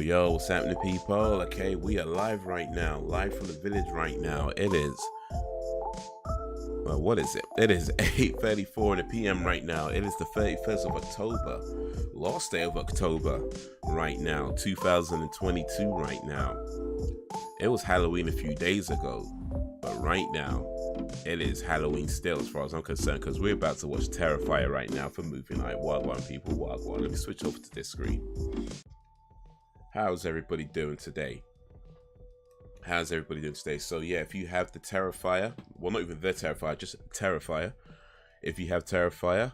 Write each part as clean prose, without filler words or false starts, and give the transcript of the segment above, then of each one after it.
Yo, what's happening, people? Okay, we are live right now, live from the village right now. It is, well, what is it? It is 8:34 in the PM right now. It is the 31st of October, last day of October right now, 2022 right now. It was Halloween a few days ago, but right now, it is Halloween still as far as I'm concerned, because we're about to watch Terrifier right now for movie night. Wagwan, people, wagwan. Let me switch over to this screen. How's everybody doing today? How's everybody doing today? So yeah, if you have the Terrifier, well, not even the Terrifier, just Terrifier. If you have Terrifier,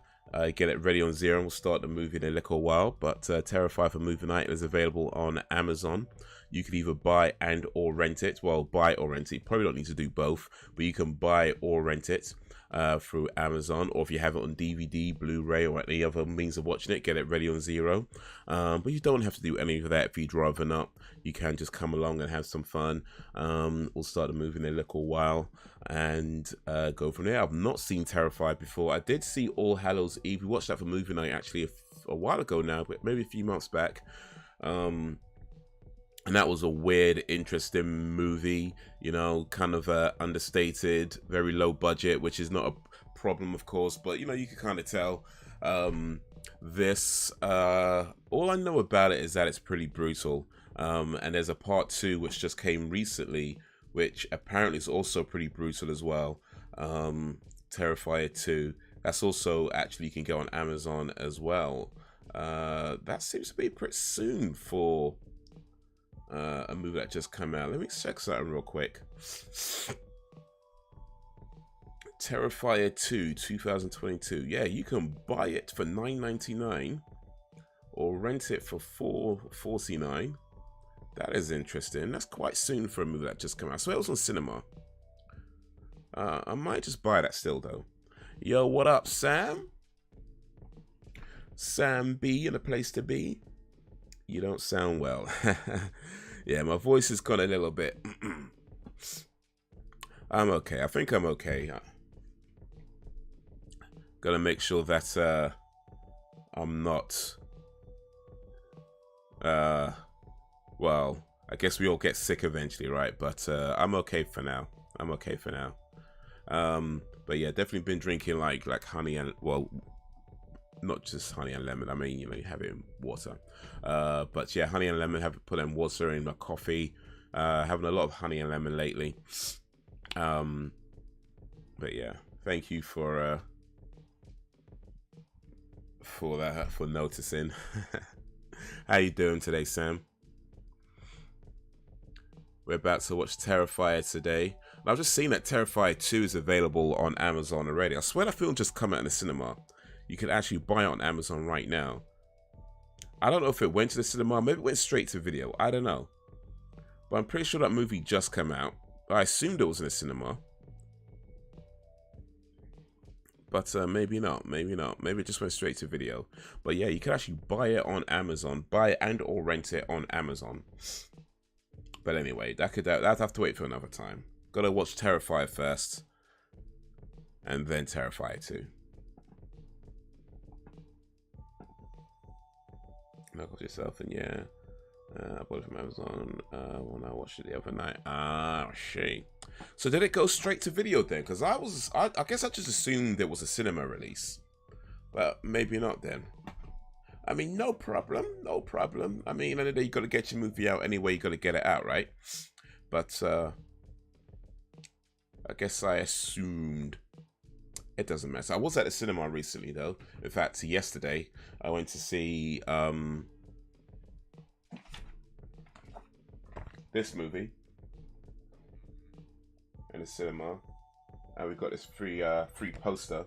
get it ready on Zero and we'll start the movie in a little while. But Terrifier for movie night is available on Amazon. You can either buy and or rent it. Well, buy or rent it. You probably don't need to do both, but you can buy or rent it through Amazon, or if you have it on DVD, Blu-ray, or any other means of watching it, get it ready on Zero. But you don't have to do any of that if you'd rather not. You can just come along and have some fun. We'll start the movie in a little while and go from there. I've not seen Terrified before. I did see All Hallows Eve. We watched that for movie night actually a while ago now, but maybe a few months back. And that was a weird, interesting movie, you know, kind of understated, very low budget, which is not a problem, of course, but, you know, you can kind of tell. All I know about it is that it's pretty brutal. And there's a part 2 which just came recently, which apparently is also pretty brutal as well. Terrifier 2. That's also, actually, you can go on Amazon as well. That seems to be pretty soon for a movie that just came out. Let me check something real quick. Terrifier 2 2022. Yeah, you can buy it for $9.99 or rent it for $4.49. That is interesting. That's quite soon for a movie that just came out. So it was on cinema. I might just buy that still though. Yo, what up, Sam? Sam B in a place to be. You don't sound well. Yeah, my voice has gone a little bit. I'm okay. I think I'm okay. Gotta make sure that I'm not. Well, I guess we all get sick eventually, right? But I'm okay for now. I'm okay for now. But yeah, definitely been drinking like honey and, well, not just honey and lemon. I mean, you know, you have it in water. But yeah, honey and lemon. Have put in water in my coffee. Having a lot of honey and lemon lately. But yeah, thank you for for noticing. How you doing today, Sam? We're about to watch Terrifier today. And I've just seen that Terrifier 2 is available on Amazon already. I swear that film just come out in the cinema. You can actually buy it on Amazon right now. I don't know if it went to the cinema. Maybe it went straight to video. I don't know. But I'm pretty sure that movie just came out. I assumed it was in the cinema. But maybe not. Maybe not. Maybe it just went straight to video. But yeah, you can actually buy it on Amazon. Buy it and or rent it on Amazon. But anyway, that'd have to wait for another time. Gotta watch Terrifier first. And then Terrifier 2. Knock yourself and yeah. I bought it from Amazon when I watched it the other night. Ah, shit. So did it go straight to video then? Because I guess I just assumed it was a cinema release. But maybe not then. I mean, no problem. No problem. I mean, any day you got to get your movie out anyway, you got to get it out, right? But I guess I assumed. It doesn't matter. I was at the cinema recently, though. In fact, yesterday, I went to see this movie in the cinema, and we got this free poster,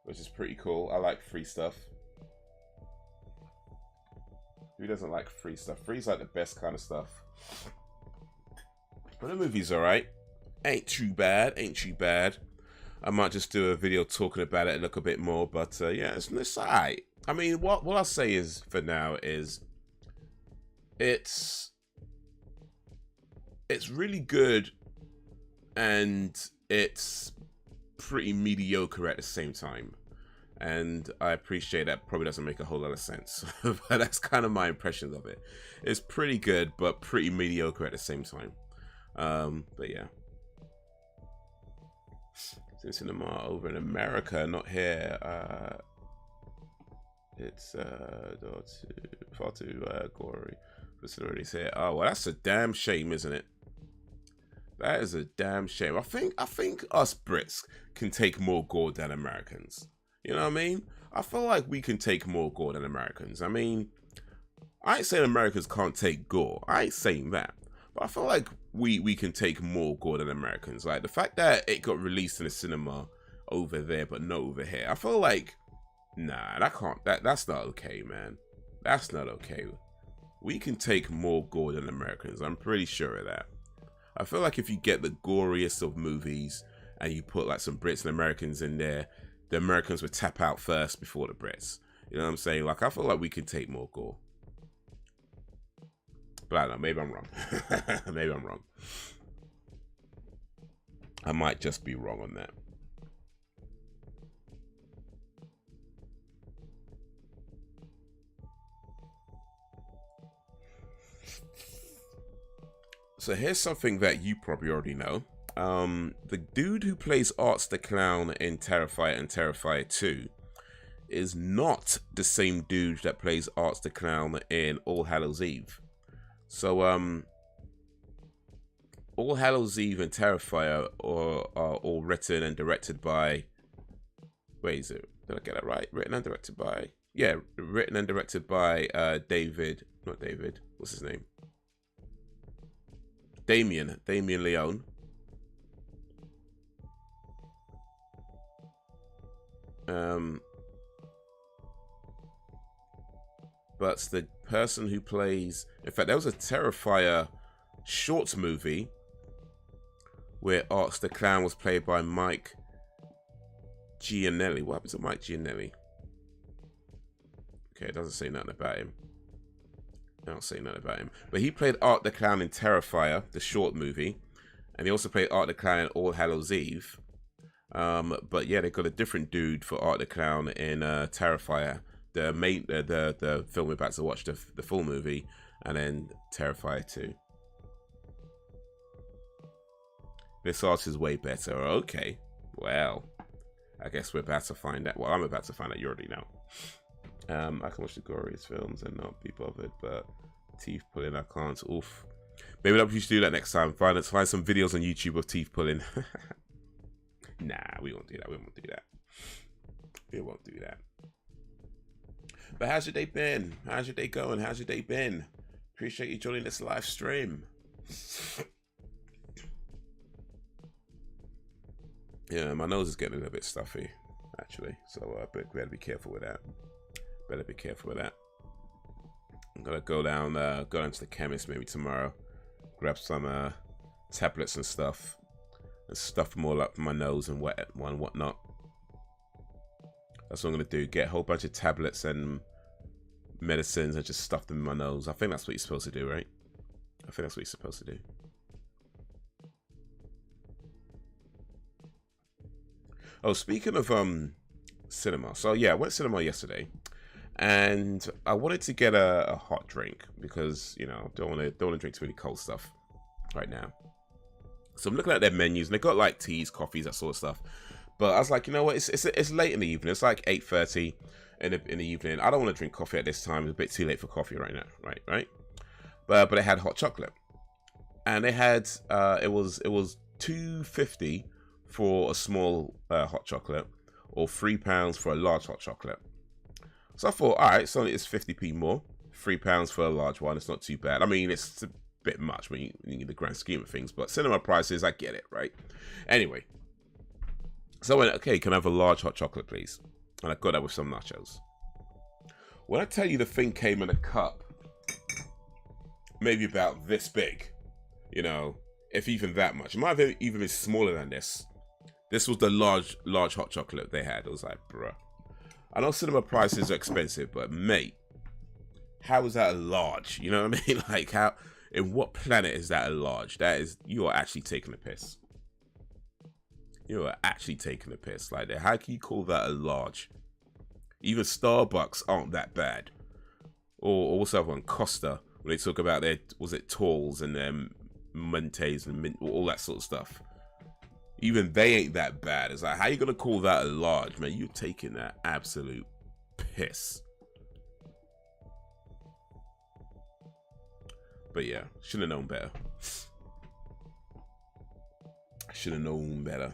which is pretty cool. I like free stuff. Who doesn't like free stuff? Free's like the best kind of stuff. But the movie's alright. Ain't too bad. Ain't too bad. I might just do a video talking about it a little bit more, but yeah, it's alright. I mean, what I'll say is for now is it's really good, and it's pretty mediocre at the same time. And I appreciate that probably doesn't make a whole lot of sense, but that's kind of my impressions of it. It's pretty good, but pretty mediocre at the same time. But yeah. It's cinema over in America, not here. It's far too gory. Facilities here. Oh well, that's a damn shame, isn't it? That is a damn shame. I think us Brits can take more gore than Americans. You know what I mean? I feel like we can take more gore than Americans. I mean, I ain't saying Americans can't take gore. I ain't saying that. But I feel like we can take more gore than Americans. Like the fact that it got released in the cinema over there but not over here. I feel like, nah, that's not okay, man. That's not okay. We can take more gore than Americans. I'm pretty sure of that. I feel like if you get the goriest of movies and you put like some Brits and Americans in there, the Americans would tap out first before the Brits. You know what I'm saying? Like, I feel like we can take more gore. But I don't know, maybe I'm wrong. Maybe I'm wrong. I might just be wrong on that. So here's something that you probably already know. The dude who plays Arts the Clown in Terrifier and Terrifier 2 is not the same dude that plays Arts the Clown in All Hallows Eve. So, All Hallows Eve and Terrifier are all written and directed by... Wait, is it? Did I get that right? Written and directed by... Yeah, written and directed by David... Not David. What's his name? Damien Leone. But the person who plays... In fact, there was a Terrifier short movie where Arts the Clown was played by Mike Giannelli. What happened to Mike Giannelli? Okay, it doesn't say nothing about him. I don't say nothing about him. But he played Art the Clown in Terrifier, the short movie. And he also played Art the Clown in All Hallows Eve. But yeah, they got a different dude for Art the Clown in Terrifier. The film we're about to watch, the full movie. And then Terrifier 2. This art is way better. Okay. Well, I guess we're about to find out. Well, I'm about to find out. You already know. I can watch the goriest films and not be bothered, but teeth pulling, I can't. Oof. Maybe we should do that next time. Find some videos on YouTube of teeth pulling. Nah, we won't do that. We won't do that. It won't do that. But how's your day been? How's your day going? How's your day been? Appreciate you joining this live stream. Yeah, my nose is getting a little bit stuffy, actually. So better be careful with that. Better be careful with that. I'm gonna go down to the chemist maybe tomorrow. Grab some tablets and stuff. And stuff them all up my nose and whatnot. That's what I'm gonna do. Get a whole bunch of tablets and medicines and just stuff them in my nose. I think that's what you're supposed to do, right? I think that's what you're supposed to do. Oh, speaking of cinema. So yeah, I went to cinema yesterday, and I wanted to get a hot drink because, you know, don't want to drink too many cold stuff right now. So I'm looking at their menus, and they got like teas, coffees, that sort of stuff. But I was like, you know what? It's late in the evening. It's like 8:30 in the evening. I don't want to drink coffee at this time. It's a bit too late for coffee right now, right? But they had hot chocolate, and they had it was $2.50 for a small hot chocolate, or £3 for a large hot chocolate. So I thought, all right, so it's 50p more, £3 for a large one. It's not too bad. I mean, it's a bit much when you in the grand scheme of things, but cinema prices, I get it, right? Anyway, so I went, okay, can I have a large hot chocolate, please? And I got that with some nachos. When I tell you the thing came in a cup, maybe about this big, you know, if even that much. It might have even been smaller than this. This was the large hot chocolate they had. It was like, bruh. I know cinema prices are expensive, but mate, how is that a large? You know what I mean? Like, how, in what planet is that a large? That is, you are actually taking a piss. You are actually taking a piss. Like, how can you call that a large? Even Starbucks aren't that bad. Or what's that one? Costa, when they talk about their, was it talls and their Montes and mint, all that sort of stuff. Even they ain't that bad. It's like, how you gonna call that a large, man? You're taking that absolute piss. But yeah, should have known better. Should have known better.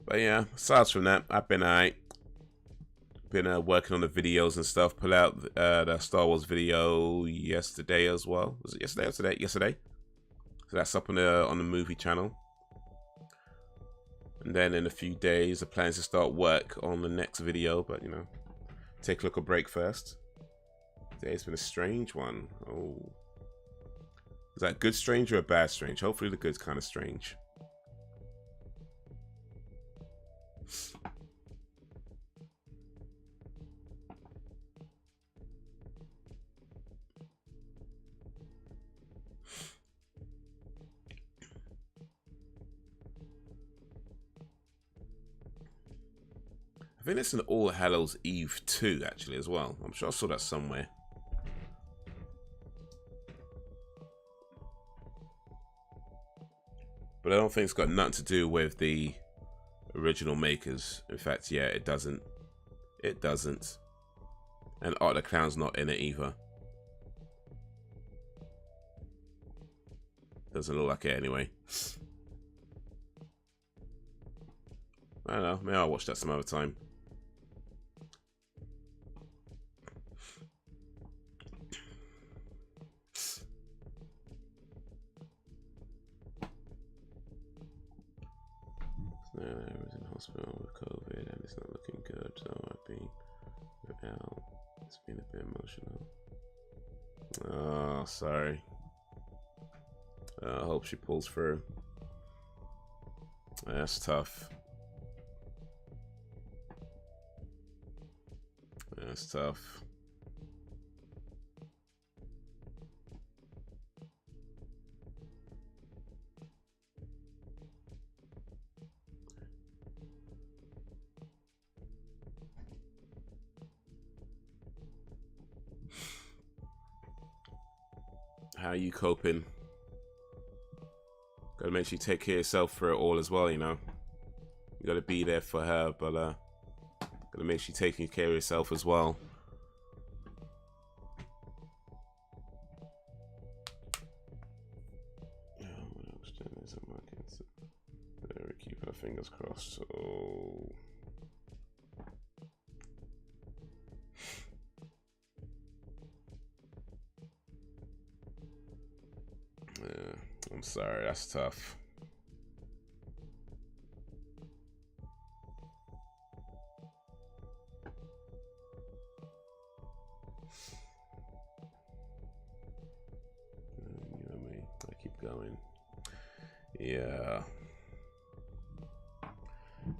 But yeah, aside from that, I've been alright. Been working on the videos and stuff. Put out the Star Wars video yesterday as well. Was it yesterday or today? Yesterday. So that's up on the movie channel. And then in a few days, the plan is to start work on the next video. But you know, take a look at break first. Today's been a strange one. Oh, is that good strange or a bad strange? Hopefully the good's kind of strange. I think it's an All Hallows Eve 2 actually as well. I'm sure I saw that somewhere. But I don't think it's got nothing to do with the original makers. In fact, yeah, it doesn't. It doesn't. And Art the Clown's not in it either. Doesn't look like it anyway. I don't know. Maybe I'll watch that some other time. I was in hospital with COVID and it's not looking good, so I've been out. It's been a bit emotional. Oh, sorry. I hope she pulls through. That's tough. That's tough. How are you coping? Gotta make sure you take care of yourself for it all as well, you know. You gotta be there for her, but gotta make sure you're taking care of yourself as well. fingers crossed. Oh. Yeah, I'm sorry, that's tough. You know me, I keep going. Yeah.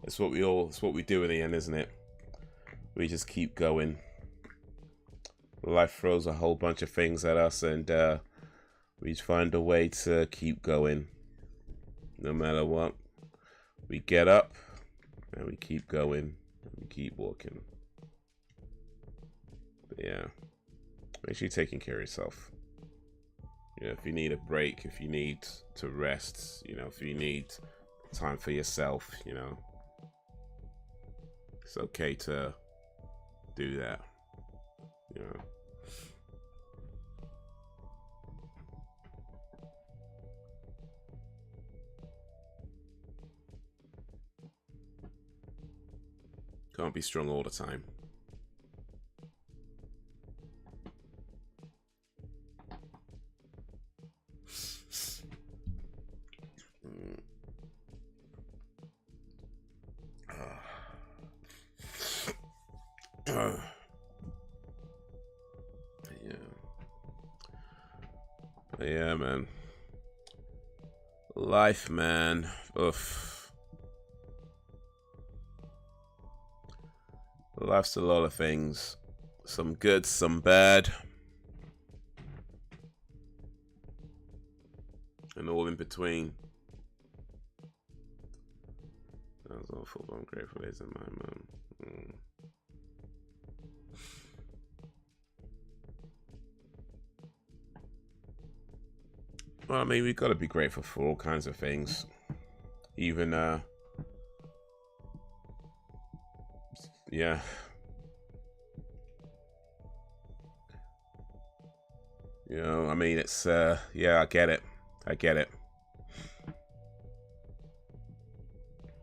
It's what we do in the end, isn't it? We just keep going. Life throws a whole bunch of things at us, and we find a way to keep going. No matter what. We get up, and we keep going, and we keep walking. But yeah. Make sure you're taking care of yourself. You know, if you need a break, if you need to rest, you know, if you need time for yourself, you know, it's okay to do that, you know. Can't be strong all the time. Yeah, man. Life, man. Oof. Life's a lot of things. Some good, some bad. And all in between. That was awful, but I'm grateful it isn't mine, man. Well, I mean, we've got to be grateful for all kinds of things. Even, yeah. You know, I mean, it's, yeah, I get it. I get it.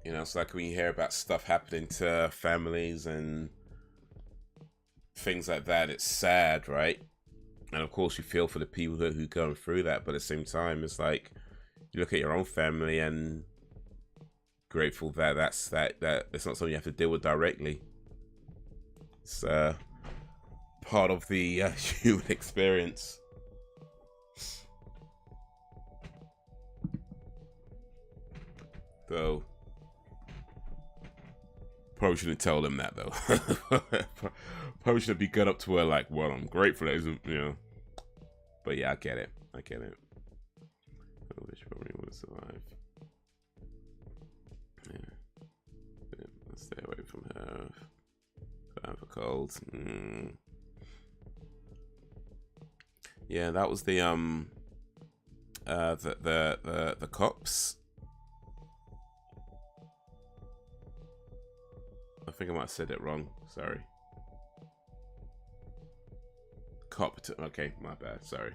You know, it's like when you hear about stuff happening to families and things like that, it's sad, right? And of course, you feel for the people who are going through that, but at the same time, it's like you look at your own family and grateful that that's it's not something you have to deal with directly. It's part of the human experience. Though, probably shouldn't tell them that though. Probably should be good up to where like, well, I'm grateful that isn't, you know. But yeah, I get it. I get it. I wish probably would have survived. Yeah. Let's stay away from her. I have a cold. Yeah, that was the cops. I think I might have said it wrong. Sorry. Cop. Okay, my bad. Sorry.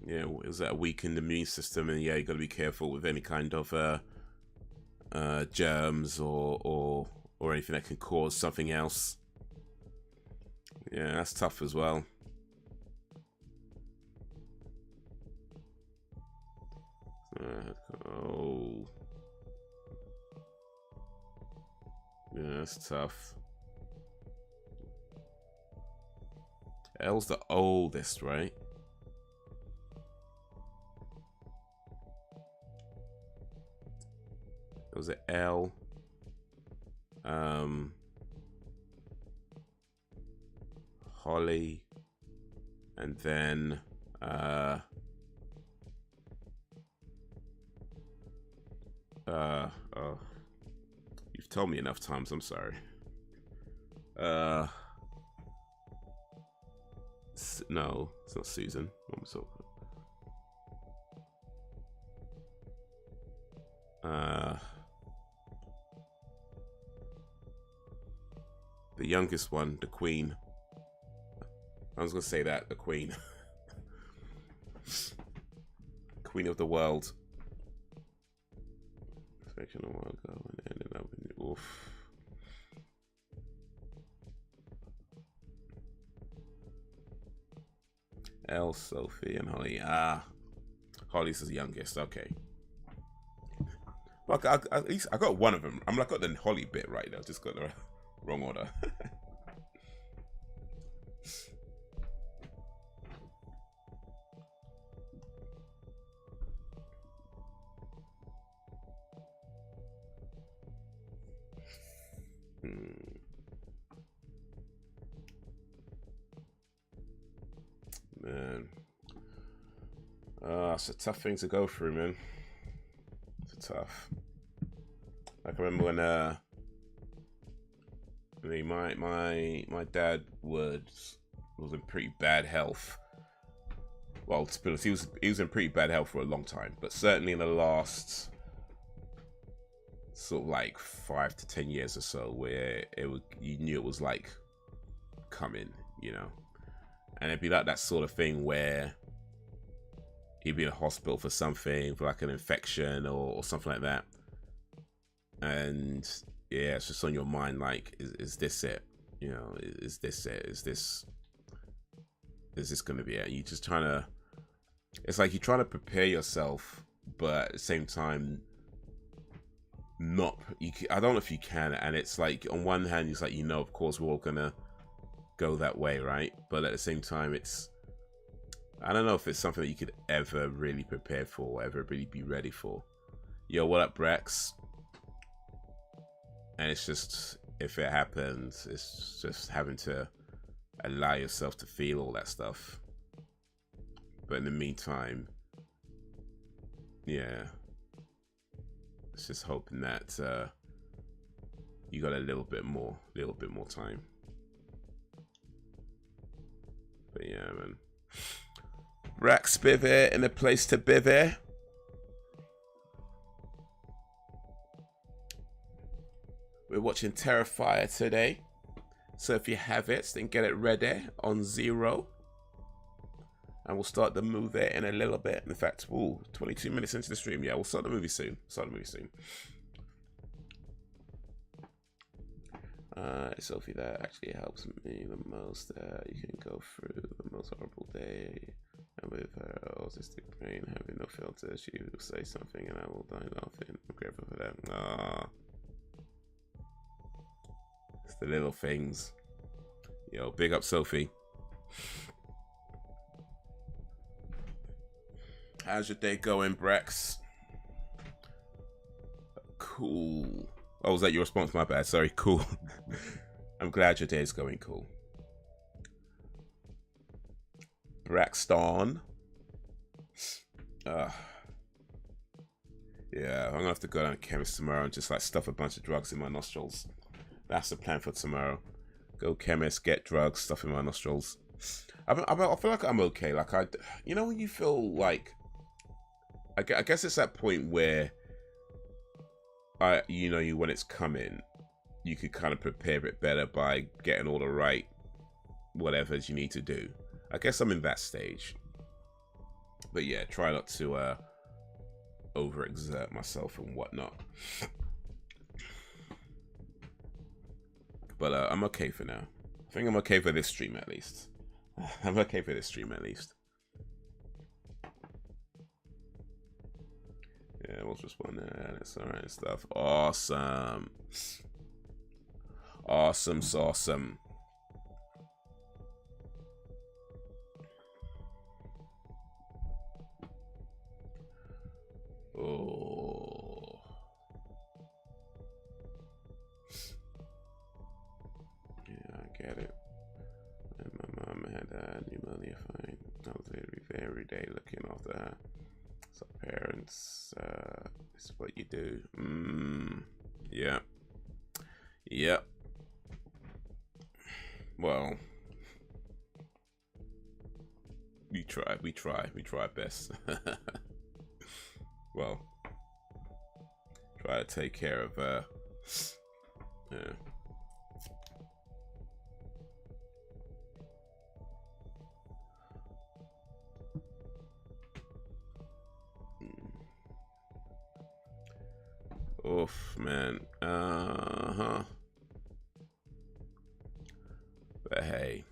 Yeah, is that a weakened immune system? And yeah, you got to be careful with any kind of germs or anything that can cause something else. Yeah, that's tough as well. Oh. Yeah, that's tough. L's the oldest, right? Was it L? Holly, and then oh, you've told me enough times. I'm sorry. No, it's not Susan. What was The youngest one, the queen. I was gonna say that, the queen. Queen of the world. Perfection a while ago and ended up in oof. Elle, Sophie, and Holly. Ah, Holly's the youngest. Okay. Well, at least I got one of them. I'm like got the Holly bit right now. Just got the wrong order. Man, it's a tough thing to go through, man. It's tough. I can remember when my dad was in pretty bad health. Well, to be honest, he was in pretty bad health for a long time, but certainly in the last sort of like 5 to 10 years or so, where you knew it was like coming, you know. And it'd be like that sort of thing where he'd be in a hospital for something, for like an infection or something like that. And yeah, it's just on your mind, like, is this it? You know, is this it? Is this going to be it? You just trying to, it's like you're trying to prepare yourself, but at the same time, I don't know if you can. And it's like, on one hand, it's like, you know, of course, we're all going to go that way, right? But at the same time, I don't know if it's something that you could ever really prepare for, or ever really be ready for. Yo, what up, Brex? And it's just, if it happens, it's just having to allow yourself to feel all that stuff. But in the meantime, yeah, it's just hoping that you got a little bit more time. But yeah, man. Rack Spivvy in a place to bivvy. We're watching Terrifier today. So if you have it, then get it ready on 0. And we'll start the movie in a little bit. In fact, 22 minutes into the stream. Yeah, we'll start the movie soon. Sophie, that actually helps me the most. You can go through the most horrible day, and with her autistic brain having no filter, she will say something and I will die laughing. I'm grateful for that. It's the little things. Yo, big up Sophie. How's your day going, Brex? Cool. Oh, was that your response? My bad. Sorry. Cool. I'm glad your day is going cool. Braxton. Yeah, I'm gonna have to go down to chemist tomorrow and just like stuff a bunch of drugs in my nostrils. That's the plan for tomorrow. Go chemist, get drugs, stuff in my nostrils. I feel like I'm okay. Like you know, when you feel like, I guess it's that point where, you know, when it's coming, you could kind of prepare it better by getting all the right whatevers you need to do. I guess I'm in that stage. But yeah, try not to overexert myself and whatnot. But I'm okay for now. I think I'm okay for this stream at least. I'm okay for this stream at least. Yeah, we'll just one there. That's alright and stuff. Awesome. Awesome. Oh. Yeah, I get it. And my mom had pneumonia fine. I was every day looking after her. So parents, this is what you do. Yeah. Yep. Well, we try best. Well, try to take care of yeah. Oof, man. But hey.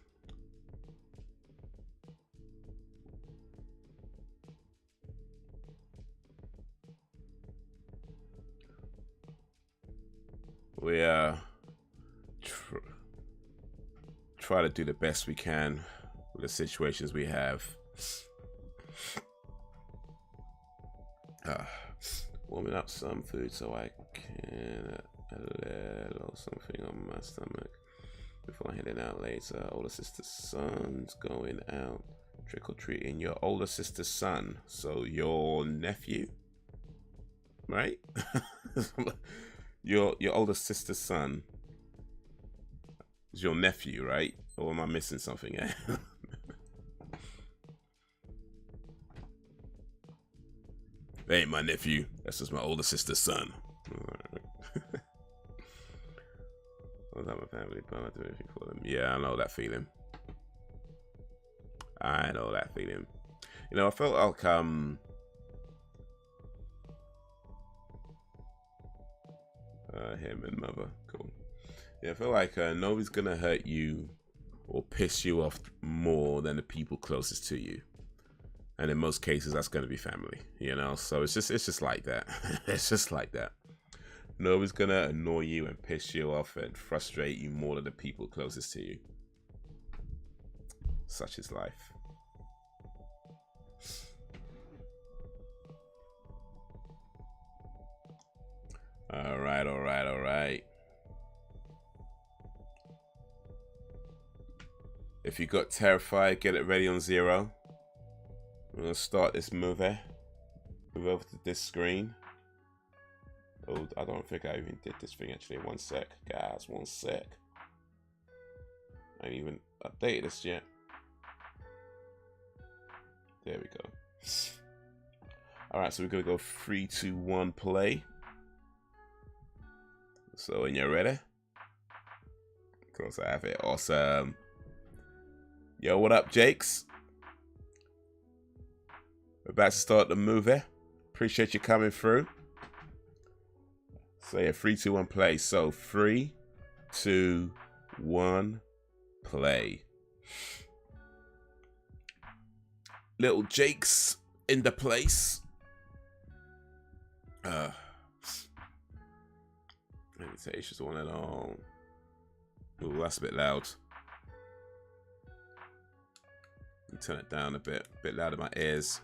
We try to do the best we can with the situations we have. Warming up some food so I can a little something on my stomach before heading out later. Older sister's son's going out trick-or-treating. Your older sister's son, so your nephew, right? Your older sister's son is your nephew, right? Or am I missing something? That ain't my nephew. That's just my older sister's son. I'll have my family, but I'll do anything for them. Yeah, I know that feeling. I know that feeling. You know, I felt like him and mother. Cool. Yeah, I feel like nobody's gonna hurt you or piss you off more than the people closest to you. And in most cases, that's going to be family, you know? So it's just like that. It's just like that. Nobody's going to annoy you and piss you off and frustrate you more than the people closest to you. Such is life. All right, all right, all right. If you got Terrifier, get it ready on 0. I'm gonna start this movie. Move over to this screen. Oh, I don't think I even did this thing actually. 1 sec, guys. 1 sec. I ain't even updated this yet. There we go. All right, so we're gonna go 3, 2, 1, play. So, when you're ready, of course I have it. Awesome. Yo, what up, Jakes? We're about to start the movie. Appreciate you coming through. So yeah, 3, 2, 1, play. So 3, 2, 1, play. Little Jake's in the place. Meditations one and all. Ooh, that's a bit loud. Turn it down a bit loud in my ears.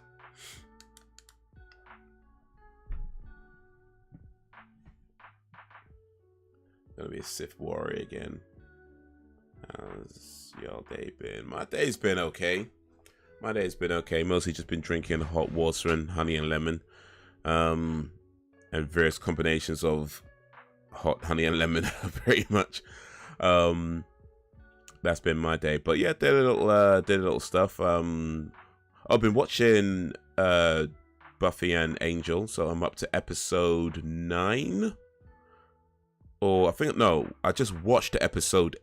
Gonna be a Sith warrior again. How's your day been? My day's been okay. My day's been okay. Mostly just been drinking hot water and honey and lemon, and various combinations of hot honey and lemon. Very much. That's been my day. But yeah, did a little stuff. I've been watching Buffy and Angel, so I'm up to episode 9. Or I think, no, I just watched episode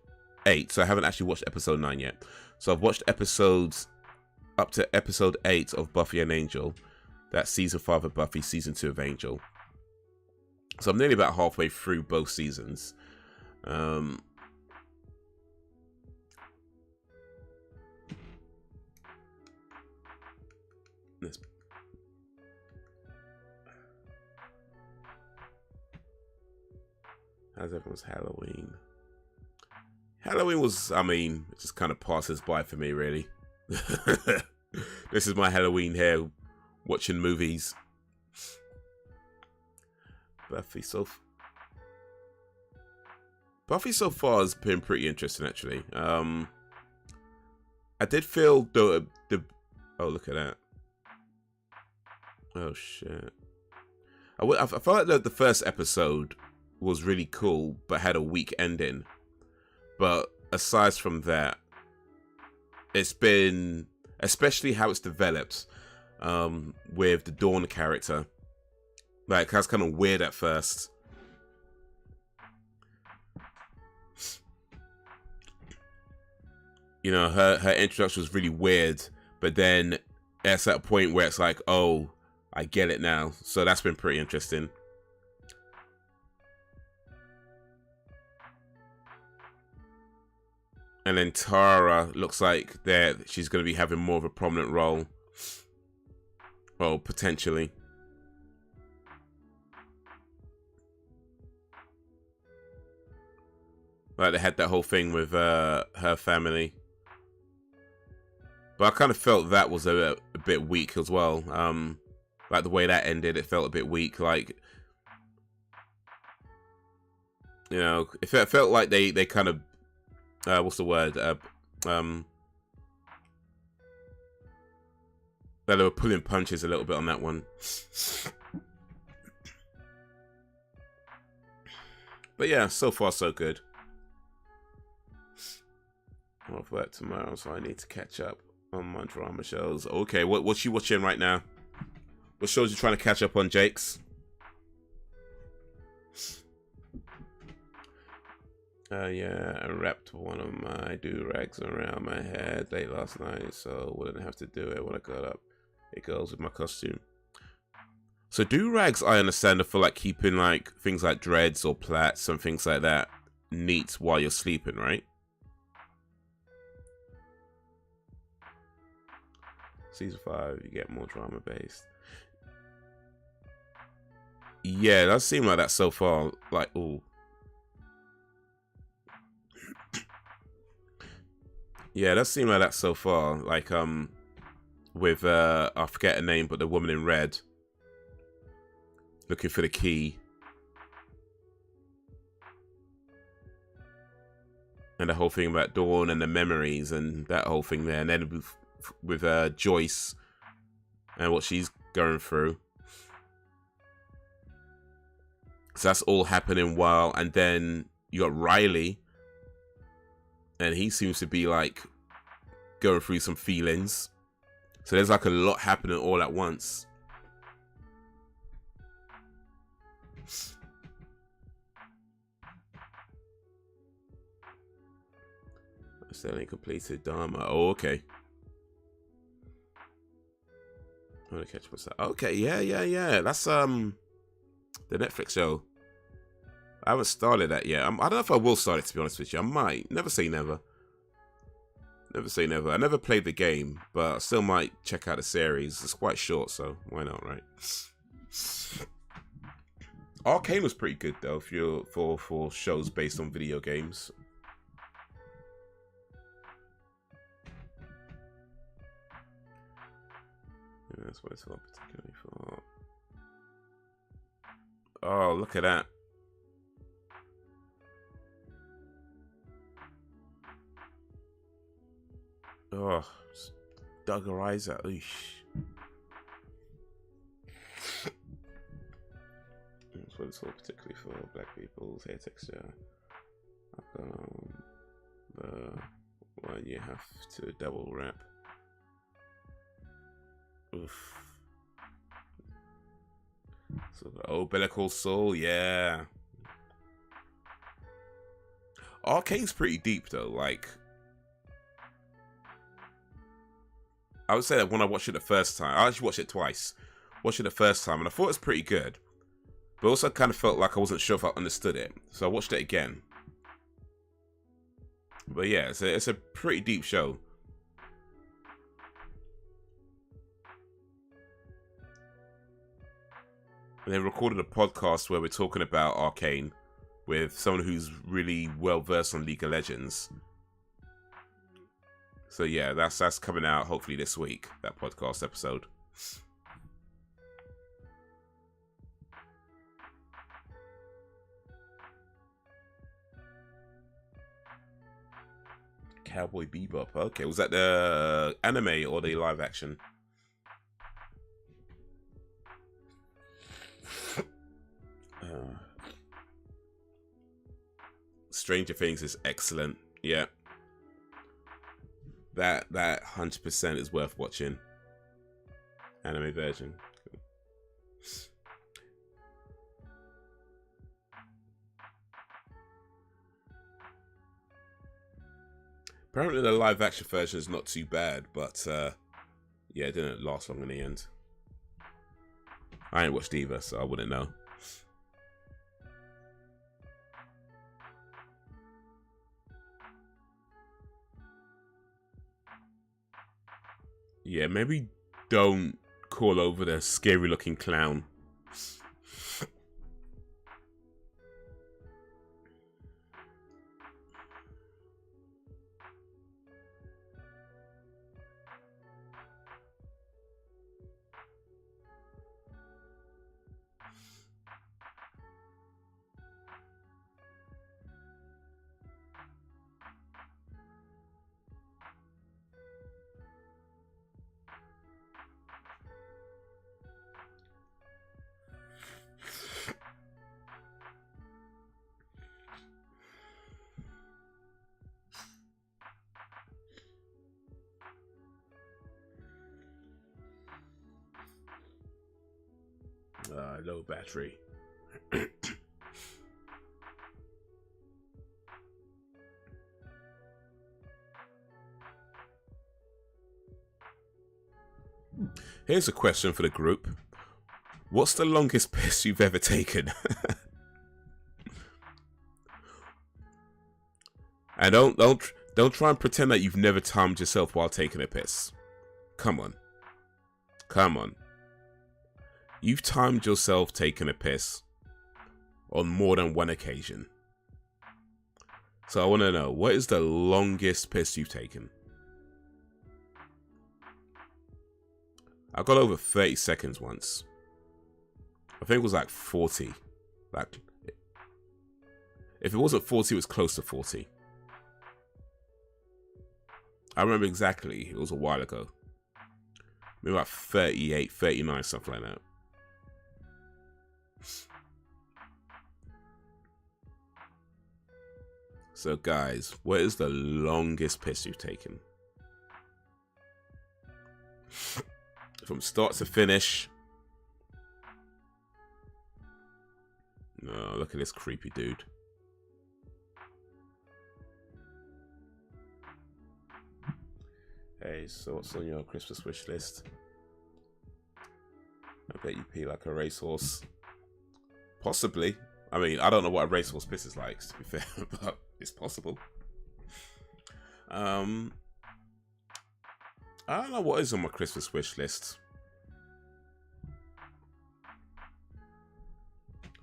8, so I haven't actually watched episode 9 yet. So I've watched episodes up to episode 8 of Buffy and Angel. That's season 5 of Buffy, season 2 of Angel. So I'm nearly about halfway through both seasons. How's everyone's Halloween? Halloween was, I mean, it just kind of passes by for me, really. This is my Halloween here, watching movies. Buffy so far has been pretty interesting, actually. I did feel the oh, look at that. Oh shit. I felt like the first episode was really cool, but had a weak ending. But aside from that, it's been, especially how it's developed, with the Dawn character. Like, that's kind of weird at first. You know, her introduction was really weird, but then it's at a point where it's like, oh, I get it now. So that's been pretty interesting. And then Tara looks like she's going to be having more of a prominent role. Well, potentially. Like they had that whole thing with her family. But I kind of felt that was a bit weak as well. Like the way that ended, it felt a bit weak. Like, you know, it felt like they kind of, what's the word? That they were pulling punches a little bit on that one. But yeah, so far so good. I'm off work tomorrow, so I need to catch up on my drama shows. Okay, what's you watching right now? What shows you trying to catch up on, Jakes? Yeah, I wrapped one of my do-rags around my head late last night, so wouldn't have to do it when I got up. It goes with my costume. So do-rags, I understand, are for like keeping like things like dreads or plaits and things like that neat while you're sleeping, right? Season 5, you get more drama based. Yeah, it does seem like that so far. Like, ooh. Yeah, it does seem like that so far. Like, with, I forget her name, but the woman in red. Looking for the key. And the whole thing about Dawn and the memories and that whole thing there. And then with Joyce and what she's going through. So that's all happening while, and then you got Riley, and he seems to be like going through some feelings. So there's like a lot happening all at once. Accidentally completed Dharma. Oh, okay. I'm gonna catch myself. Okay, yeah. That's the Netflix show. I haven't started that yet. I don't know if I will start it, to be honest with you. I might. Never say never. Never say never. I never played the game, but I still might check out the series. It's quite short, so why not, right? Arcane was pretty good though, if you're for shows based on video games. Yeah, that's what it's not particularly for. Oh, look at that. Oh, dug her eyes out. Eesh. That's what it's all particularly for black people's hair texture. The one you have to double wrap. Oof. So the Better Soul, yeah. Arcane's pretty deep though. Like, I would say that when I watched it the first time, I actually watched it twice. Watched it the first time, and I thought it was pretty good. But also kind of felt like I wasn't sure if I understood it. So I watched it again. But yeah, it's a pretty deep show. And they recorded a podcast where we're talking about Arcane with someone who's really well versed on League of Legends. So yeah, that's coming out hopefully this week, that podcast episode. Cowboy Bebop. Okay, was that the anime or the live action? Stranger Things is excellent. Yeah. That 100% is worth watching. Anime version. Cool. Apparently the live action version is not too bad, but yeah, it didn't last long in the end. I ain't watched either, so I wouldn't know. Yeah, maybe don't call over the scary looking clown. Low battery. Here's a question for the group. What's the longest piss you've ever taken? And don't try and pretend that you've never timed yourself while taking a piss. Come on. Come on. You've timed yourself taking a piss on more than one occasion. So I want to know, what is the longest piss you've taken? I got over 30 seconds once. I think it was like 40. Like, if it wasn't 40, it was close to 40. I remember exactly. It was a while ago. Maybe like 38, 39, something like that. So guys, what is the longest piss you've taken? From start to finish. Oh, look at this creepy dude. Hey, so what's on your Christmas wish list? I bet you pee like a racehorse. Possibly. I mean, I don't know what a racehorse piss is like, to be fair, but it's possible. I don't know what is on my Christmas wish list.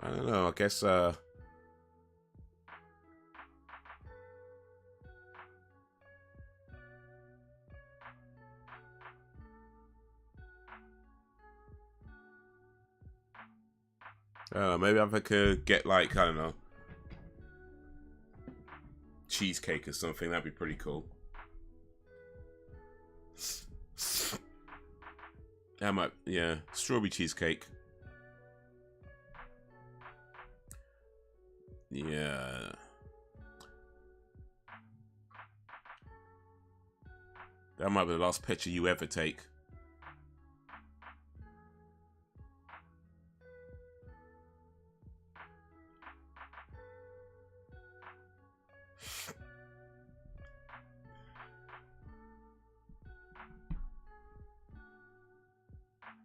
I don't know, I guess, maybe if I could get, like, I don't know, cheesecake or something, that'd be pretty cool. That might, yeah, strawberry cheesecake. Yeah. That might be the last picture you ever take.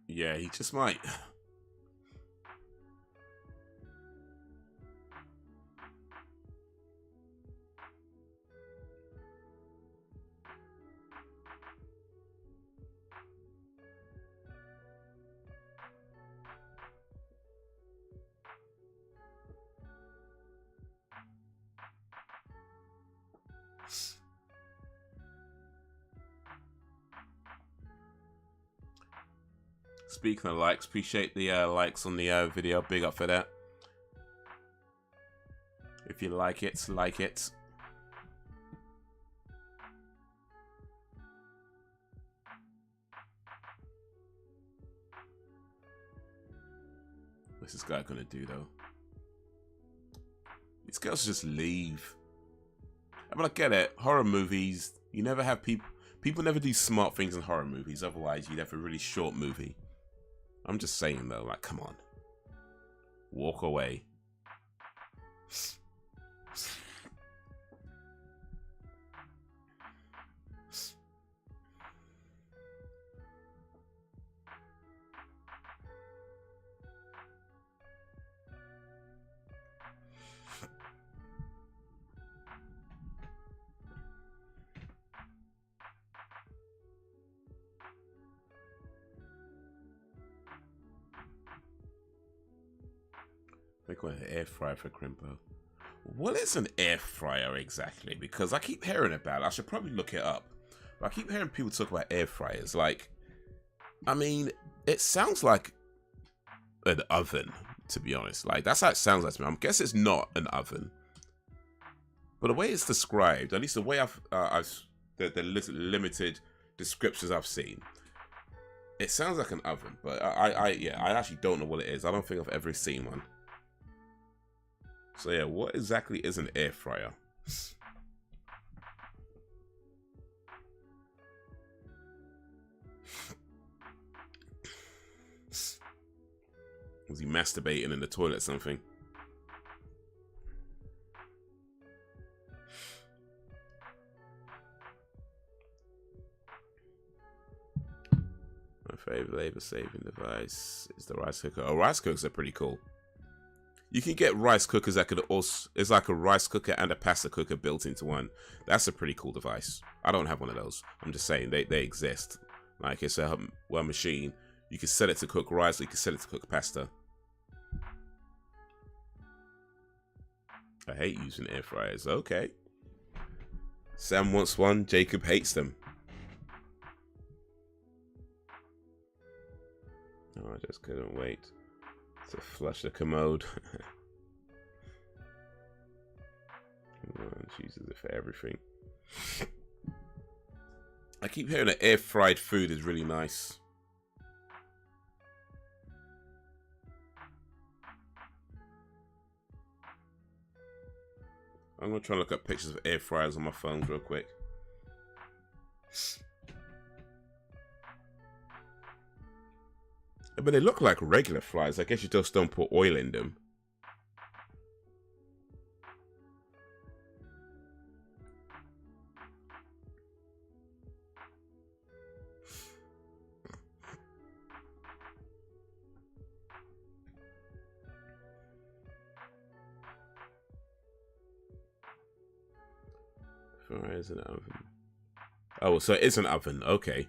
Yeah, he just might. Speaking of likes, appreciate the likes on the video. Big up for that. If you like it, like it. What's this guy gonna do though? These girls just leave. I mean, I get it. Horror movies, you never have people. People never do smart things in horror movies. Otherwise, you'd have a really short movie. I'm just saying though, like, come on. Walk away. I got an air fryer for crimpo. What is an air fryer exactly? Because I keep hearing about it. I should probably look it up. But I keep hearing people talk about air fryers. Like, I mean, it sounds like an oven, to be honest. Like, that's how it sounds like to me. I guess it's not an oven. But the way it's described, at least the way the limited descriptions I've seen, it sounds like an oven. But I actually don't know what it is. I don't think I've ever seen one. So yeah, what exactly is an air fryer? Was he masturbating in the toilet or something? My favorite labor-saving device is the rice cooker. Oh, rice cookers are pretty cool. You can get rice cookers that could also... It's like a rice cooker and a pasta cooker built into one. That's a pretty cool device. I don't have one of those. I'm just saying, they exist. Like, it's a machine. You can set it to cook rice, or you can set it to cook pasta. I hate using air fryers. Okay. Sam wants one. Jacob hates them. Oh, I just couldn't wait to flush the commode. She uses it for everything. I keep hearing that air fried food is really nice. I'm gonna try and look up pictures of air fryers on my phone real quick. But they look like regular fryers. I guess you just don't put oil in them. Fryers in an oven. Oh, so it is an oven. Okay.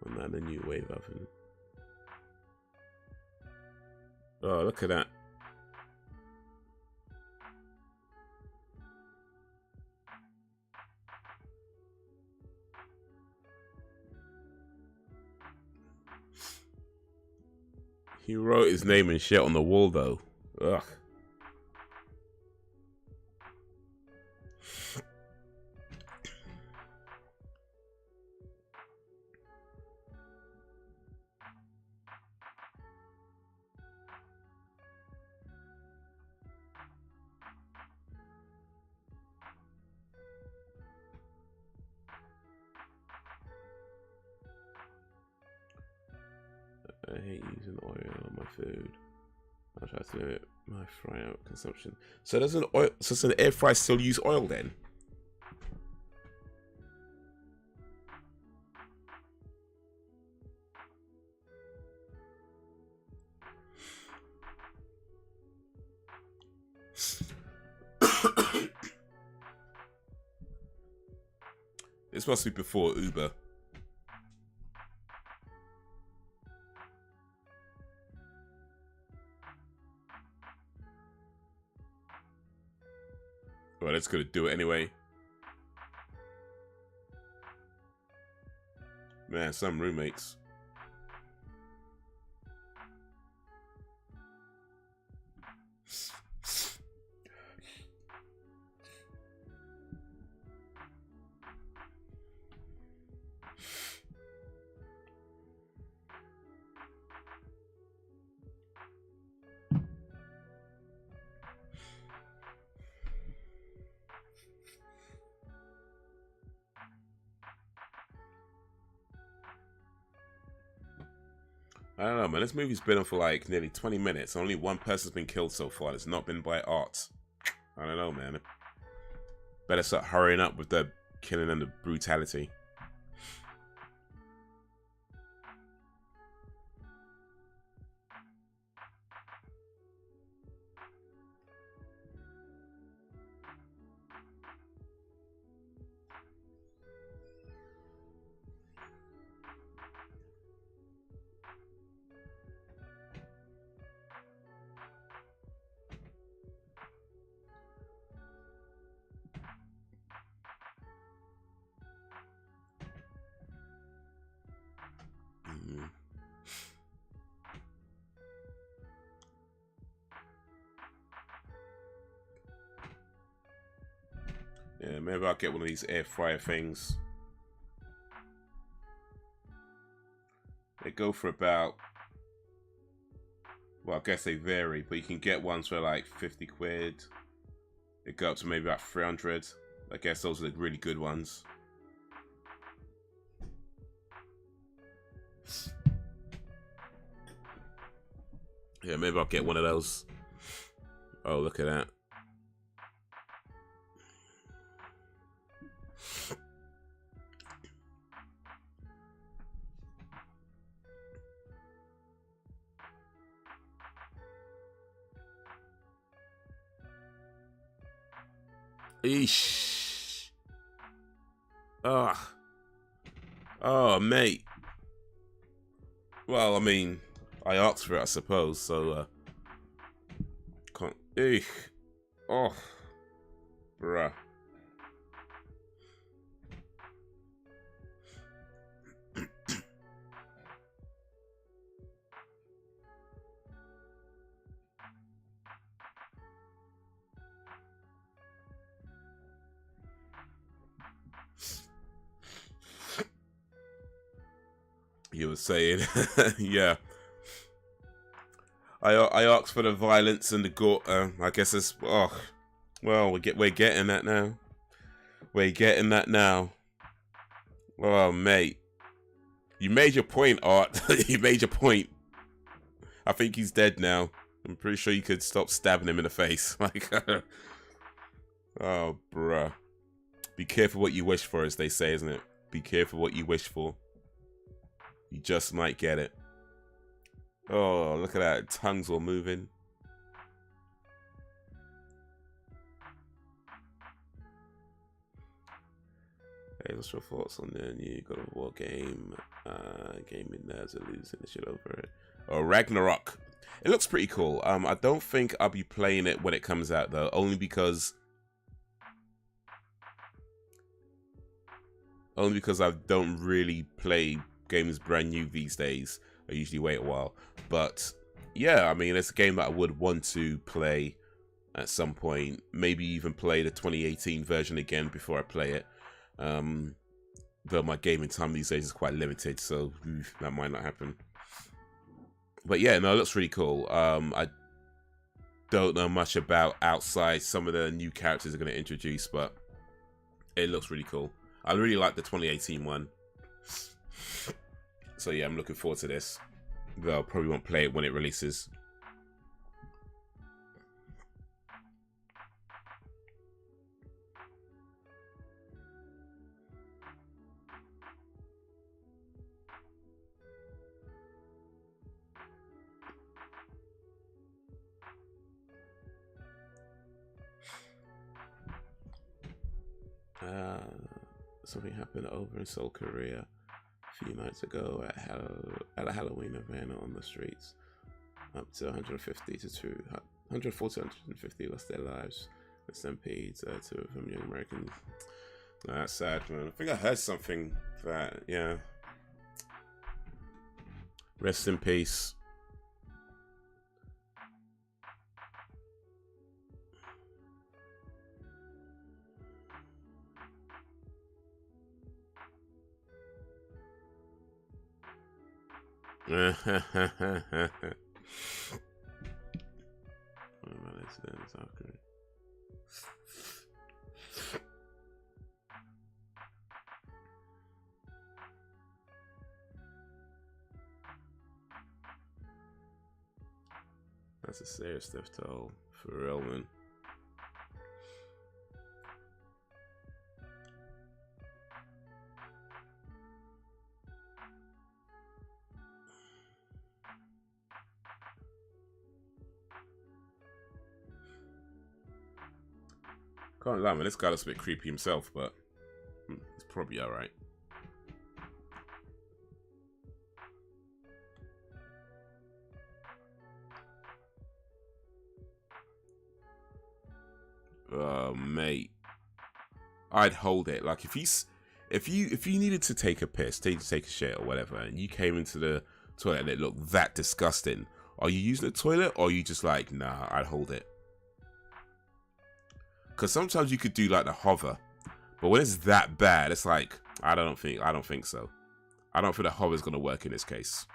I'm not a new wave oven. Oh, look at that. He wrote his name and shit on the wall, though. Ugh. I hate using oil on my food. I'll try to limit my fry out consumption. So does an air fry still use oil then? This must be before Uber. Well, let's go to do it anyway. Man, some roommates. I don't know, man. This movie's been on for like nearly 20 minutes. Only one person's been killed so far. It's not been by art. I don't know, man. Better start hurrying up with the killing and the brutality. Yeah, maybe I'll get one of these air fryer things. They go for about, well, I guess they vary, but you can get ones for like 50 quid. They go up to maybe about 300. I guess those are the really good ones. Yeah, maybe I'll get one of those. Oh, look at that. Eesh. Ugh. Oh, mate. Well, I mean, I asked for it, I suppose, so, can't. Eesh. Oh. Bruh. You were saying, yeah. I asked for the violence and the gore. I guess it's well, we're getting that now. We're getting that now. Oh, mate, you made your point, Art. You made your point. I think he's dead now. I'm pretty sure you could stop stabbing him in the face. Like, oh, bruh. Be careful what you wish for, as they say, isn't it? Be careful what you wish for. You just might get it. Oh, look at that. Tongues all moving. Hey, what's your thoughts on the new God of War game? Gaming nerds are losing the shit over it. Oh, Ragnarok. It looks pretty cool. I don't think I'll be playing it when it comes out, though. Only because I don't really play games brand new these days. I usually wait a while. But yeah, I mean, it's a game that I would want to play at some point. Maybe even play the 2018 version again before I play it. Though my gaming time these days is quite limited, so that might not happen. But yeah, no, it looks really cool. I don't know much about outside some of the new characters they're going to introduce, but it looks really cool. I really like the 2018 one. So yeah, I'm looking forward to this. Though I probably won't play it when it releases. Something happened over in Seoul, Korea a few nights ago at a Halloween event on the streets. Up to 140 to 150 lost their lives. The stampede, 2 of them young Americans. That's sad, man. I think I heard something that, yeah. Rest in peace. That's a serious death toll for real, man. Can't lie, man. This guy looks a bit creepy himself, but he's probably alright. Oh, mate, I'd hold it. Like if you needed to take a piss, take a shit or whatever, and you came into the toilet and it looked that disgusting, are you using the toilet or are you just like, nah, I'd hold it? Because sometimes you could do like the hover But when it's that bad, it's like, I don't think so. I don't think the hover's gonna work in this case.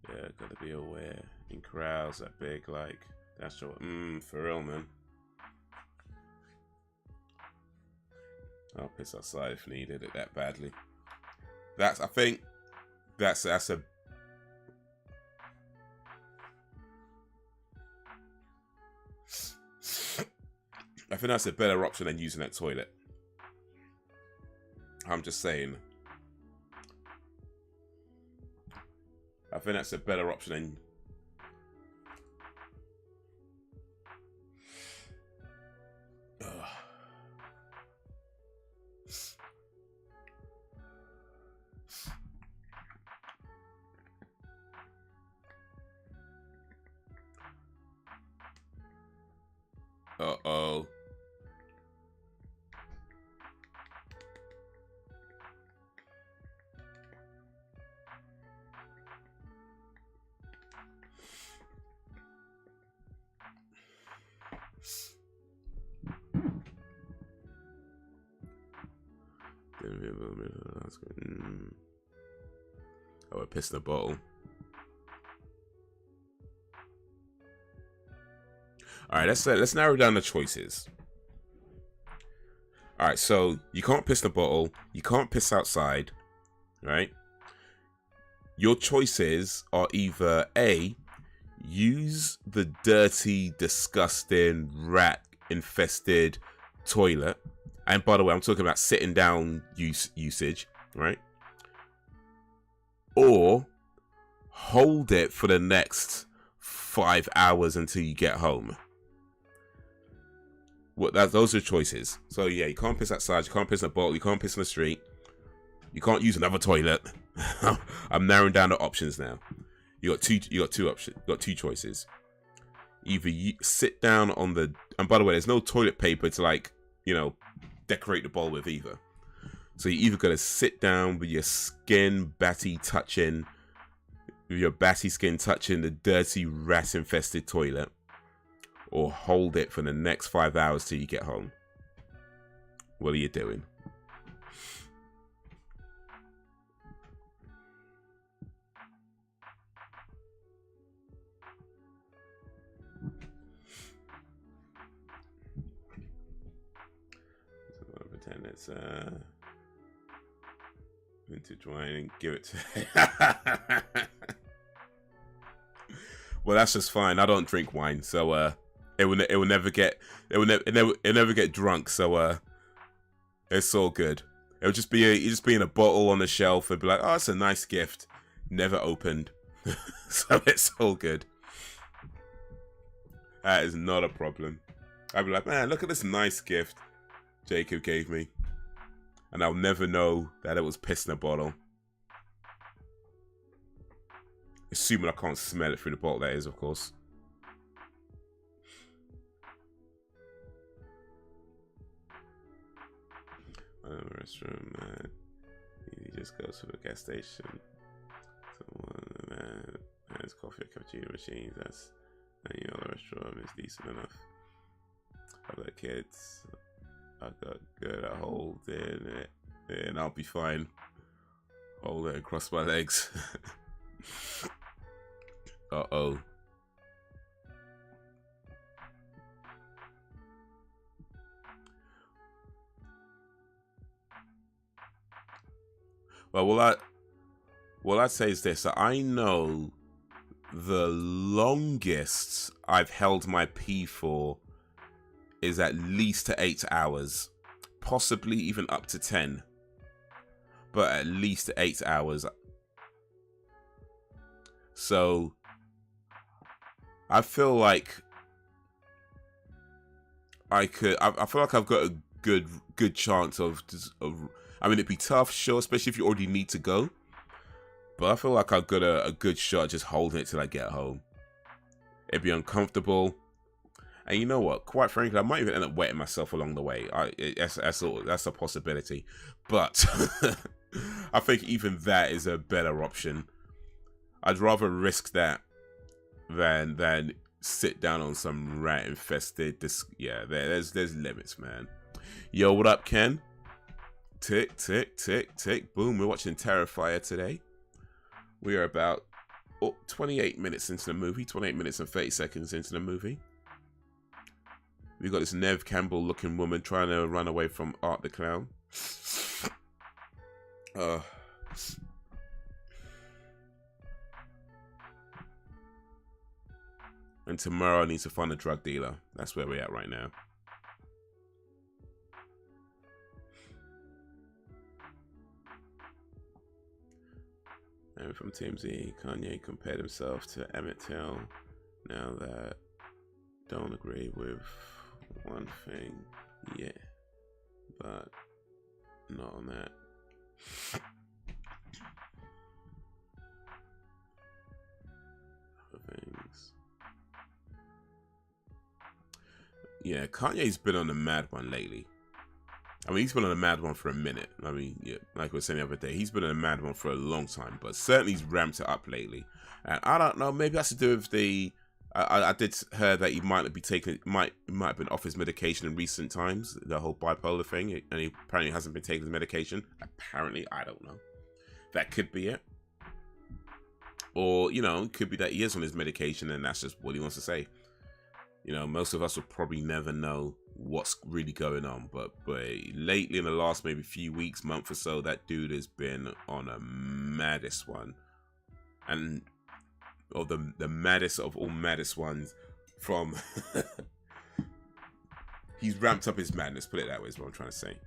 Yeah, gotta be aware. In crowds that big, like, that's your, for real, man. I'll piss outside if needed it that badly. I think that's a, I think that's a better option than using that toilet. I'm just saying. I think that's a better option than... Uh-oh. Oh, I pissed in the bottle. All right, let's narrow down the choices. All right, so you can't piss in the bottle. You can't piss outside, right? Your choices are either A, use the dirty, disgusting, rat-infested toilet. And by the way, I'm talking about sitting down usage, right? Or hold it for the next 5 hours until you get home. Those are choices. So yeah, you can't piss outside, you can't piss in a bottle, you can't piss in the street, you can't use another toilet. I'm narrowing down the options now. You got two options. You got two choices. Either you sit down on the, and by the way, there's no toilet paper to, like, you know, decorate the bowl with either. So you either gotta sit down with your skin touching the dirty rat infested toilet, or hold it for the next 5 hours till you get home. What are you doing? Pretend it's vintage wine and give it to Well, that's just fine. I don't drink wine, so it will never get drunk, so it's all good. It'll just be in a bottle on the shelf and be like, oh, it's a nice gift, never opened. So it's all good. That is not a problem. I'd be like, man, look at this nice gift Jacob gave me, and I'll never know that it was piss in a bottle. Assuming I can't smell it through the bottle, that is, of course. Restroom, man. You just go to the gas station. Someone, man, has coffee or cappuccino machines. That's, and you know, the restroom is decent enough. I've got kids. I've got good. I hold in it, and I'll be fine. Hold it and cross my legs. Uh-oh. Well, what I'd say is this. I know the longest I've held my pee for is at least to 8 hours. Possibly even up to 10. But at least 8 hours. So I feel like I feel like I've got a good chance of I mean, it'd be tough, sure, especially if you already need to go. But I feel like I've got a good shot just holding it till I get home. It'd be uncomfortable. And you know what? Quite frankly, I might even end up wetting myself along the way. That's a possibility. But I think even that is a better option. I'd rather risk that than sit down on some rat infested. Yeah, there's limits, man. Yo, what up, Ken? Tick, tick, tick, tick. Boom. We're watching Terrifier today. We are about 28 minutes into the movie. 28 minutes and 30 seconds into the movie. We've got this Nev Campbell looking woman trying to run away from Art the Clown. And tomorrow I need to find a drug dealer. That's where we're at right now. And from TMZ, Kanye compared himself to Emmett Till. Now that don't agree with one thing, yeah, but not on that. Other things. Yeah, Kanye's been on a mad one lately. I mean, he's been on a mad one for a minute. I mean, yeah, like we were saying the other day, he's been on a mad one for a long time, but certainly he's ramped it up lately. And I don't know, maybe that's to do with the. I did hear that he might be taking, might have been off his medication in recent times, the whole bipolar thing, and he apparently hasn't been taking his medication. Apparently, I don't know. That could be it. Or, you know, it could be that he is on his medication and that's just what he wants to say. You know, most of us will probably never know what's really going on, but lately in the last maybe few weeks, month or so, that dude has been on a maddest one. And or the maddest of all maddest ones from he's ramped up his madness, put it that way is what I'm trying to say.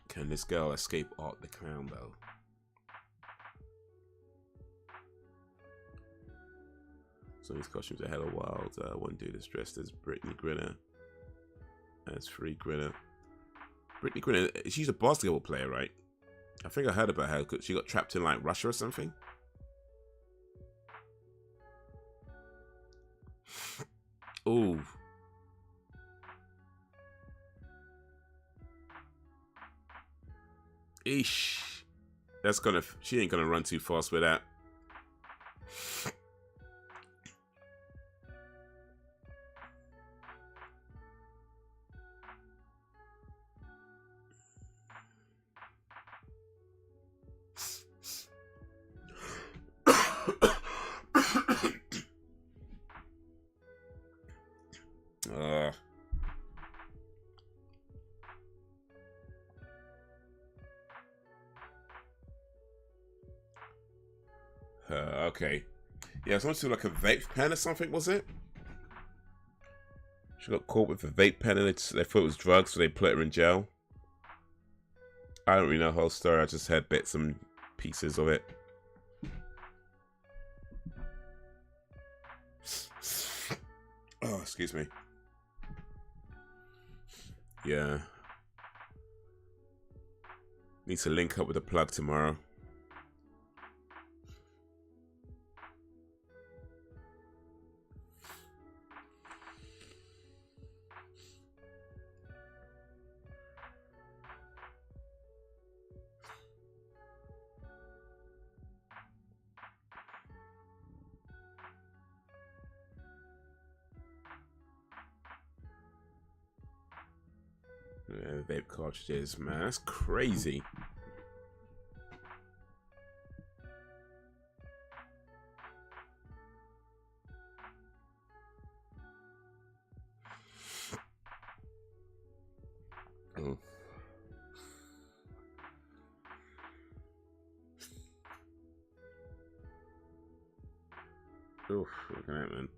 Can this girl escape Art the Clown though? So these costumes are hella wild. One dude is dressed as Brittany Griner. As Free Griner. Brittany Griner, she's a basketball player, right? I think I heard about her because she got trapped in like Russia or something. Ooh. Eesh. That's gonna, she ain't gonna run too fast with that. Okay. Yeah, it's to like a vape pen or something, was it? She got caught with a vape pen and they thought it was drugs, so they put her in jail. I don't really know the whole story, I just heard bits and pieces of it. Oh, excuse me. Yeah. Need to link up with the plug tomorrow. Yeah, vape cartridges, man, that's crazy. Oh. Oof, look at that, man.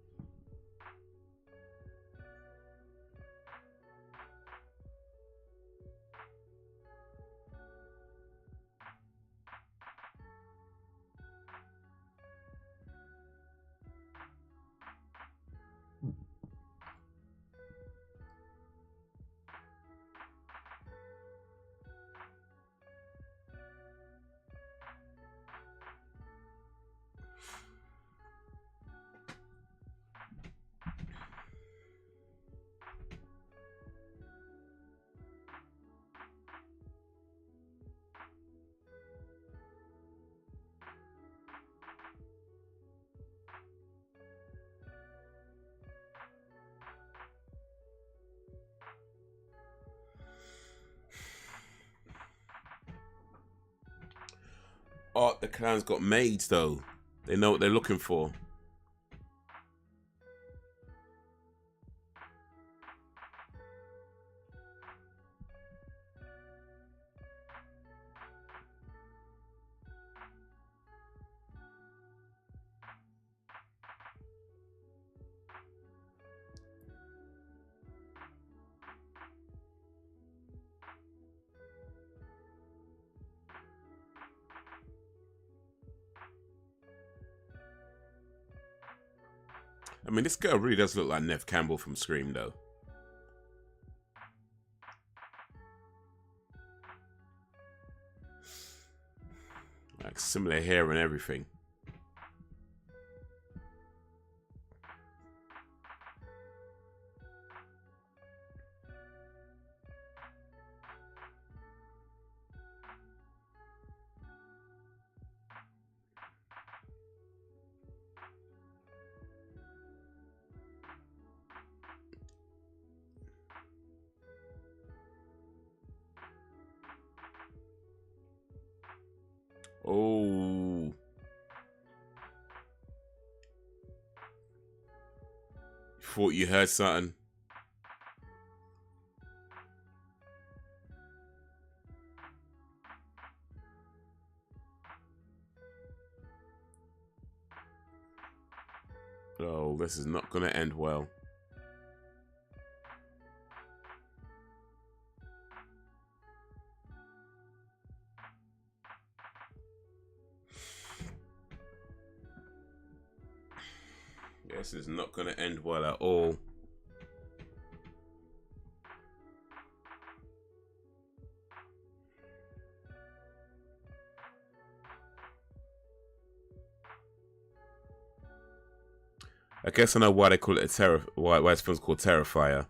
art the clown's got made, though. They know what they're looking for. I mean, this girl really does look like Neve Campbell from Scream, though. Like, similar hair and everything. Oh. Thought you heard something. Oh, this is not going to end well. This is not going to end well at all. I guess I know why they call it a why this film's called Terrifier.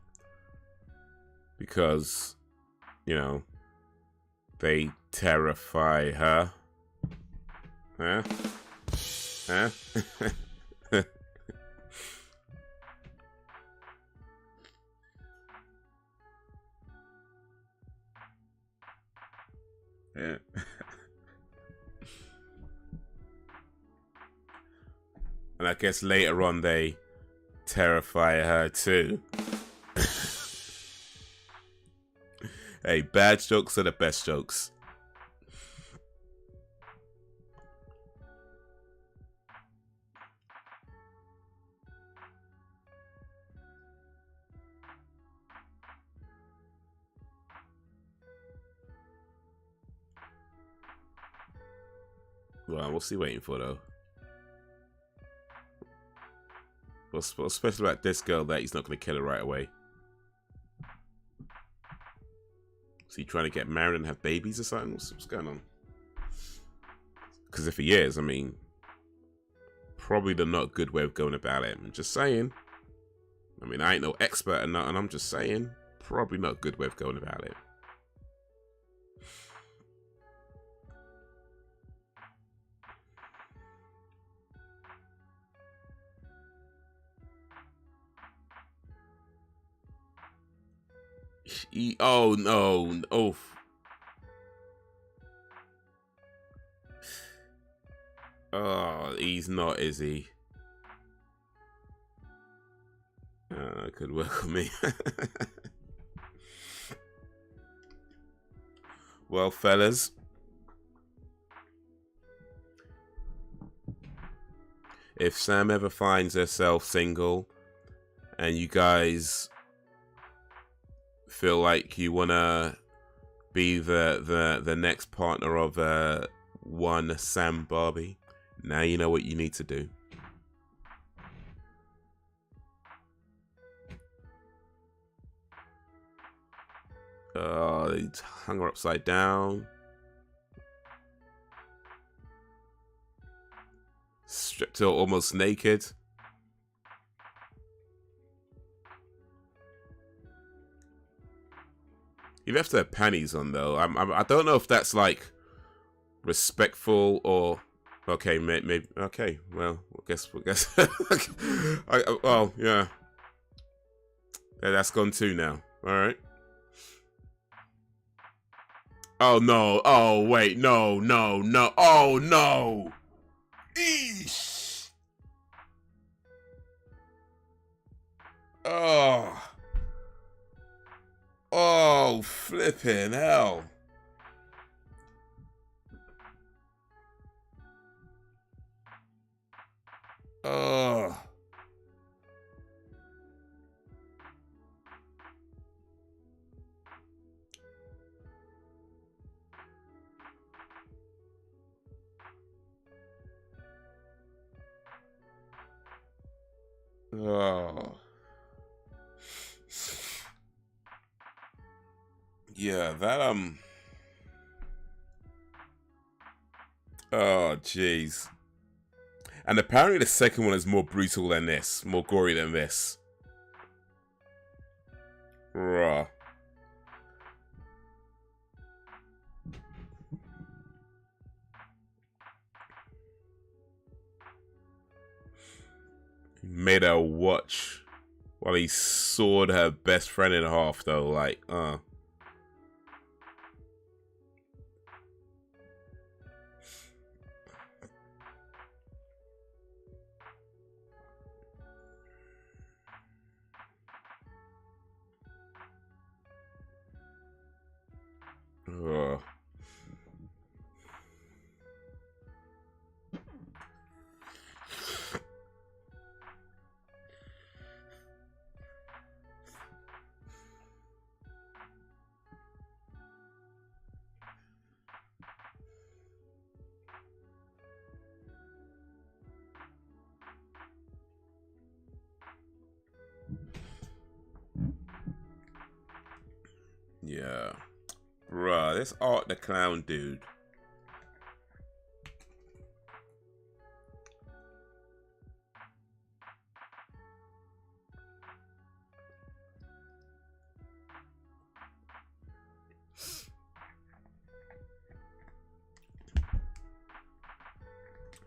Because, you know, they terrify her. Huh? Huh? Yeah. And I guess later on they terrify her too. Hey, bad jokes are the best jokes. Well, what's he waiting for, though? What's special about this girl that he's not going to kill her right away? Is he trying to get married and have babies or something? What's going on? Because if he is, I mean, probably the not good way of going about it. I'm just saying. I mean, I ain't no expert or nothing. I'm just saying, probably not a good way of going about it. Oh no! Oh, oh, he's not, is he? Could work on me. Well, fellas, if Sam ever finds herself single, and you guys feel like you wanna be the next partner of one Sam Barbie, now you know what you need to do. They hung her upside down, stripped her almost naked. He left her panties on though. I don't know if that's like respectful or okay. Maybe okay. Well, I guess. Well, yeah. That's gone too now. All right. Oh no. Oh wait. No. No. No. Oh no. Eesh. Oh. Oh, flipping hell. Oh. Oh. Yeah, that oh jeez. And apparently the second one is more brutal than this, more gory than this. Bruh. He made her watch while he sawed her best friend in half though, like, Ugh. Yeah. Bruh, this Art the Clown dude.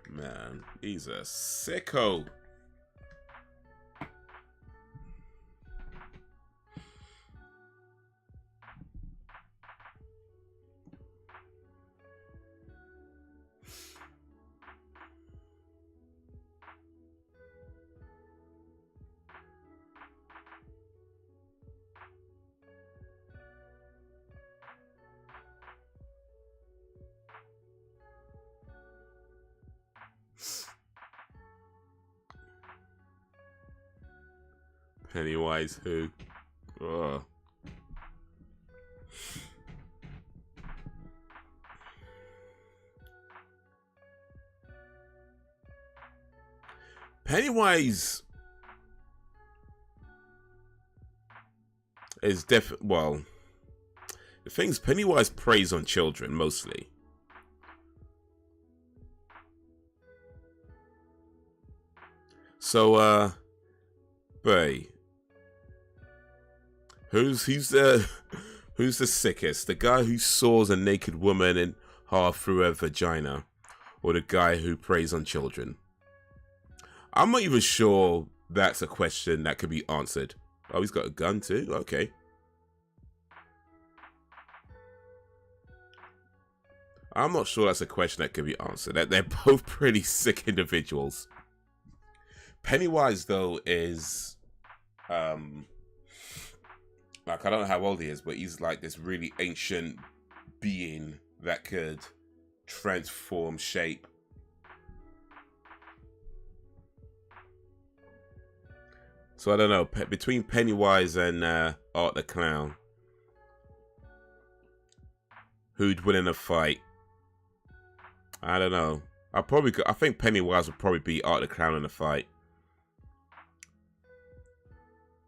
Man, he's a sicko. Pennywise who? Ugh. Pennywise is well, the thing's Pennywise preys on children mostly. So, Bay, who's the who's the sickest? The guy who saws a naked woman in half through her vagina, or the guy who preys on children? I'm not even sure that's a question that could be answered. Oh, he's got a gun too? Okay. I'm not sure that's a question that could be answered. They're both pretty sick individuals. Pennywise, though, is... like, I don't know how old he is, but he's like this really ancient being that could transform shape. So I don't know, between Pennywise and Art the Clown, who'd win in a fight? I don't know. I think Pennywise would probably beat Art the Clown in a fight.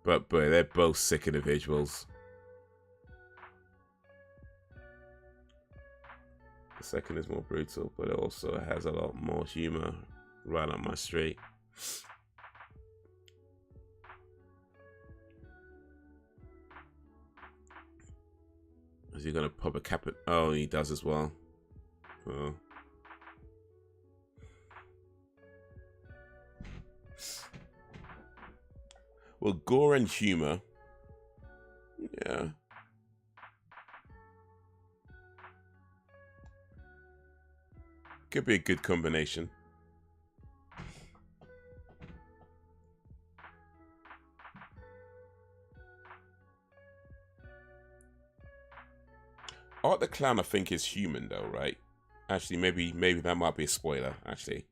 But boy, they're both sick individuals. The second is more brutal, but it also has a lot more humor right up my street. Is he gonna pop a cap? Oh, he does as well. Oh. Well, gore and humor. Yeah. Could be a good combination. Art the Clown, I think, is human though, right? Actually, maybe that might be a spoiler, actually.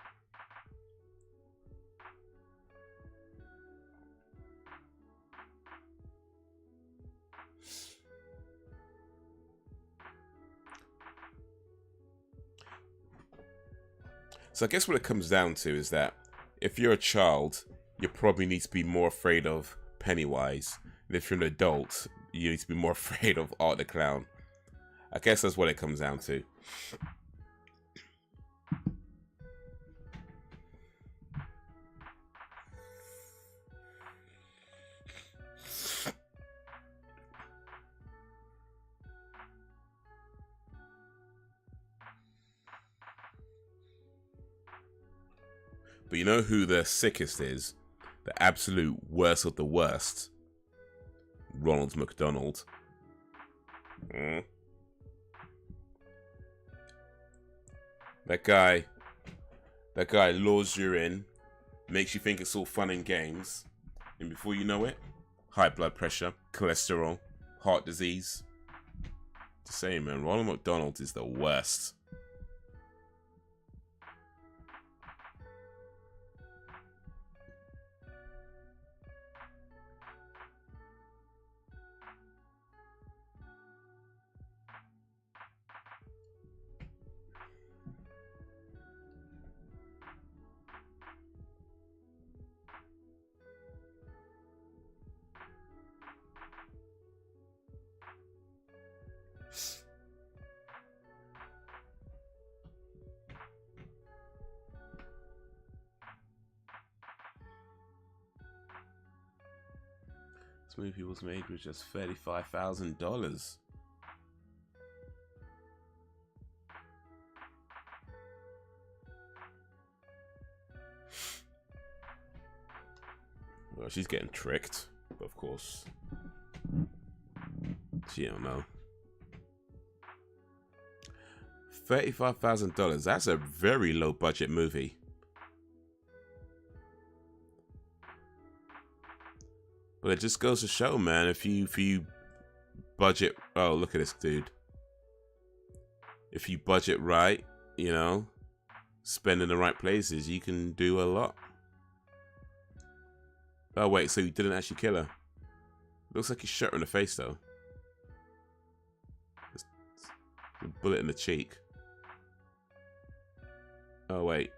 So I guess what it comes down to is that if you're a child, you probably need to be more afraid of Pennywise. And if you're an adult, you need to be more afraid of Art the Clown. I guess that's what it comes down to. But you know who the sickest is? The absolute worst of the worst. Ronald McDonald. That guy lures you in, makes you think it's all fun and games, and before you know it, high blood pressure, cholesterol, heart disease. Just saying, man, Ronald McDonald is the worst. This movie was made with just $35,000. Well, she's getting tricked, but of course, she don't know. $35,000. That's a very low budget movie. But it just goes to show, man, if you budget, oh, look at this dude. If you budget right, you know, spend in the right places, you can do a lot. Oh wait, so you didn't actually kill her. Looks like he shot her in the face though. Just a bullet in the cheek. Oh wait.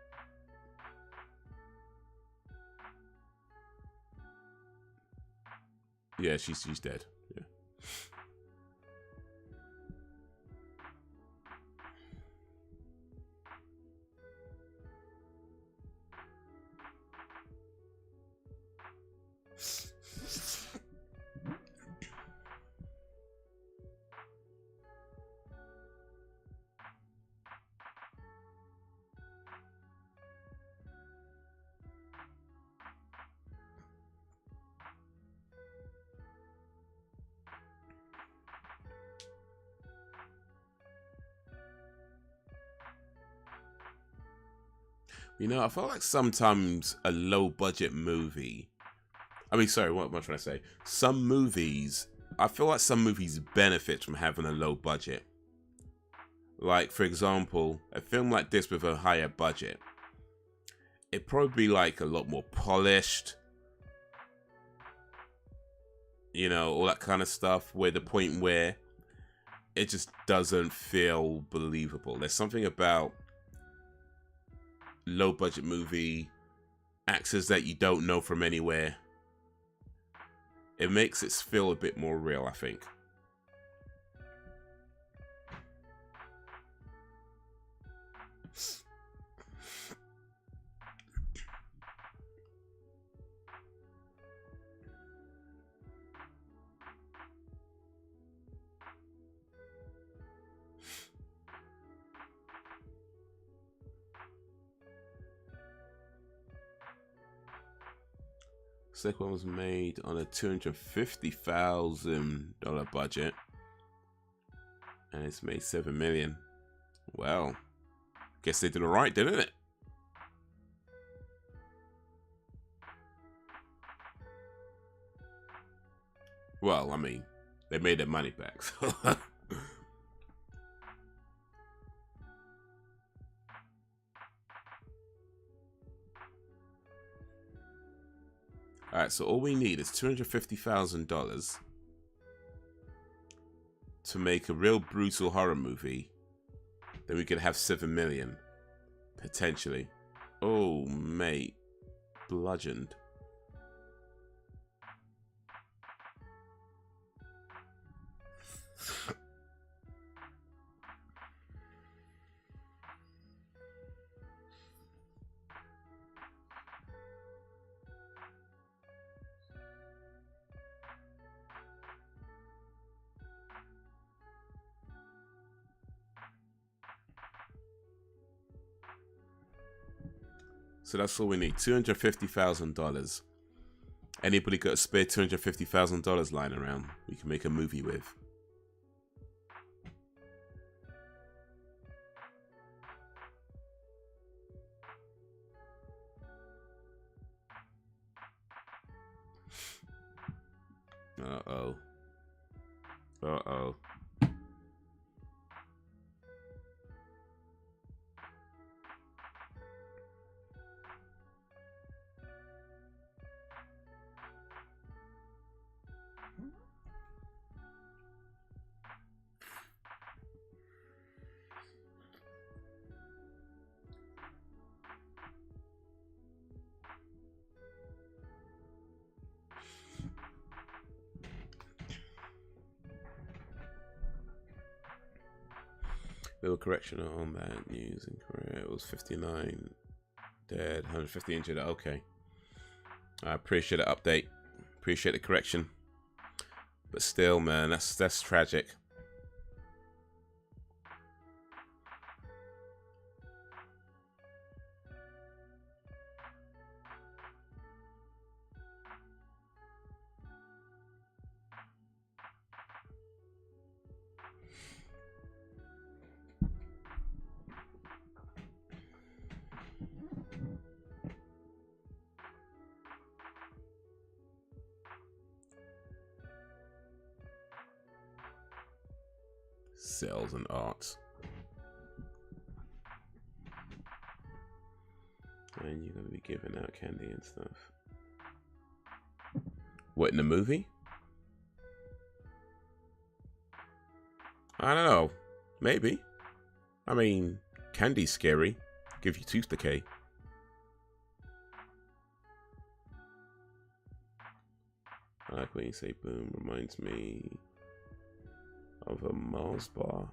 Yeah, she's dead. Yeah. You know, I feel like sometimes a low budget movie, I mean, sorry, what am I trying to say? Some movies, I feel like some movies benefit from having a low budget. Like, for example, a film like this with a higher budget, it'd probably be like a lot more polished, you know, all that kind of stuff, where the point where it just doesn't feel believable. There's something about low budget movie actors that you don't know from anywhere. It makes it feel a bit more real, I think. Second one was made on a $250,000 budget, and it's made $7 million. Well, Guess they did alright, didn't it? Well, I mean, they made their money back. So. Alright, so all we need is $250,000 to make a real brutal horror movie. Then we could have 7 million. Potentially. Oh, mate. Bludgeoned. So that's all we need, $250,000. Anybody got a spare $250,000 lying around we can make a movie with? Uh-oh. Uh-oh. Little correction on that news in Korea. It was 59 dead, 150 injured. Okay. I appreciate the update. Appreciate the correction. But still, man, that's tragic. Sales and arts. And you're going to be giving out candy and stuff. What, in the movie? I don't know. Maybe. I mean, candy's scary. Give you tooth decay. I like when you say boom. Reminds me of a Mars bar.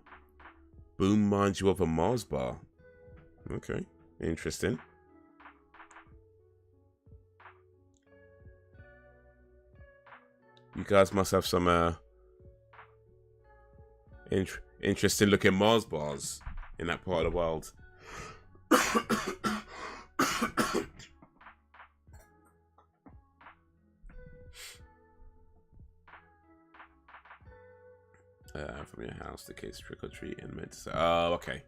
Boom reminds you of a Mars bar. Okay, interesting. You guys must have some interesting looking Mars bars in that part of the world. From your house, the kids trick or treat and meant to say, oh, okay.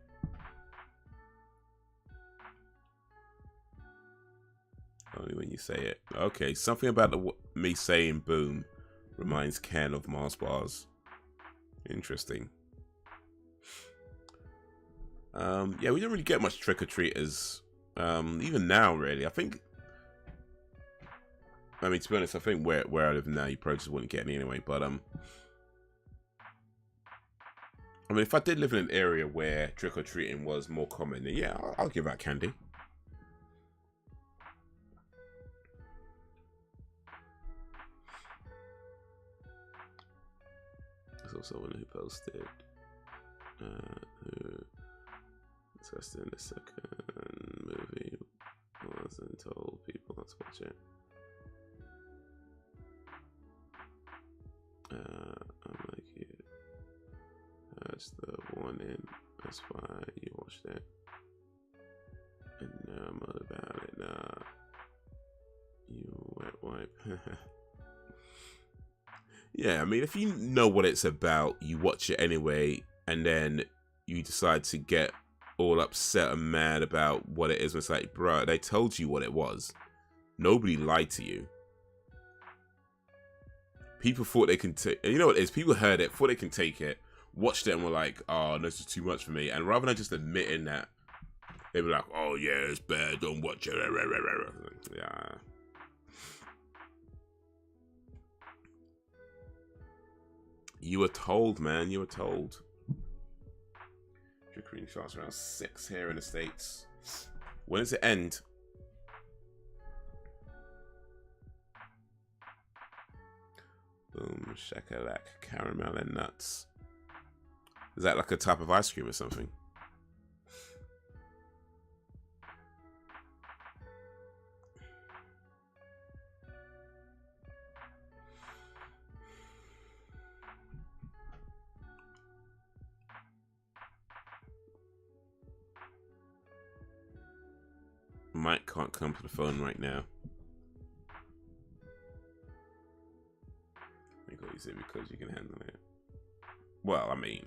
Only when you say it. Okay, something about me saying boom reminds Ken of Mars bars. Interesting. Yeah, we don't really get much trick or treaters. Even now, really. I mean, to be honest, I think where I live now, you probably just wouldn't get any anyway. But I mean, if I did live in an area where trick-or-treating was more common, then yeah, I'll give out candy. There's also one who posted, who tested the second movie wasn't told people not to watch it. I'm like you. That's the warning. That's why you watched it. And now I'm all about it. Nah. You wet wipe. Yeah, I mean, if you know what it's about, you watch it anyway, and then you decide to get all upset and mad about what it is. It's like, bro, they told you what it was. Nobody lied to you. People thought they can take, you know what it is? People heard it, thought they can take it, watched it, and were like, oh, this is too much for me. And rather than just admitting that, they were like, oh yeah, it's bad, don't watch it. Yeah. You were told, man. You were told. Trick-or-treating starts around 6 here in the States. When does it end? Boom, shakalak, caramel and nuts. Is that like a type of ice cream or something? Mike can't come to the phone right now. Is it because you can handle it? Well, I mean,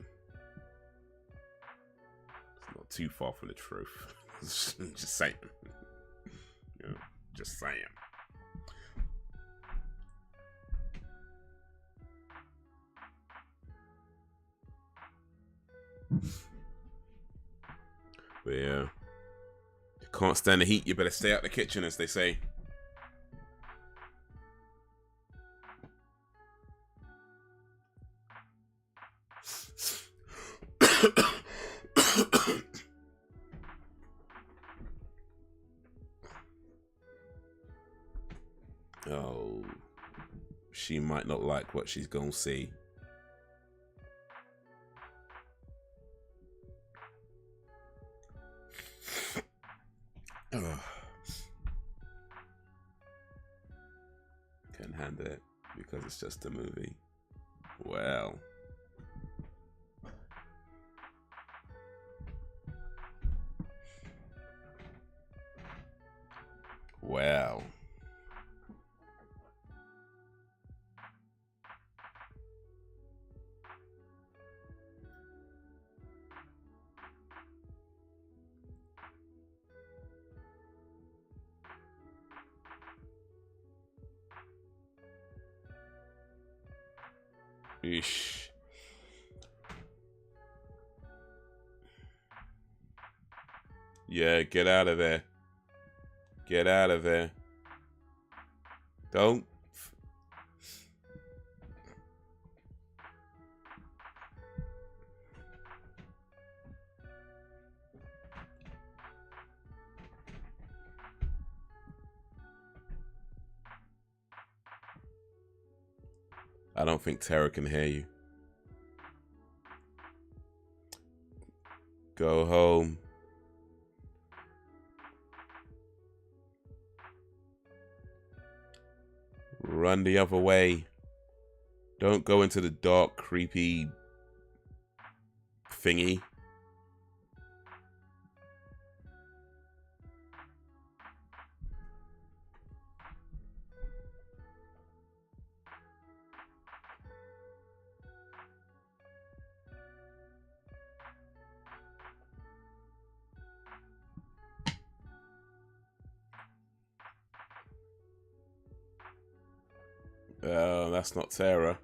it's not too far from the truth. Just saying. You know, just saying. But yeah, you can't stand the heat. You better stay out the kitchen, as they say. Oh, she might not like what she's gonna see. Can't handle it because it's just a movie. Well. Well. Eesh. Yeah, get out of there. Get out of there. Don't. I don't think Tara can hear you. Go home. Run the other way. Don't go into the dark, creepy thingy. That's not Tara.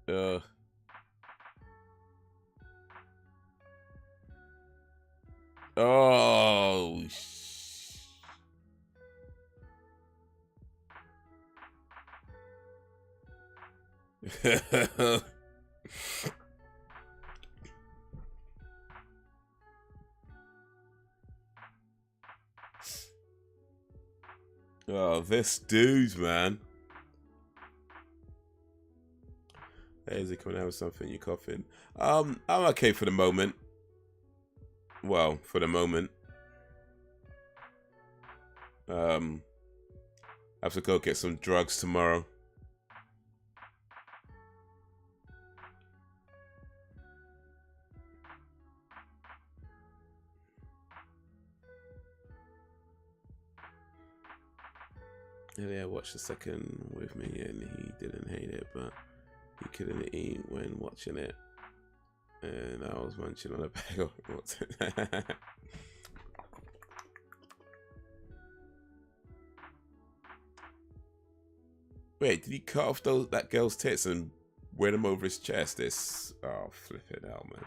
Oh, oh, this dude, man. Is it coming out with something? You coughing? I'm okay for the moment. Well, for the moment. I have to go get some drugs tomorrow. Yeah, watched the second with me and he didn't hate it, but he couldn't eat when watching it. And I was munching on a bag of Wait, did he cut off that girl's tits and wear them over his chest? This, oh, flip it out, man.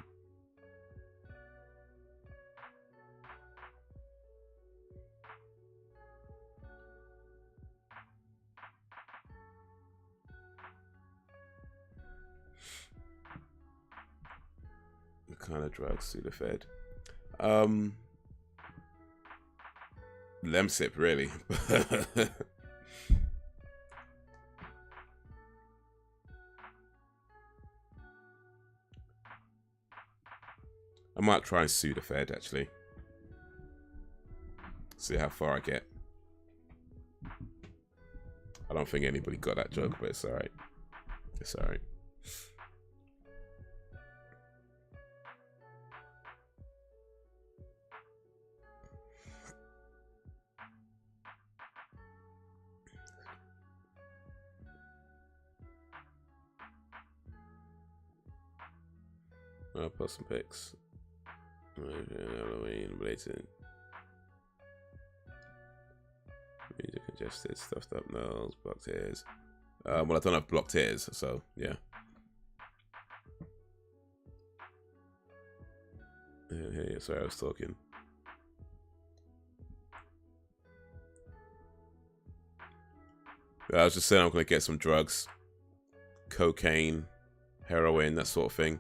What kind of drugs Sudafed? Lemsip, really. I might try Sudafed, actually. See how far I get. I don't think anybody got that joke, but it's alright. It's alright. I'll post some pics. Halloween, blatant. Major congested, stuffed up nose, blocked ears. Well, I don't have blocked ears, so yeah. Hey, sorry, I was talking. I was just saying I'm gonna get some drugs, cocaine, heroin, that sort of thing.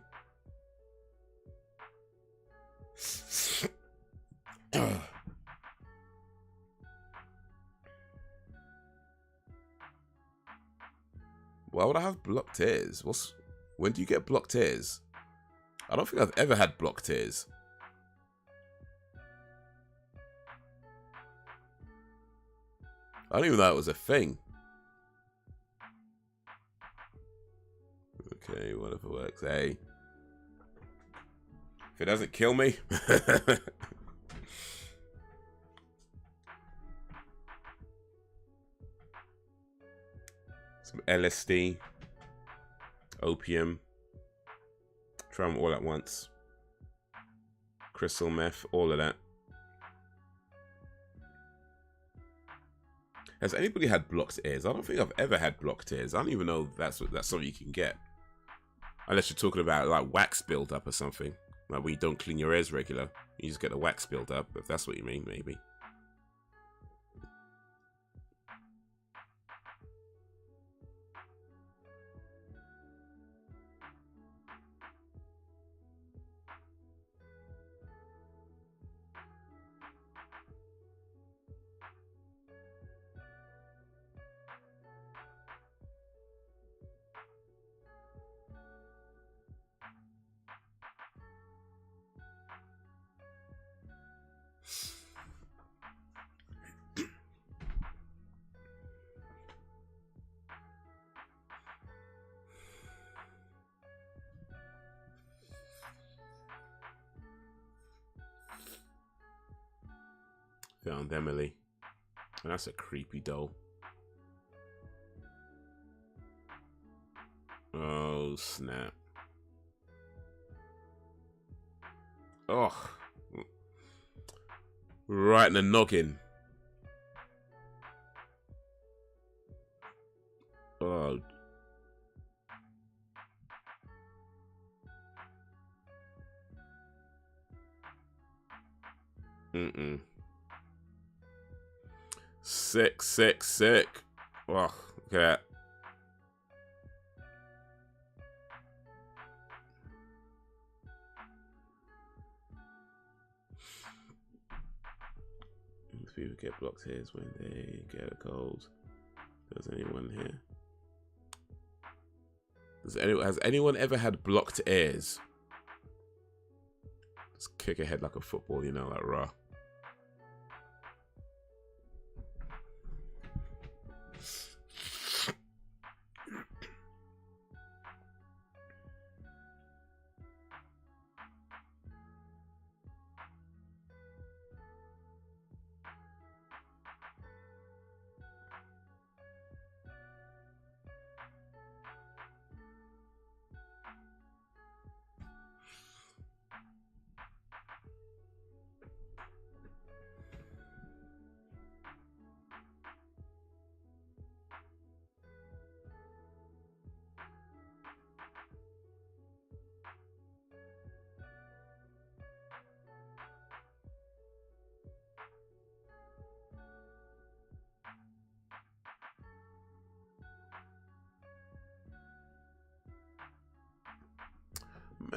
Why would I have blocked ears? When do you get blocked ears? I don't think I've ever had blocked ears. I don't even know it was a thing. Okay, whatever works. Hey. If it doesn't kill me. Some LSD. Opium. Try them all at once. Crystal meth. All of that. Has anybody had blocked ears? I don't think I've ever had blocked ears. I don't even know if that's something you can get. Unless you're talking about like wax build-up or something. Like when you don't clean your ears regular. You just get the wax build-up, if that's what you mean, maybe. Found Emily. That's a creepy doll. Oh, snap. Oh. Right in the noggin. Oh. Mm-mm. Sick, sick, sick. Oh, look at that. People get blocked ears when they get a cold. Does anyone here? Has anyone ever had blocked ears? Just kick a head like a football, you know, like raw.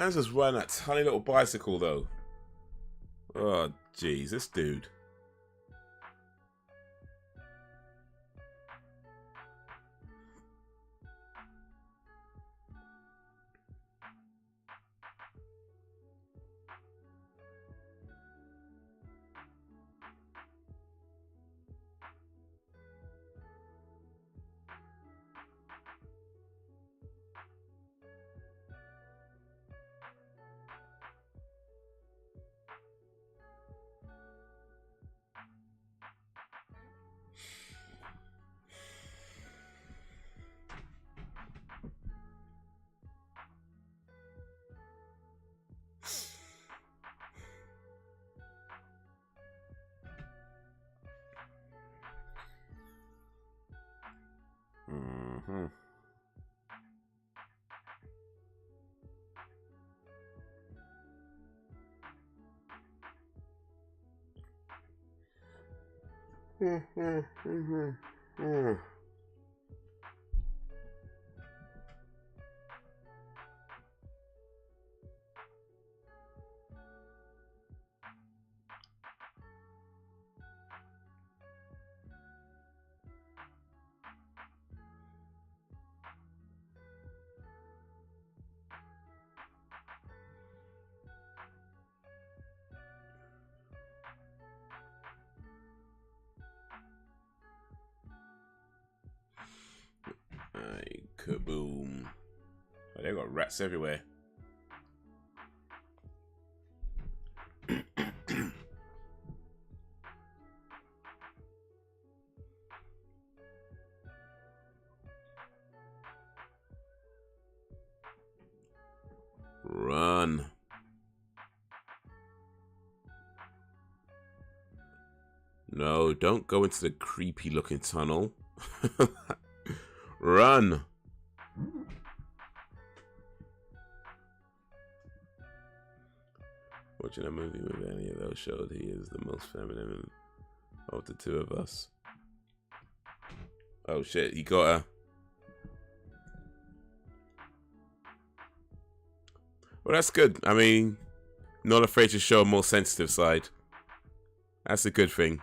Man's just riding that tiny little bicycle though. Oh, jeez, this dude. Mm-hmm. Kaboom. Oh, they got rats everywhere. Run. No, don't go into the creepy looking tunnel. Run. Watching a movie with any of those showed he is the most feminine of the two of us. Oh shit, he got her. Well, that's good. I mean, not afraid to show a more sensitive side. That's a good thing.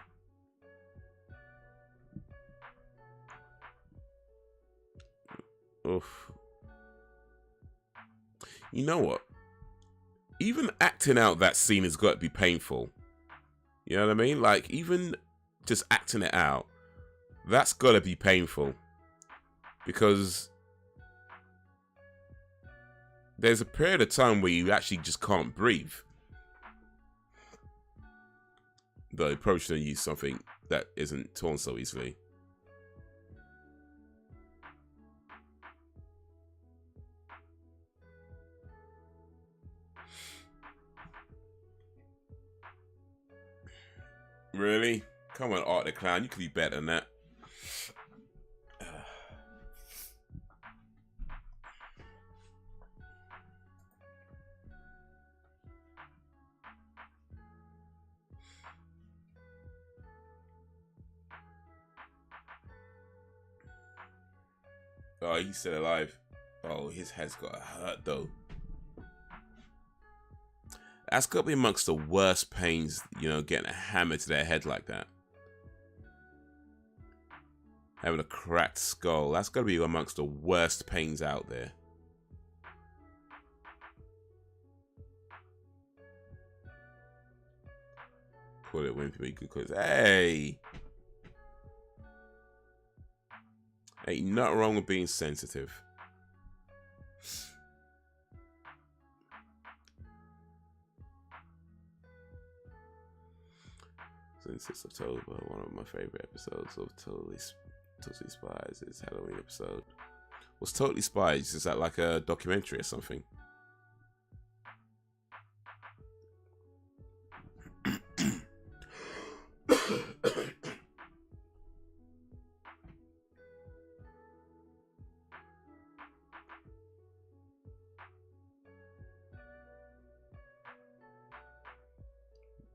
Oof. You know what? Even acting out that scene has got to be painful. You know what I mean? Like, even just acting it out, that's got to be painful. Because there's a period of time where you actually just can't breathe. Though you probably shouldn't use something that isn't torn so easily. Really? Come on, Art the Clown. You could be better than that. Oh, he's still alive. Oh, his head's got hurt though. That's got to be amongst the worst pains, you know, getting a hammer to their head like that. Having a cracked skull. That's got to be amongst the worst pains out there. Call it wimpy because, hey! Ain't nothing wrong with being sensitive. Since it's October, one of my favorite episodes of Totally Spies is Halloween episode. What's Totally Spies? Is that like a documentary or something?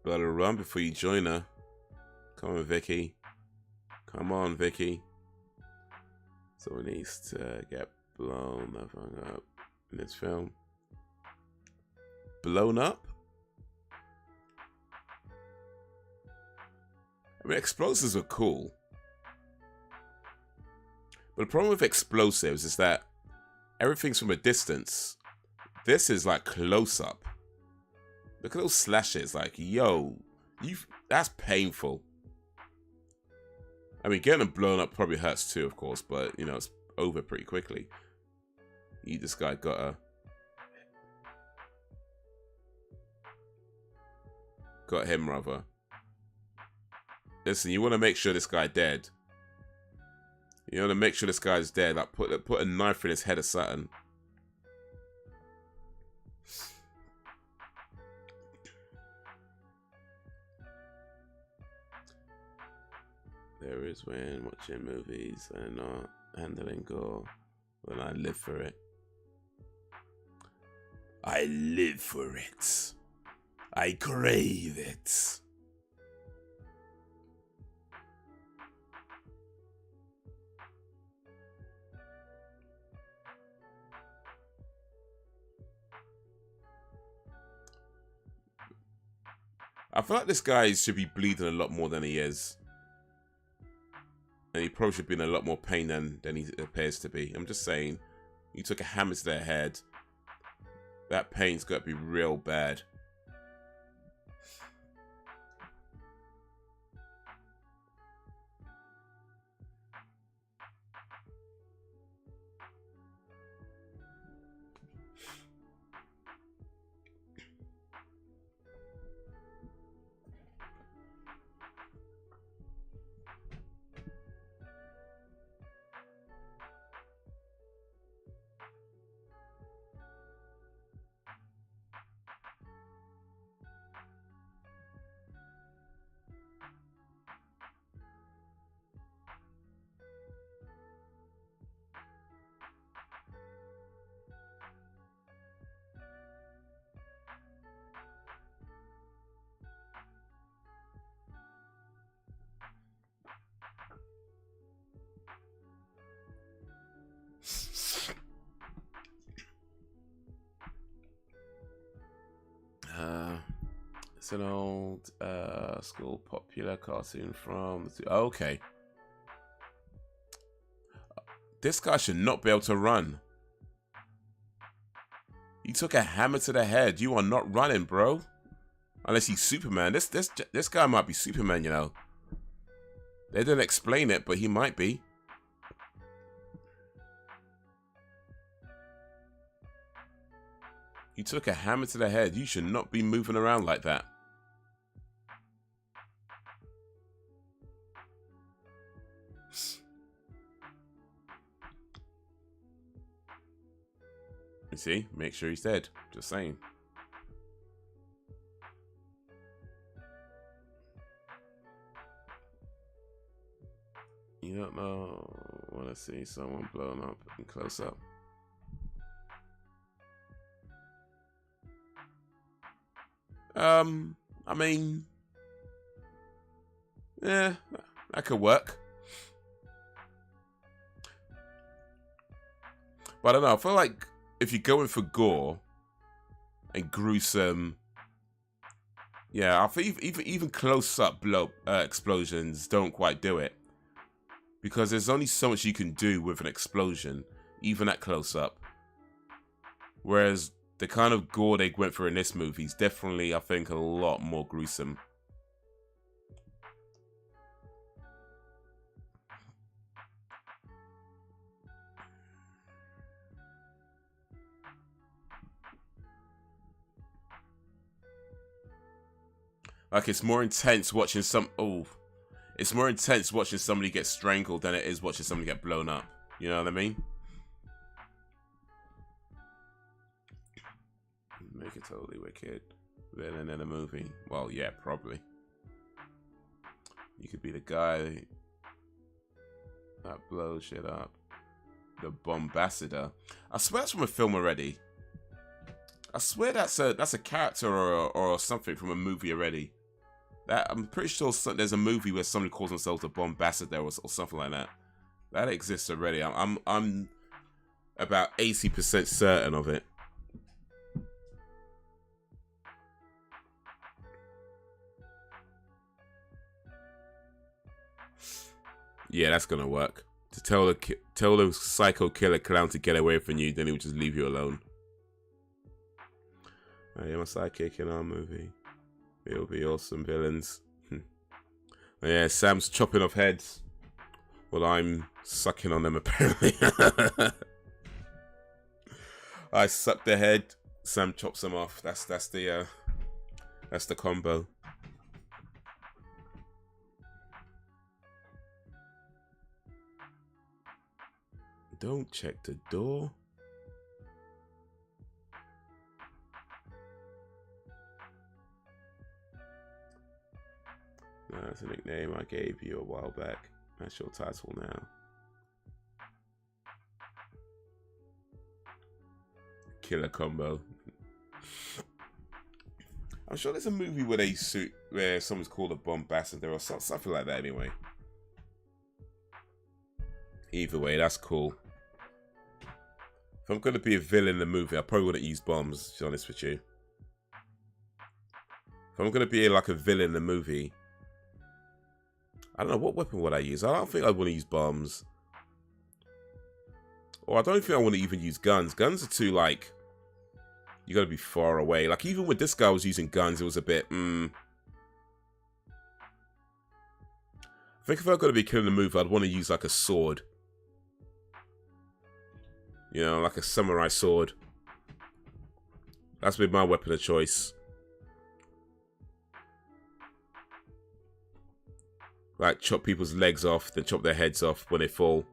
Better run before you join her. Come on, Vicky. Come on, Vicky. Someone needs to get blown the fuck up in this film. blown up. I mean, explosives are cool. But the problem with explosives is that everything's from a distance. This is like close up. Look at those slashes. Like, yo, that's painful. I mean, getting them blown up probably hurts too, of course, but, you know, it's over pretty quickly. This guy got him, rather. Listen, you want to make sure this guy dead. You want to make sure this guy's dead. Like, put a knife in his head or something. There is when watching movies and not handling gore. When I live for it. I live for it. I crave it. I feel like this guy should be bleeding a lot more than he is. And he probably should be in a lot more pain than he appears to be. I'm just saying, you took a hammer to their head. That pain's got to be real bad. It's an old school popular cartoon from... okay. This guy should not be able to run. You took a hammer to the head. You are not running, bro. Unless he's Superman. This guy might be Superman, you know. They didn't explain it, but he might be. You took a hammer to the head. You should not be moving around like that. You see? Make sure he's dead. Just saying. You don't know. Want to see someone blown up in close up. I mean, yeah, that could work. But I don't know. I feel like if you're going for gore and gruesome, yeah, I think even close-up explosions don't quite do it, because there's only so much you can do with an explosion, even at close-up. Whereas the kind of gore they went for in this movie is definitely, I think, a lot more gruesome. Like, it's more intense watching it's more intense watching somebody get strangled than it is watching somebody get blown up. You know what I mean? Make it totally wicked villain in a movie. Well, yeah, probably. You could be the guy that blows shit up. The Bombassador. I swear that's from a film already. I swear that's a character or something from a movie already. That I'm pretty sure there's a movie where somebody calls themselves a Bombassador or something like that. That exists already. I'm about 80% certain of it. Yeah, that's gonna work. To tell the psycho killer clown to get away from you, then he'll just leave you alone. I am a sidekick in our movie. It'll be awesome, villains. Yeah, Sam's chopping off heads. Well, I'm sucking on them apparently. I suck the head. Sam chops them off. That's the combo. Don't check the door. No, that's a nickname I gave you a while back. That's your title now. Killer combo. I'm sure there's a movie where someone's called a bombassador or something like that anyway. Either way, that's cool. If I'm going to be a villain in the movie, I probably wouldn't use bombs, to be honest with you. If I'm going to be like a villain in the movie, I don't know, what weapon would I use? I don't think I'd want to use bombs. Or I don't think I want to even use guns. Guns are too, like, you got to be far away. Like, even when this guy was using guns, it was a bit, I think if I'm going to be killing the movie, I'd want to use, like, a sword. You know, like a samurai sword. That's been my weapon of choice. Like, chop people's legs off, then chop their heads off when they fall.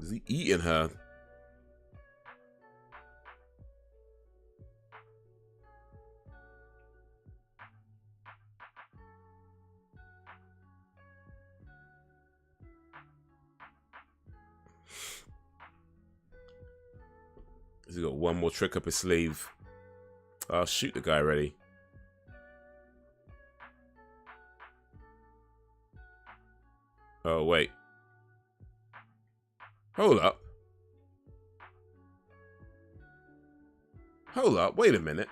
Is he eating her? Has he got one more trick up his sleeve? I'll shoot the guy already. Oh, wait. Hold up. Hold up, wait a minute.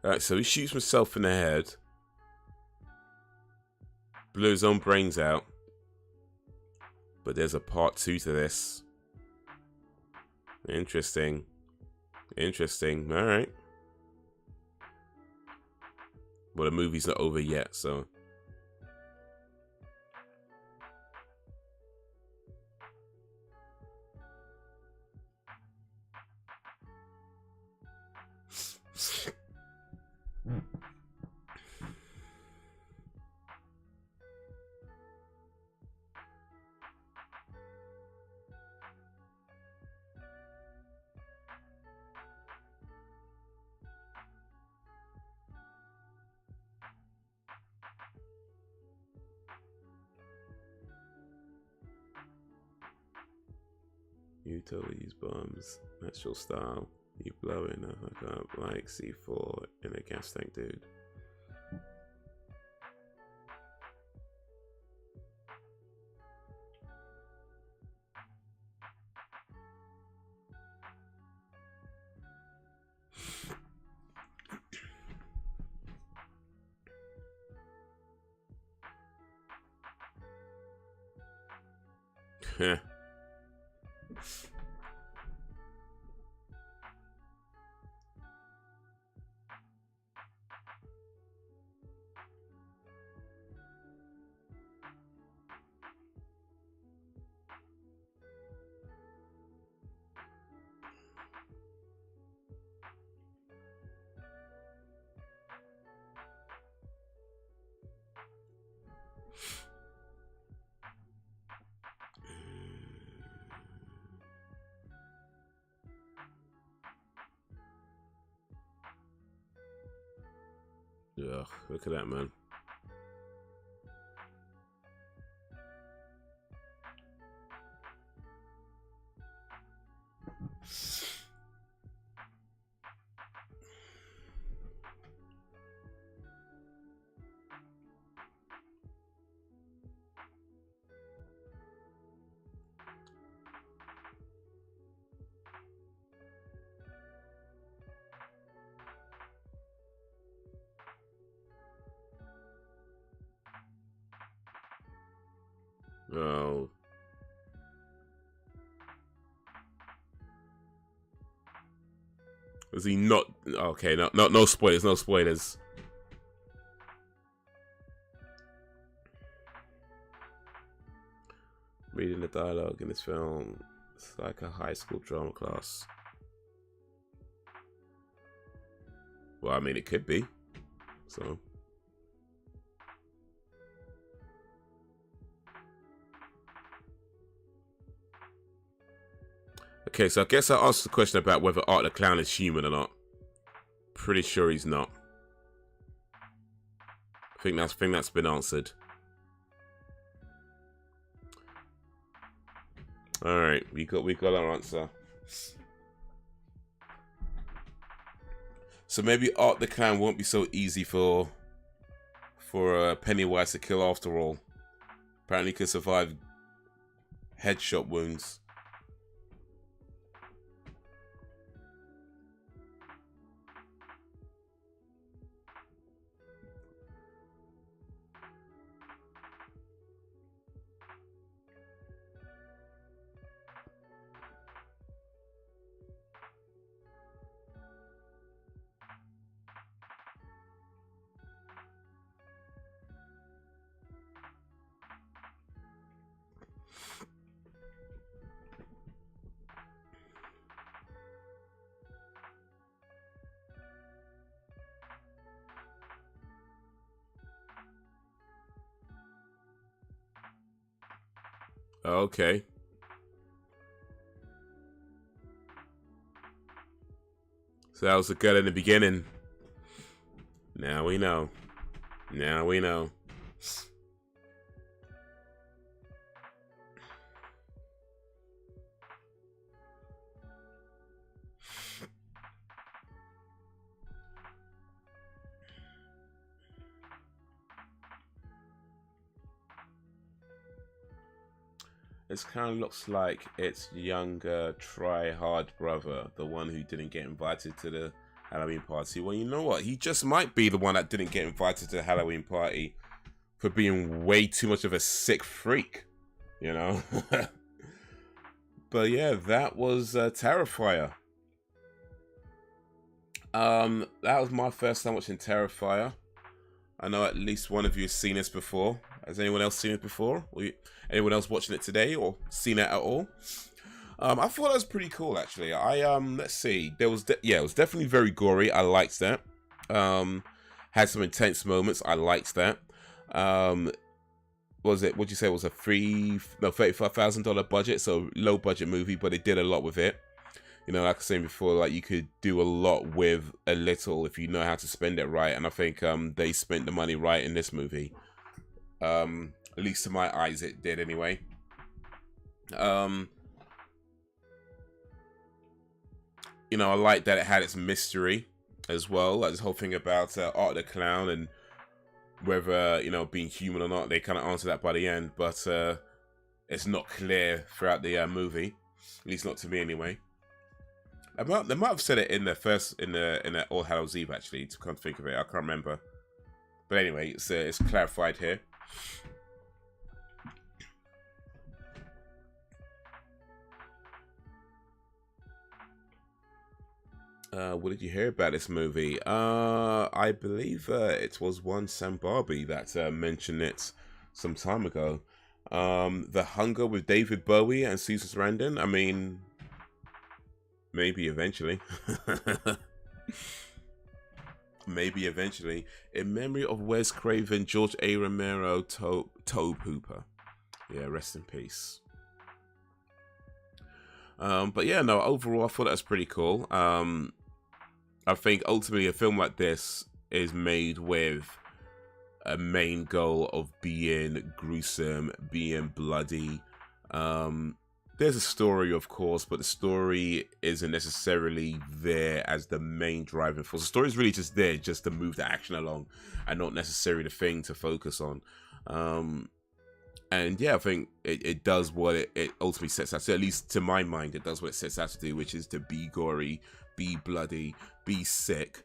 Alright, so he shoots himself in the head. Blew his own brains out. But there's a part 2 to this. Interesting. Interesting. Alright. Well, the movie's not over yet, so... You totally use bombs. That's your style. You blow it and hook up like C4 in a gas tank, dude. Heh. Ugh, look at that, man. Oh. Was he not? Okay, no spoilers, no spoilers. Reading the dialogue in this film, it's like a high school drama class. Well, I mean, it could be. So. Okay, so I guess I asked the question about whether Art the Clown is human or not. Pretty sure he's not. I think that's been answered. All right, we got our answer. So maybe Art the Clown won't be so easy for Pennywise to kill after all. Apparently, he could survive headshot wounds. Okay. So that was the girl in the beginning. Now we know. Now we know. This kind of looks like it's younger, try-hard brother, the one who didn't get invited to the Halloween party. Well, you know what? He just might be the one that didn't get invited to the Halloween party for being way too much of a sick freak, you know? But yeah, that was Terrifier. That was my first time watching Terrifier. I know at least one of you has seen this before. Has anyone else seen it before? Anyone else watching it today or seen it at all? I thought that was pretty cool, actually. Let's see. It was definitely very gory. I liked that. Had some intense moments. I liked that. What'd you say? It was a $35,000 budget, so low budget movie, but they did a lot with it. You know, like I was saying before, like you could do a lot with a little if you know how to spend it right. And I think they spent the money right in this movie. At least to my eyes, it did anyway. You know, I like that it had its mystery as well. Like this whole thing about Art the Clown and whether, you know, being human or not, they kind of answer that by the end. But it's not clear throughout the movie, at least not to me anyway. They might have said it in the All Hallows Eve, actually, to come to think of it. I can't remember. But anyway, it's clarified here. What did you hear about this movie? I believe it was one Sam Barbie that mentioned it some time ago. The Hunger with David Bowie and Susan Sarandon. I mean, maybe eventually. Maybe eventually. In memory of Wes Craven, George A. Romero, Tobe Hooper. Yeah, rest in peace. But yeah, no, overall, I thought that was pretty cool. I think ultimately a film like this, is made with a main goal of being gruesome, being bloody. There's a story, of course, but the story isn't necessarily there as the main driving force. The story is really just there just to move the action along and not necessarily the thing to focus on. And yeah, I think it does what it ultimately sets out to. At least to my mind, it does what it sets out to do, which is to be gory, be bloody, be sick.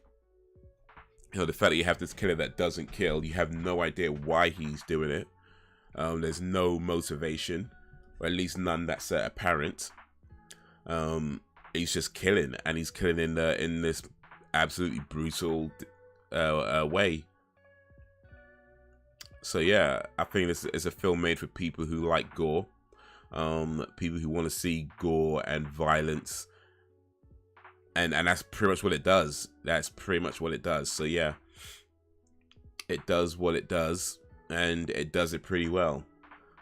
You know, the fact that you have this killer that doesn't kill, you have no idea why he's doing it. There's no motivation, or at least none that's apparent. He's just killing, and he's killing in this absolutely brutal way. So yeah, I think this is a film made for people who like gore, people who want to see gore and violence, and that's pretty much what it does. That's pretty much what it does. So yeah, it does what it does, and it does it pretty well.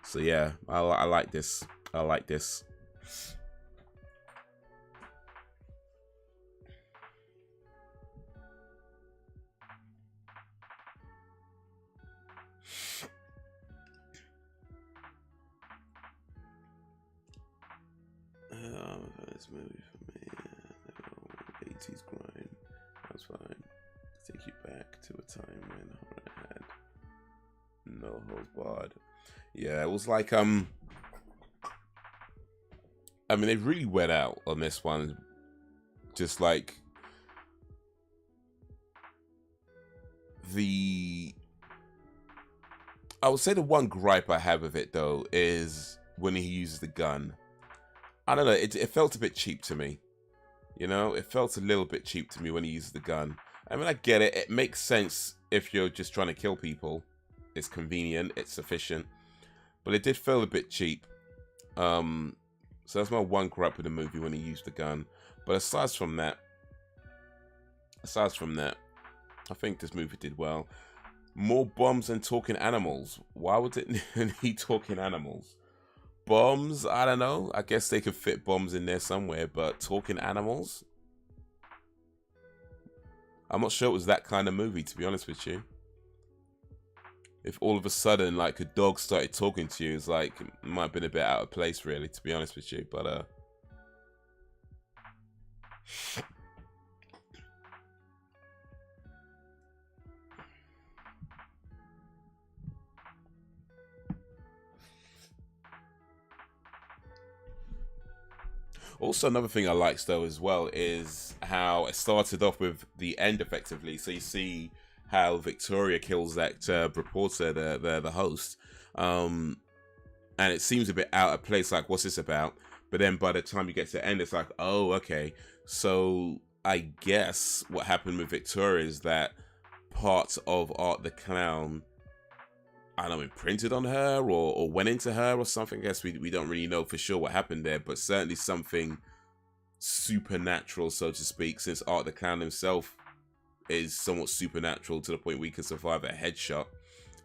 So yeah, I like this. I like this. This movie for me, 80s grind. That's fine. Take you back to a time when horror had no holds barred. Yeah, it was like I mean, they really went out on this one. Just like I would say the one gripe I have with it though is when he uses the gun. I don't know, it felt a bit cheap to me. You know, it felt a little bit cheap to me when he uses the gun. I mean, I get it. It makes sense if you're just trying to kill people. It's convenient, it's sufficient. But it did feel a bit cheap. So that's my one gripe with the movie when he used the gun. But aside from that, I think this movie did well. More bombs and talking animals. Why would it need talking animals? Bombs? I don't know. I guess they could fit bombs in there somewhere, but talking animals? I'm not sure it was that kind of movie, to be honest with you. If all of a sudden, like, a dog started talking to you, it's like, it might have been a bit out of place, really, to be honest with you, but, Also, another thing I liked, though, as well, is how it started off with the end, effectively. So you see how Victoria kills that reporter, the host. And it seems a bit out of place, like, what's this about? But then by the time you get to the end, it's like, oh, okay. So I guess what happened with Victoria is that part of Art the Clown, I don't know, imprinted on her or went into her or something. I guess we don't really know for sure what happened there, but certainly something supernatural, so to speak, since Art the Clown himself is somewhat supernatural to the point where he could survive a headshot.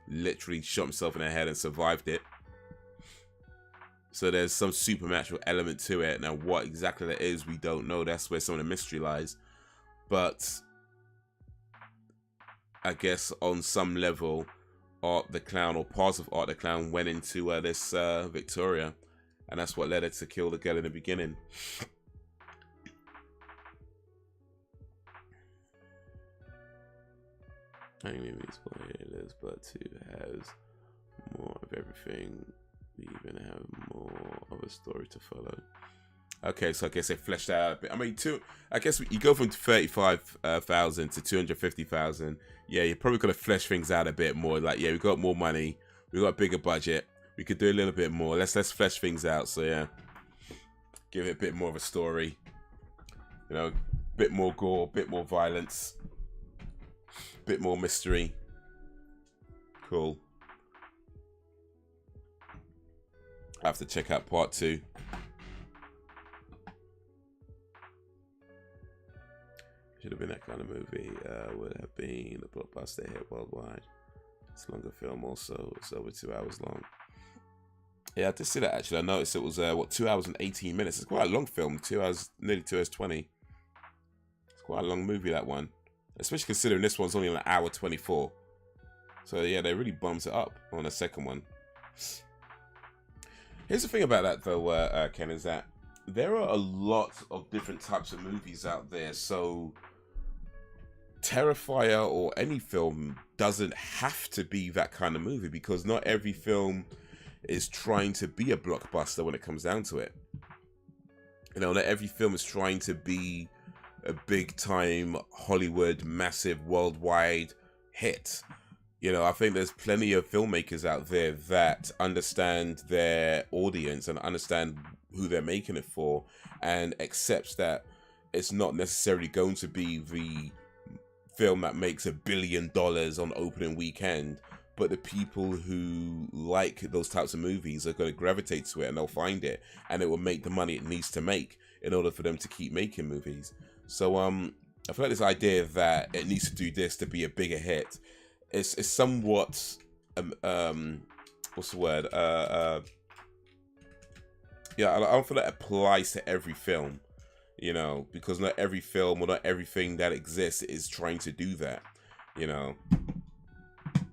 Literally shot himself in the head and survived it. So there's some supernatural element to it. Now, what exactly that is, we don't know. That's where some of the mystery lies. But I guess on some level, Art the Clown, or parts of Art the Clown, went into this Victoria, and that's what led her to kill the girl in the beginning. I mean, it's spoilers, but 2 has more of everything. We even have more of a story to follow. Okay, so I guess they fleshed that out a bit. I mean, I guess you go from 35,000 to 250,000. Yeah, you're probably gonna flesh things out a bit more. Like, yeah, we got more money, we got a bigger budget, we could do a little bit more. Let's flesh things out. So yeah, give it a bit more of a story. You know, a bit more gore, a bit more violence, a bit more mystery. Cool. I have to check out part 2. Should have been that kind of movie. Would have been a blockbuster hit worldwide. It's a longer film also. It's over 2 hours long. Yeah, I did see that actually. I noticed it was, 2 hours and 18 minutes. It's quite a long film. 2 hours, nearly 2 hours 20. It's quite a long movie, that one. especially considering this one's only an hour 24. So yeah, they really bumps it up on the second one. Here's the thing about that though, Ken, is that there are a lot of different types of movies out there. So Terrifier or any film doesn't have to be that kind of movie, because not every film is trying to be a blockbuster when it comes down to it. You know, not every film is trying to be a big time Hollywood, massive worldwide hit. You know, I think there's plenty of filmmakers out there that understand their audience and understand who they're making it for, and accepts that it's not necessarily going to be the film that makes $1 billion on opening weekend, but the people who like those types of movies are going to gravitate to it, and they'll find it, and it will make the money it needs to make in order for them to keep making movies. So I feel like this idea that it needs to do this to be a bigger hit is somewhat what's the word, yeah, I don't feel that applies to every film, you know, because not every film or not everything that exists is trying to do that, you know.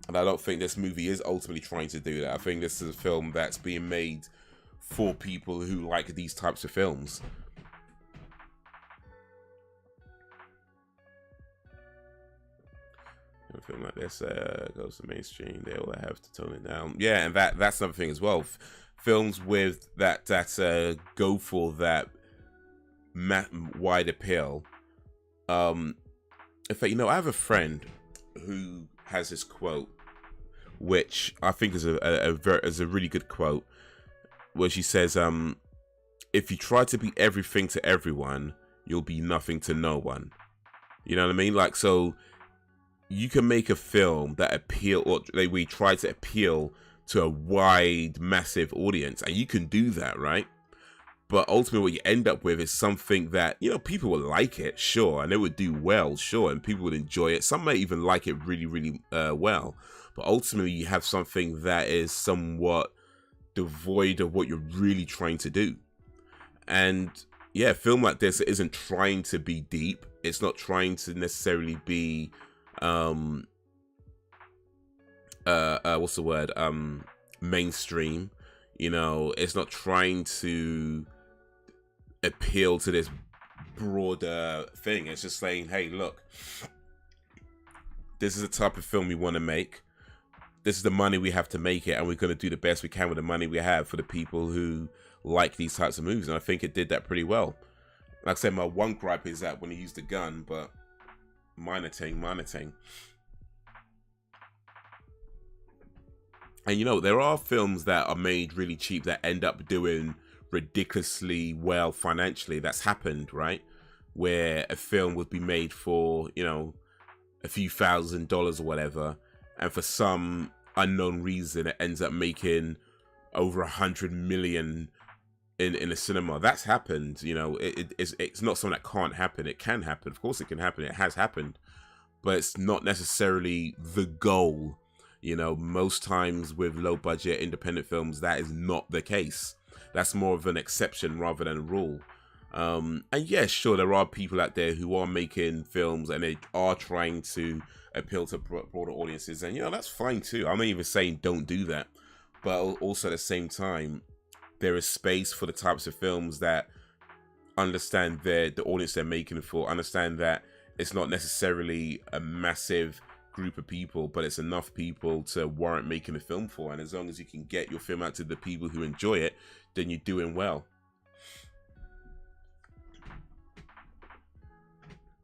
And I don't think this movie is ultimately trying to do that. I think this is a film that's being made for people who like these types of films. A film like this goes to mainstream, they will have to tone it down. Yeah, and that's another thing as well. Films with that go for that wide appeal. In fact, you know, I have a friend who has this quote, which I think is a really good quote, where she says, if you try to be everything to everyone, you'll be nothing to no one. You know what I mean? Like, so you can make a film that we try to appeal to a wide, massive audience, and you can do that, right? But ultimately what you end up with is something that, you know, people will like it, sure, and it would do well, sure, and people would enjoy it. Some may even like it really, really well. But ultimately you have something that is somewhat devoid of what you're really trying to do. And yeah, a film like this isn't trying to be deep. It's not trying to necessarily be what's the word, mainstream. You know, it's not trying to appeal to this broader thing. It's just saying, hey, look, this is the type of film we want to make. This is the money we have to make it, and we're going to do the best we can with the money we have for the people who like these types of movies. And I think it did that pretty well. Like I said, my one gripe is that when he used the gun, but minor thing. And you know, there are films that are made really cheap that end up doing ridiculously well financially. That's happened, right? Where a film would be made for, you know, a few $1,000s or whatever, and for some unknown reason it ends up making over 100 million in a cinema. That's happened. You know, it's not something that can't happen. It can happen. Of course it can happen. It has happened. But it's not necessarily the goal. You know, most times with low budget independent films, that is not the case. That's more of an exception rather than a rule. And yeah, sure, there are people out there who are making films and they are trying to appeal to broader audiences. And, you know, that's fine too. I'm not even saying don't do that. But also at the same time, there is space for the types of films that understand the audience they're making it for, understand that it's not necessarily a massive group of people, but it's enough people to warrant making a film for. And as long as you can get your film out to the people who enjoy it, then you're doing well.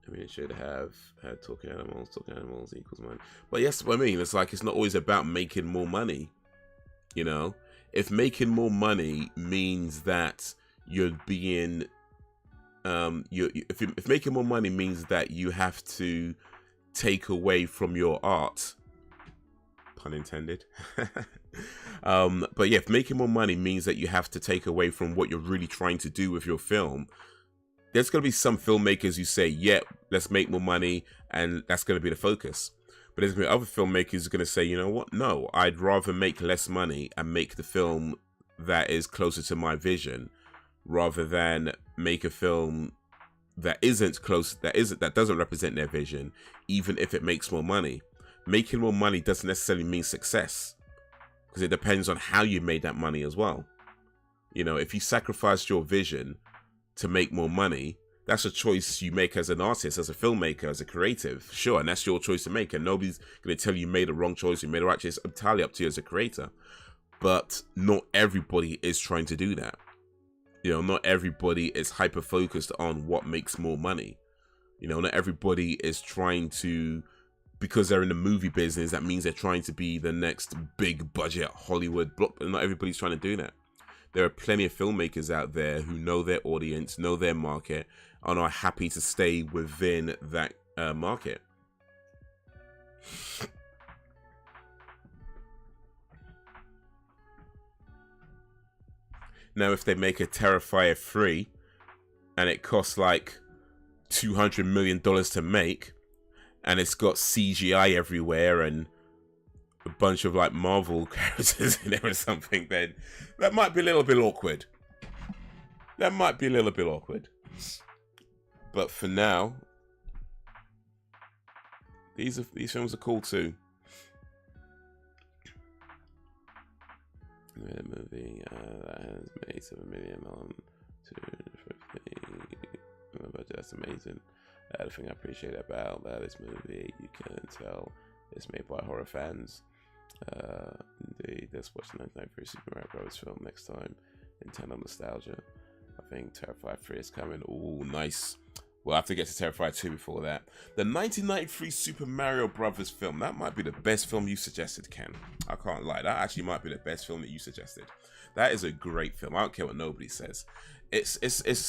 I mean, it should have had talking animals equals money. But yes, what I mean, it's like, it's not always about making more money. You know, if making more money means that you're being, if making more money means that you have to take away from your art, pun intended. But yeah, if making more money means that you have to take away from what you're really trying to do with your film, there's going to be some filmmakers who say, yeah, let's make more money, and that's going to be the focus. But there's going to be other filmmakers who are going to say, you know what, no, I'd rather make less money and make the film that is closer to my vision, rather than make a film that doesn't represent their vision, even if it makes more money. Making more money doesn't necessarily mean success, because it depends on how you made that money as well. You know, if you sacrificed your vision to make more money, that's a choice you make as an artist, as a filmmaker, as a creative, sure, and that's your choice to make, and nobody's going to tell you made a wrong choice, you made a right choice. It's entirely up to you as a creator. But not everybody is trying to do that. You know, not everybody is hyper focused on what makes more money. You know, not everybody is trying to, because they're in the movie business, that means they're trying to be the next big budget Hollywood block. Not everybody's trying to do that. There are plenty of filmmakers out there who know their audience, know their market, and are happy to stay within that market. Now, if they make a Terrifier 3 and it costs like $200 million to make, and it's got CGI everywhere and a bunch of like Marvel characters in there or something, then that might be a little bit awkward. That might be a little bit awkward. But for now, these films are cool too. The movie that has made $7 million on 250. But that's amazing. The thing I appreciate about this movie, you can tell it's made by horror fans. Indeed, let's watch the 1993 Super Mario Bros. Film next time. Nintendo nostalgia. I think Terrifier 3 is coming. Ooh, nice. We'll have to get to Terrifier 2 before that. The 1993 Super Mario Brothers film. That might be the best film you suggested, Ken. I can't lie. That actually might be the best film that you suggested. That is a great film. I don't care what nobody says. It's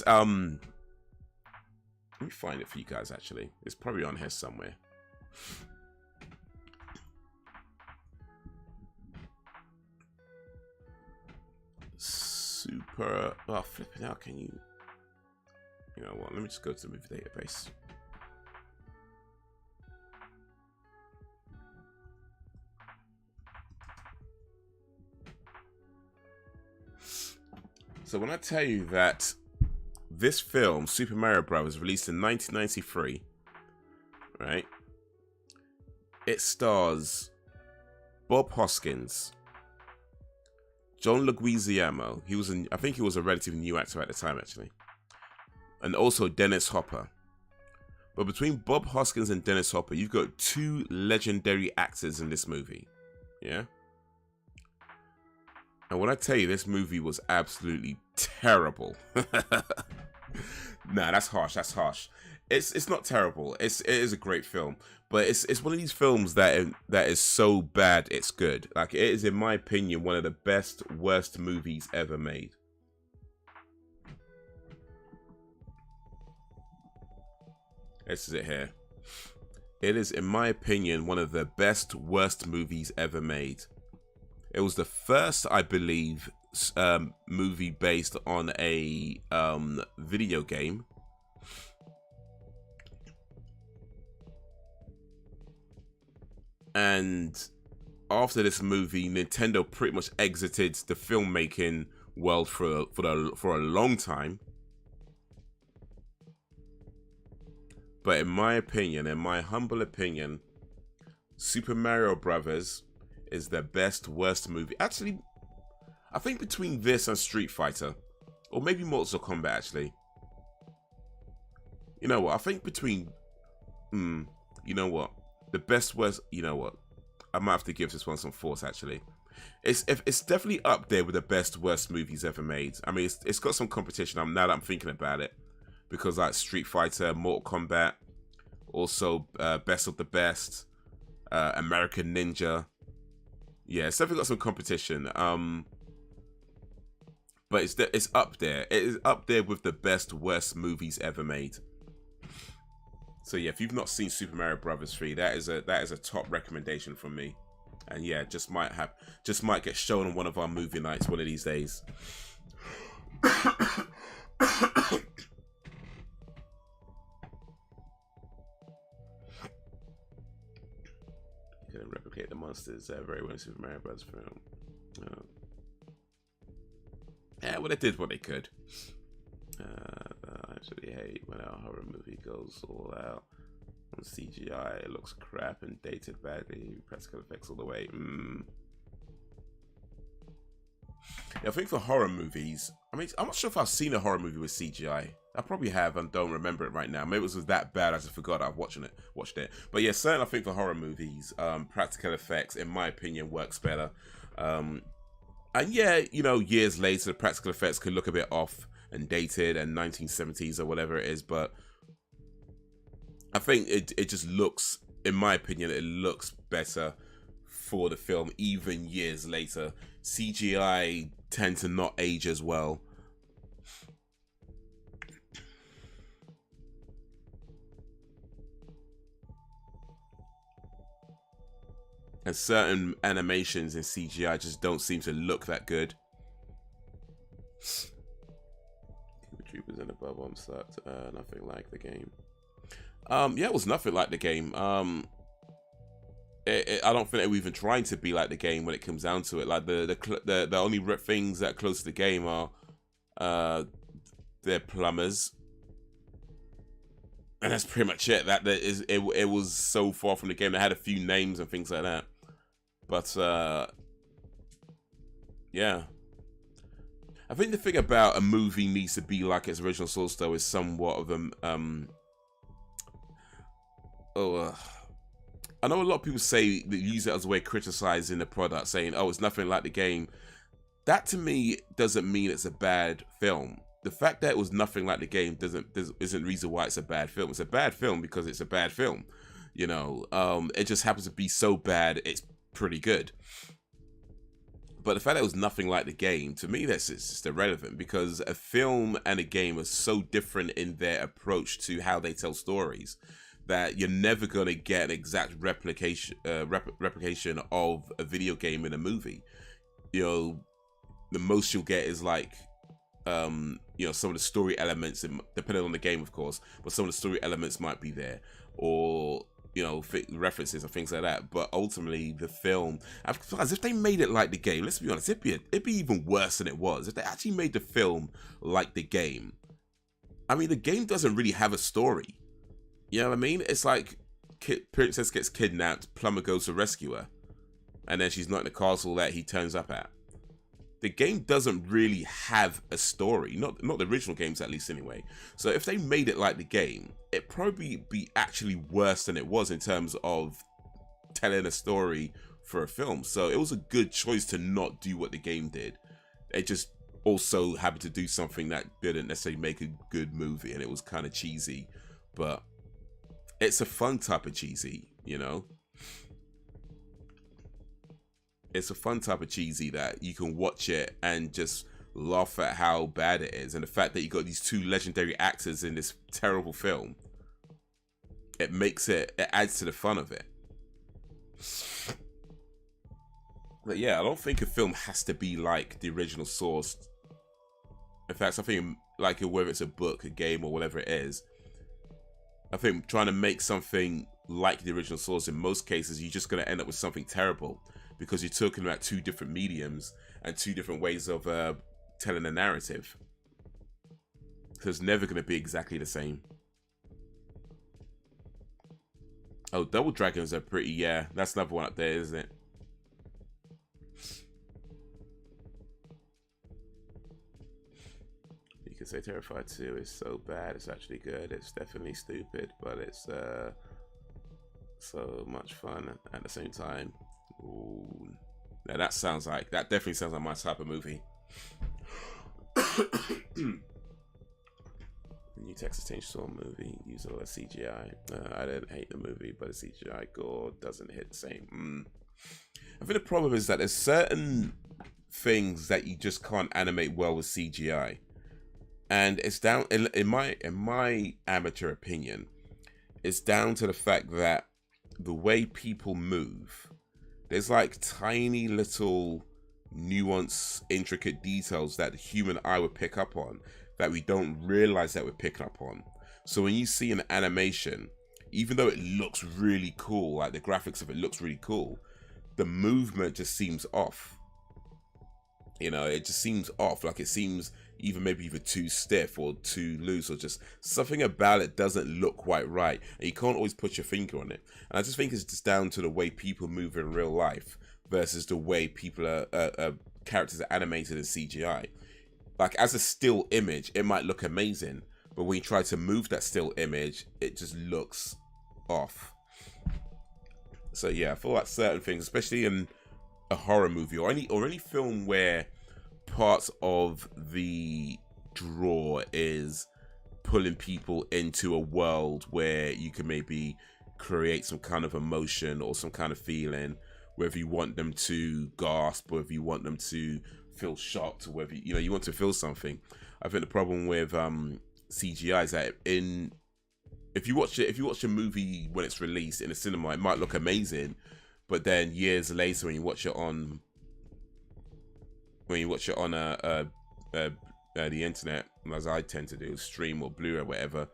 let me find it for you guys, actually. It's probably on here somewhere. Super... Oh, flipping out, can you... You know what, let me just go to the movie database. So when I tell you that this film, Super Mario Bros., released in 1993, right? It stars Bob Hoskins, John Leguizamo. I think he was a relatively new actor at the time, actually. And also Dennis Hopper. But between Bob Hoskins and Dennis Hopper, you've got two legendary actors in this movie. Yeah? And when I tell you this movie was absolutely terrible. Nah, that's harsh. That's harsh. It's not terrible. It is a great film. But it's one of these films that is so bad it's good. Like, it is, in my opinion, one of the best, worst movies ever made. This is it here. It is, in my opinion, one of the best, worst movies ever made. It was the first, I believe, movie based on a video game. And after this movie, Nintendo pretty much exited the filmmaking world for a long time. But in my opinion, in my humble opinion, Super Mario Brothers is the best, worst movie. Actually, I think between this and Street Fighter, or maybe Mortal Kombat, actually. You know what? I think between, you know what? The best, worst, you know what? I might have to give this one some force, actually. It's definitely up there with the best, worst movies ever made. I mean, it's got some competition now that I'm thinking about it. Because like Street Fighter, Mortal Kombat, also Best of the Best, American Ninja. Yeah, it's definitely got some competition. But it's up there. It is up there with the best, worst movies ever made. So yeah, if you've not seen Super Mario Brothers 3, that is a top recommendation from me. And yeah, just might get shown on one of our movie nights one of these days. Couldn't replicate the monsters very well in Super Mario Bros. Film. Yeah, well, they did what they could. actually hate when a horror movie goes all out on CGI. It looks crap and dated badly. Practical effects all the way. Yeah, I think for horror movies, I mean, I'm not sure if I've seen a horror movie with CGI. I probably have and don't remember it right now. Maybe it was that bad I just forgot I've watched it. But yeah, certainly I think for horror movies, practical effects, in my opinion, works better. And yeah, you know, years later, the practical effects could look a bit off and dated and 1970s or whatever it is, but I think it just looks, in my opinion, it looks better for the film even years later. CGI tend to not age as well. And certain animations in CGI just don't seem to look that good. Troopers and the Bubble sucked. Nothing like the game. Yeah, it was nothing like the game. I don't think they were even trying to be like the game when it comes down to it. Like the only things that are close to the game are they're plumbers, and that's pretty much it. It was so far from the game. They had a few names and things like that, but yeah. I think the thing about a movie needs to be like its original source, though, is somewhat of I know a lot of people say that use it as a way of criticizing the product, saying, "Oh, it's nothing like the game." That to me doesn't mean it's a bad film. The fact that it was nothing like the game isn't reason why it's a bad film. It's a bad film because it's a bad film. You know, it just happens to be so bad it's pretty good. But the fact that it was nothing like the game, to me, that's just irrelevant, because a film and a game are so different in their approach to how they tell stories that you're never going to get an exact replication of a video game in a movie. You know, the most you'll get is like, you know, some of the story elements, depending on the game, of course, but some of the story elements might be there, or, you know, references and things like that. But ultimately, the film, as if they made it like the game, let's be honest, it'd be even worse than it was. If they actually made the film like the game, I mean, the game doesn't really have a story. You know what I mean? It's like princess gets kidnapped, plumber goes to rescue her, and then she's not in the castle that he turns up at. The game doesn't really have a story, not the original games, at least, anyway. So if they made it like the game, it'd probably be actually worse than it was in terms of telling a story for a film. So it was a good choice to not do what the game did. It just also happened to do something that didn't necessarily make a good movie, and it was kind of cheesy, but it's a fun type of cheesy, you know? It's a fun type of cheesy that you can watch it and just laugh at how bad it is. And the fact that you got these two legendary actors in this terrible film, it adds to the fun of it. But yeah, I don't think a film has to be like the original source. In fact, I think, like, whether it's a book, a game, or whatever it is, I think trying to make something like the original source, in most cases, you're just going to end up with something terrible, because you're talking about two different mediums and two different ways of telling a narrative. So it's never going to be exactly the same. Oh, Double Dragons are pretty, yeah. That's another one up there, isn't it? You could say Terrifier 2 is so bad, it's actually good. It's definitely stupid, but it's so much fun at the same time. Ooh. Now that definitely sounds like my type of movie. The new Texas Chainsaw movie used a lot of CGI. I didn't hate the movie, but the CGI gore doesn't hit the same. I think the problem is that there's certain things that you just can't animate well with CGI, and it's down, in my amateur opinion, it's down to the fact that the way people move, there's like tiny little nuance, intricate details that the human eye would pick up on that we don't realize that we're picking up on. So when you see an animation, even though it looks really cool, like the graphics of it looks really cool, the movement just seems off. You know, it just seems off. Like, it seems maybe either too stiff or too loose, or just something about it doesn't look quite right, and you can't always put your finger on it. And I just think it's just down to the way people move in real life versus the way people characters are animated in CGI. Like, as a still image, it might look amazing, but when you try to move that still image, it just looks off. So yeah, I feel like certain things, especially in a horror movie or any film where parts of the draw is pulling people into a world where you can maybe create some kind of emotion or some kind of feeling, whether you want them to gasp or if you want them to feel shocked, or whether you want to feel something. I think the problem with CGI is that if you watch a movie when it's released in a cinema, it might look amazing, but then years later when you watch it on the internet, as I tend to do, stream or Blu-ray or whatever,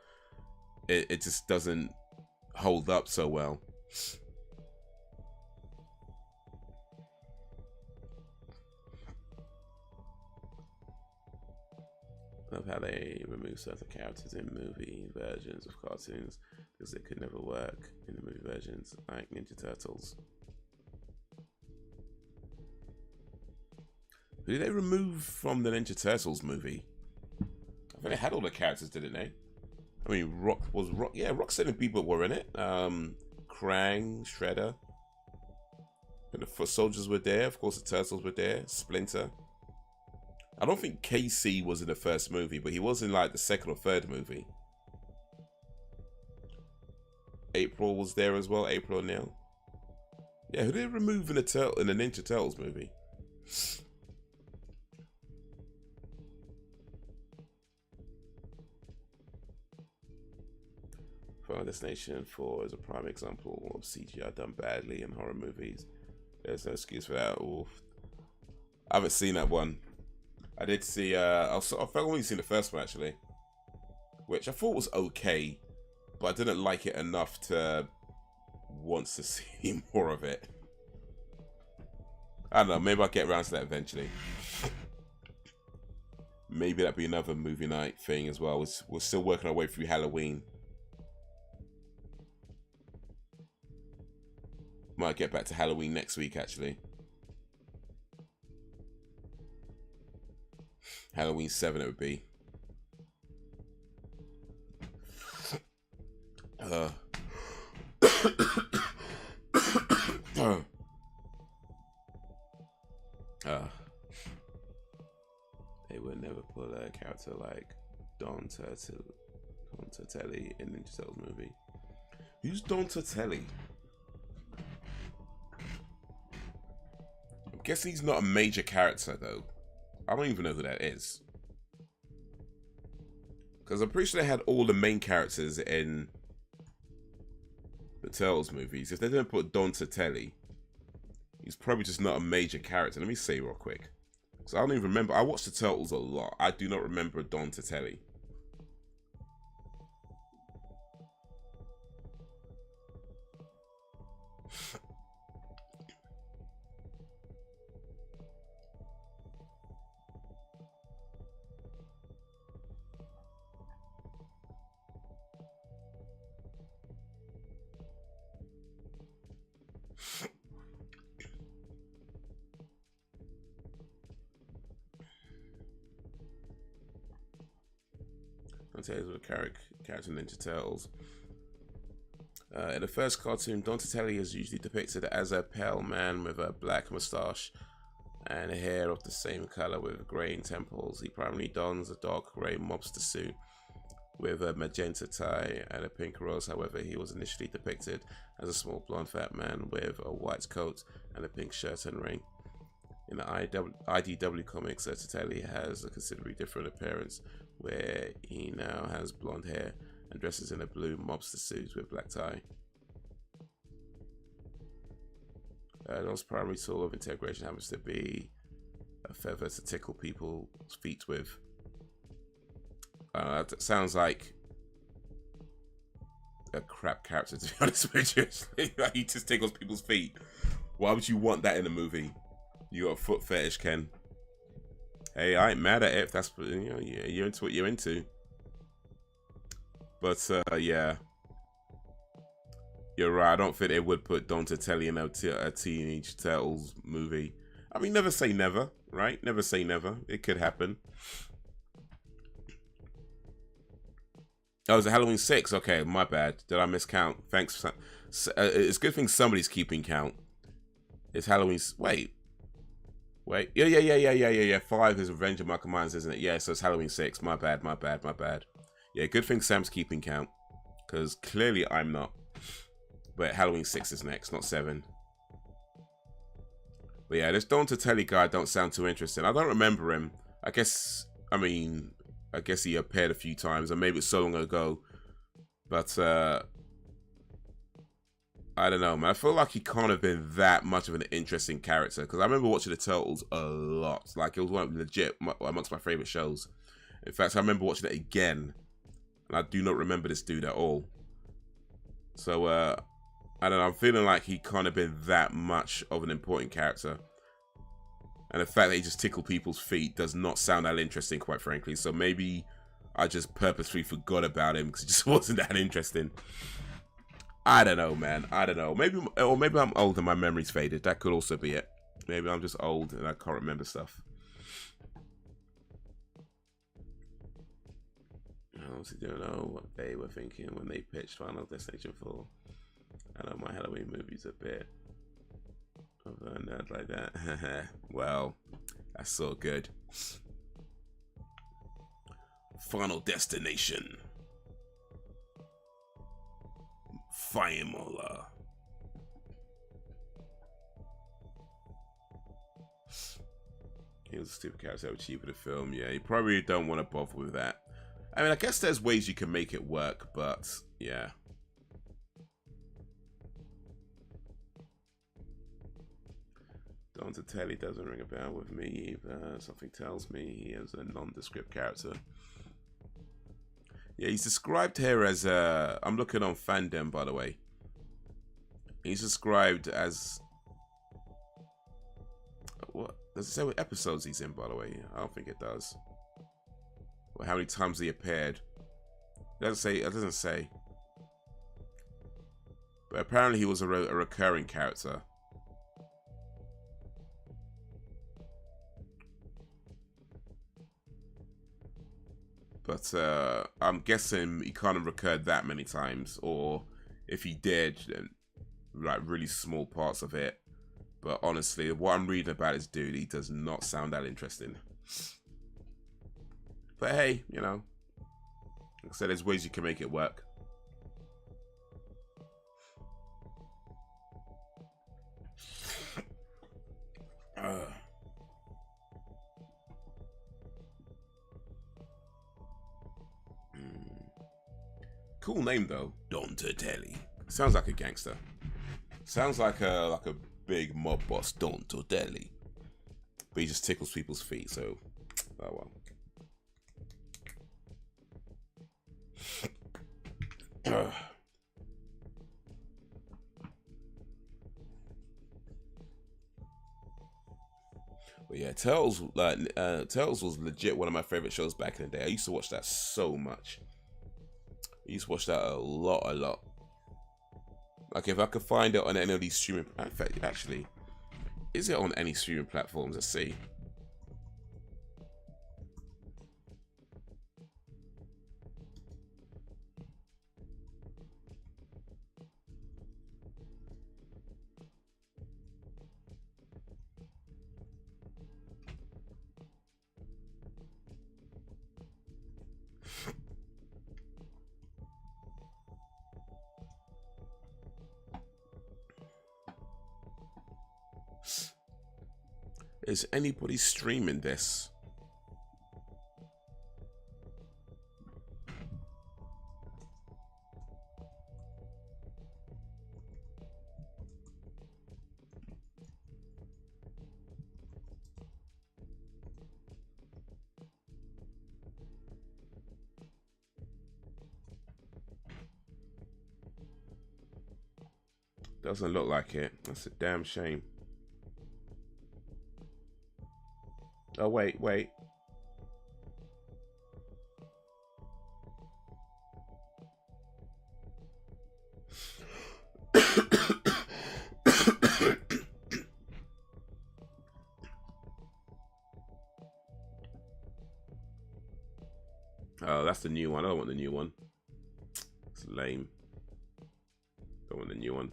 it just doesn't hold up so well. I love how they remove certain characters in movie versions of cartoons because it could never work in the movie versions, like Ninja Turtles. Who did they remove from the Ninja Turtles movie? I think they had all the characters, didn't they? I mean, Rocksteady people were in it. Krang, Shredder. And the foot soldiers were there. Of course, the Turtles were there. Splinter. I don't think KC was in the first movie, but he was in like the second or third movie. April was there as well. April O'Neil. Yeah, who did they remove in the Ninja Turtles movie? Final Destination 4 is a prime example of CGI done badly in horror movies. There's no excuse for that. Oof. I haven't seen that one. I did see, I've only seen the first one actually, which I thought was okay, but I didn't like it enough to want to see more of it. I don't know, maybe I'll get around to that eventually. Maybe that'd be another movie night thing as well. We're still working our way through Halloween. Might get back to Halloween next week actually. Halloween 7 it would be. They would never put a character like Don Tortelli in Ninja Turtles movie. Who's Don Tortelli? I'm guessing he's not a major character though. I don't even know who that is. Because I'm pretty sure they had all the main characters in the Turtles movies. If they didn't put Don Tortelli, he's probably just not a major character. Let me see real quick. So I don't even remember. I watched the Turtles a lot. I do not remember Don Tortelli. With a character in Ninja Turtles. In the first cartoon, Don Tortelli is usually depicted as a pale man with a black moustache and hair of the same color with graying temples. He primarily dons a dark gray mobster suit with a magenta tie and a pink rose. However, he was initially depicted as a small blonde fat man with a white coat and a pink shirt and ring. In the IDW comics, Tortelli has a considerably different appearance, where he now has blonde hair and dresses in a blue mobster suit with black tie. Don's primary tool of integration happens to be a feather to tickle people's feet with. That sounds like a crap character, to be honest with you. Like, he just tickles people's feet. Why would you want that in a movie? You got a foot fetish, Ken. Hey, I ain't mad at it if that's, you know, yeah, you're into what you're into. But yeah, you're right. I don't think they would put Don Tatelli in a Teenage Turtles movie. I mean, never say never, right? Never say never. It could happen. Oh, is it Halloween 6? Okay, my bad. Did I miscount? Thanks. It's a good thing somebody's keeping count. It's Halloween. Wait. Yeah. 5 is Revenge of Michael Myers, isn't it? Yeah, so it's Halloween 6. My bad. Yeah, good thing Sam's keeping count. Because clearly I'm not. But Halloween 6 is next, not 7. But yeah, this Don Tatelli guy don't sound too interesting. I don't remember him. I guess he appeared a few times, and maybe it's so long ago. But I don't know, man. I feel like he can't have been that much of an interesting character, because I remember watching the Turtles a lot. Like, it was one of legit amongst my favorite shows. In fact, I remember watching it again, and I do not remember this dude at all. So I don't know. I'm feeling like he can't have been that much of an important character. And the fact that he just tickled people's feet does not sound that interesting, quite frankly. So maybe I just purposely forgot about him because it just wasn't that interesting. I don't know, man. I don't know. Maybe I'm old and my memory's faded. That could also be it. Maybe I'm just old and I can't remember stuff. I honestly don't know what they were thinking when they pitched Final Destination 4. I know my Halloween movie's a bit of a nerd like that. Well, that's so good. Final Destination. Firemola. He was a stupid character that was cheaper to film. Yeah, you probably don't want to bother with that. I mean, I guess there's ways you can make it work, but yeah. Don Tatelli doesn't ring a bell with me either. Something tells me he is a nondescript character. Yeah, he's described here as I'm looking on Fandom, by the way. He's described as, what does it say what episodes he's in, by the way? I don't think it does. Or how many times he appeared. It doesn't say. It doesn't say. But apparently he was a recurring character. But I'm guessing he can't have recurred that many times, or if he did, then like really small parts of it. But honestly, what I'm reading about this dude, he does not sound that interesting. But hey, you know, like I said, there's ways you can make it work. Cool name though, Don Tatelli. Sounds like a gangster. Sounds like a big mob boss, Don Tatelli. But he just tickles people's feet, so oh well. But yeah, Turtles was legit one of my favorite shows back in the day. I used to watch that so much. I used to watch that a lot. Like, if I could find it on any of these streaming... In fact, actually, is it on any streaming platforms? Let's see. Is anybody streaming this? Doesn't look like it. That's a damn shame. Oh, wait. that's the new one. I don't want the new one. It's lame. Don't want the new one.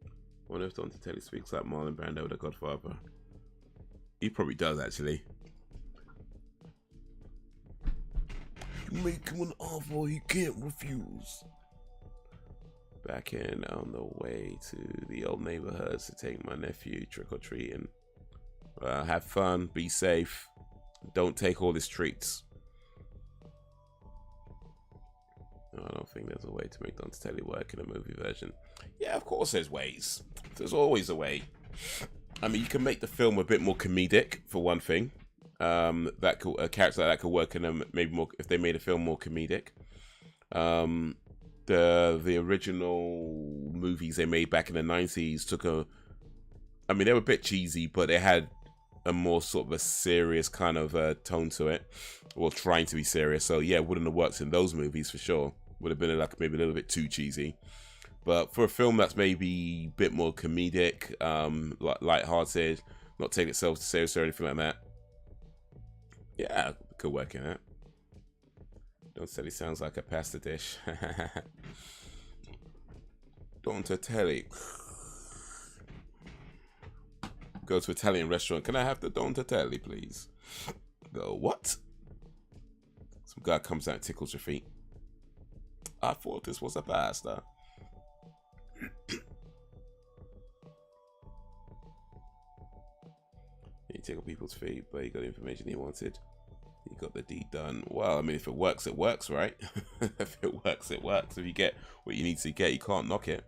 I wonder if Dante Telly speaks like Marlon Brando, the Godfather. He probably does, actually. You make him an offer he can't refuse. Back in on the way to the old neighborhoods to take my nephew trick-or-treating. Have fun, be safe, don't take all his treats. No, I don't think there's a way to make Dante Telly work in a movie version. Yeah, of course there's ways. There's always a way. I mean, you can make the film a bit more comedic, for one thing. That could, a character like that could work in a maybe more if they made a film more comedic. The original movies they made back in the 90s took a, I mean, they were a bit cheesy, but they had a more sort of a serious kind of tone to it, or trying to be serious. So yeah, it wouldn't have worked in those movies for sure. Would have been like maybe a little bit too cheesy. But for a film that's maybe a bit more comedic, light-hearted, not take itself serious or anything like that, yeah, it could work in it. Don't say he sounds like a pasta dish. Don't tell it. Go to Italian restaurant. Can I have the Donatelli, please? Go, what? Some guy comes out and tickles your feet. I thought this was a pasta. He tickled people's feet, but he got the information he wanted. He got the deed done. Well, I mean, if it works, right? If it works, it works. If you get what you need to get, you can't knock it.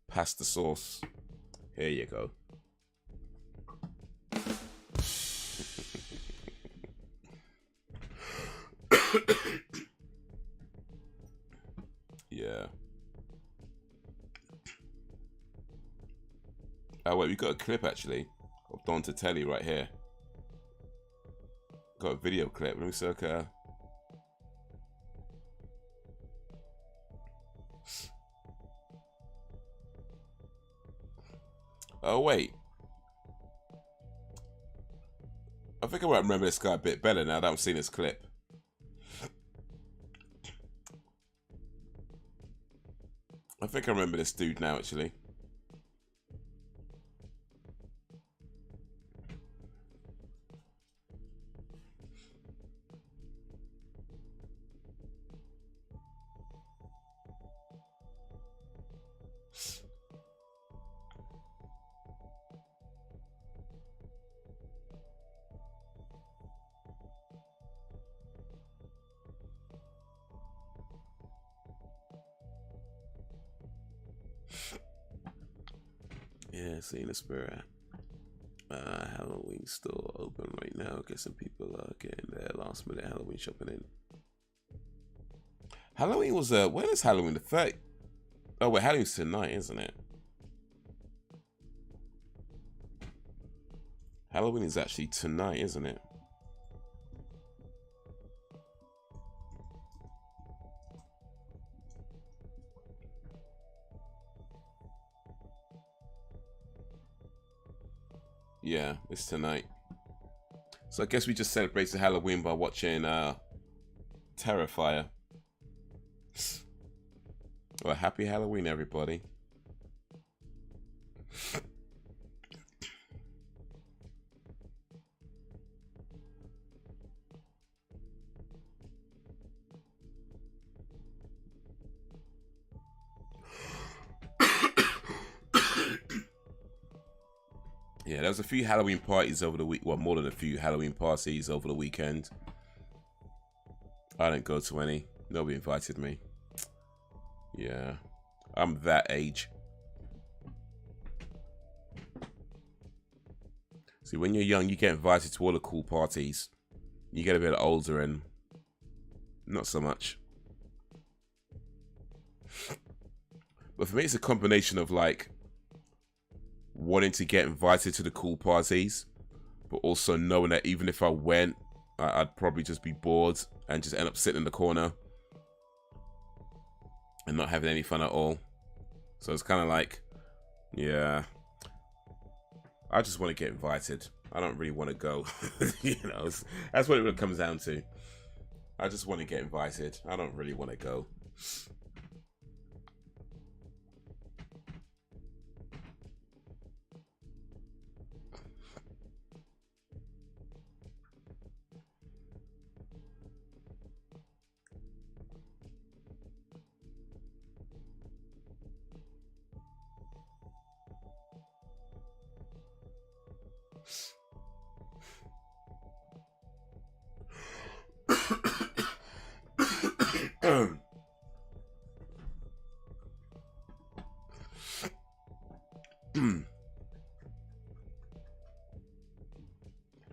Pasta sauce. Here you go. Yeah. Oh wait, we got a clip actually of Donatelli right here. Got a video clip. Let me see. Okay. Oh wait. I think I might remember this guy a bit better now that I'm seeing this clip. I think I remember this dude now actually. Yeah, seeing the spirit. Halloween store open right now. Guessing people are getting their last minute Halloween shopping in. Halloween was when is Halloween? The 30th? Oh wait, Halloween's tonight, isn't it? Halloween is actually tonight, isn't it? Yeah, it's tonight. So I guess we just celebrated Halloween by watching Terrifier. Well, happy Halloween, everybody. Yeah, there was a few Halloween parties over the week. Well, more than a few Halloween parties over the weekend. I didn't go to any. Nobody invited me. Yeah, I'm that age. See, when you're young, you get invited to all the cool parties. You get a bit older and not so much. But for me, it's a combination of like wanting to get invited to the cool parties, but also knowing that even if I went, I'd probably just be bored and just end up sitting in the corner and not having any fun at all. So it's kind of like, yeah. I just want to get invited. I don't really want to go. You know, that's what it comes down to. I just want to get invited. I don't really want to go.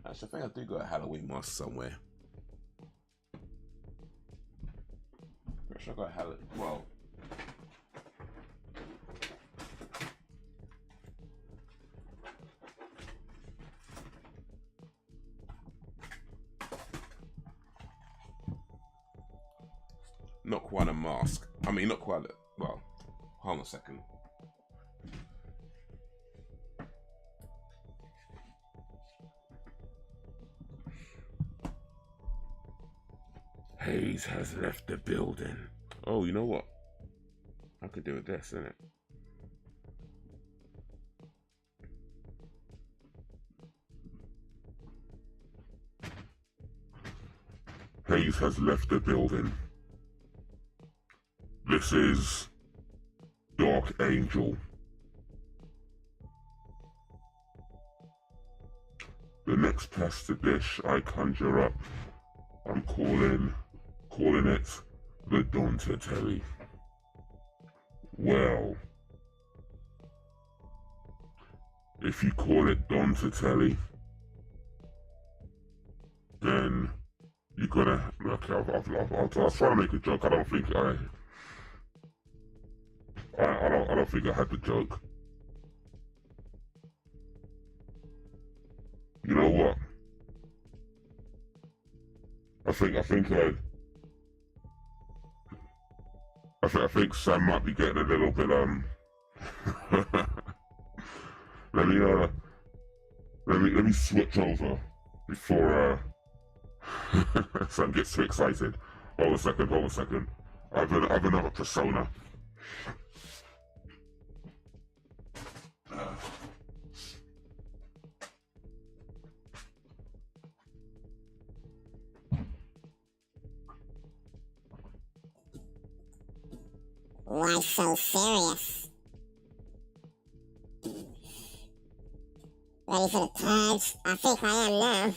Actually, I think I do got a Halloween mask somewhere. Actually, I got a Halloween. Well, not quite a mask. I mean, not quite a. Well, hold on a second. Haze has left the building. Oh, you know what? I could do with this, innit? Haze has left the building. This is Dark Angel. The next pasta dish I conjure up, I'm calling it the Donatelli. Well, if you call it Donatelli, then you're gonna. Okay, I'll try to make a joke. I don't think I don't think I had the joke. You know what? I think Sam might be getting a little bit let me switch over before Sam gets too excited. Hold a second. I have another persona. Why so serious? Ready for the purge? I think I am now.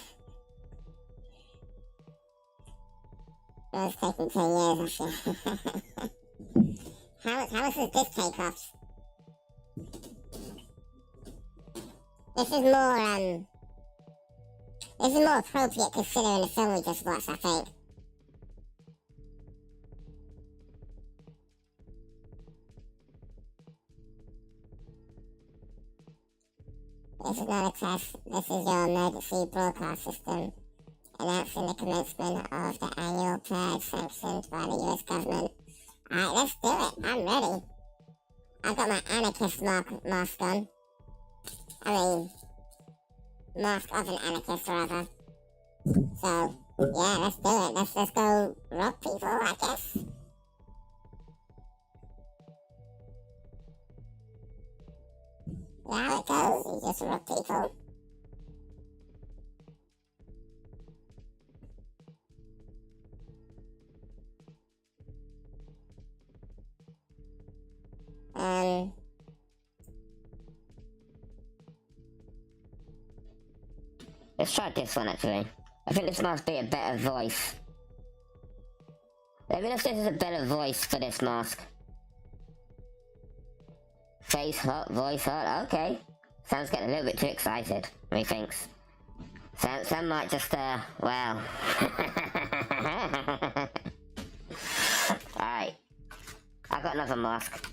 It's taking 10 years, I feel. How much does this take off? This is more appropriate considering the film we just watched, I think. This is not a test. This is your emergency broadcast system announcing the commencement of the annual purge sanctioned by the US government. Alright, let's do it. I'm ready. I've got my anarchist mask on. I mean, mask of an anarchist, rather. So, yeah, let's do it. Let's go rob people, I guess. Yeah, how it goes, you just rob people. Let's try this one actually. I think this must be a better voice. Let me know if this is a better voice for this mask. Face hot, voice hot, okay. Sam's getting a little bit too excited, methinks. Sam might just, well. Alright. I've got another mask.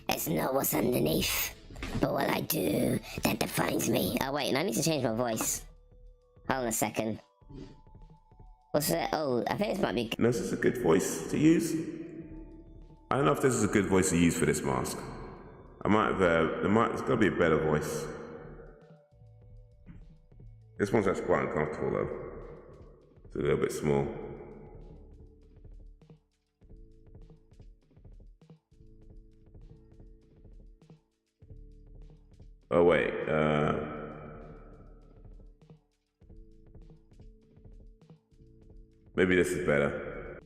It's not what's underneath, but what I do that defines me. Oh wait, and I need to change my voice. Hold on a second. What's that? Oh, I think this might be... No, this is a good voice to use. I don't know if this is a good voice to use for this mask. I might have, there's gotta be a better voice. This one's actually quite uncomfortable though. It's a little bit small. Oh wait, maybe this is better.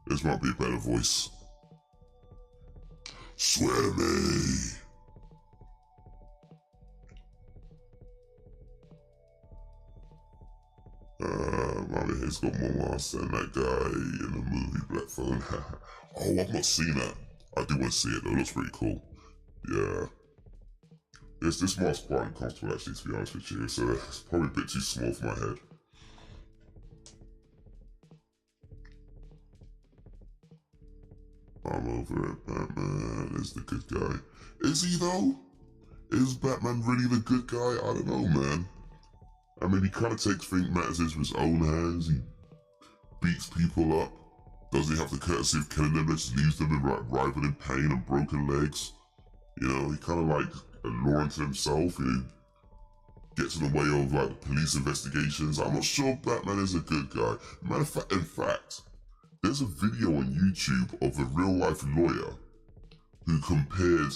This might be a better voice. Swear me. Mommy Hayes got more masks than that guy in the movie Black Phone. Oh, I've not seen that. I do want to see it though, it looks pretty cool. Yeah. This mask's quite uncomfortable actually, to be honest with you, so it's probably a bit too small for my head. I'm over it, Batman is the good guy. Is he though? Is Batman really the good guy? I don't know, man. I mean, he kind of takes matters into his own hands. He beats people up. Doesn't he have the courtesy of killing them, just leaves them in like writhing in pain and broken legs? You know, he kind of like a law unto himself. You know, gets in the way of like police investigations. I'm not sure Batman is a good guy. Matter of fact, in fact, there's a video on YouTube of a real life lawyer who compared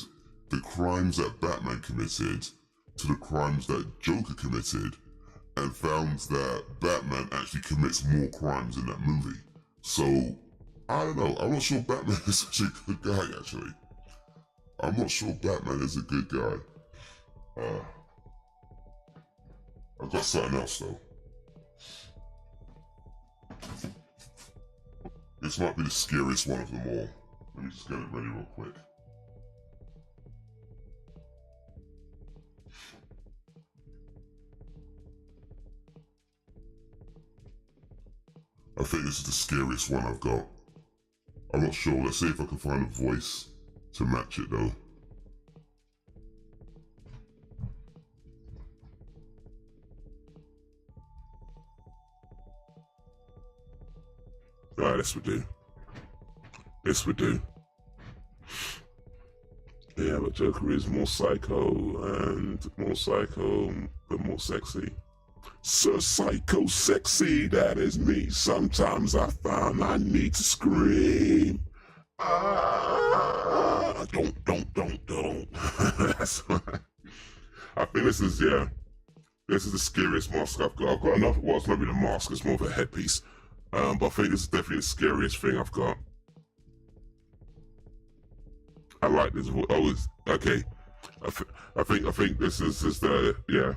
the crimes that Batman committed to the crimes that Joker committed, and found that Batman actually commits more crimes in that movie. So, I don't know. I'm not sure Batman is such a good guy, actually. I'm not sure Batman is a good guy. I've got something else, though. This might be the scariest one of them all. Let me just get it ready real quick. I think this is the scariest one I've got. I'm not sure. Let's see if I can find a voice to match it though. Alright, this would do. This would do. Yeah, but Joker is more psycho, and more psycho, but more sexy. So psycho sexy, that is me. Sometimes I find I need to scream. Don't. That's why. I think this is, yeah. This is the scariest mask I've got. I've got enough. Well, it's not really a mask, it's more of a headpiece. But I think this is definitely the scariest thing I've got. I like this. Oh, it's okay. I think this is just yeah.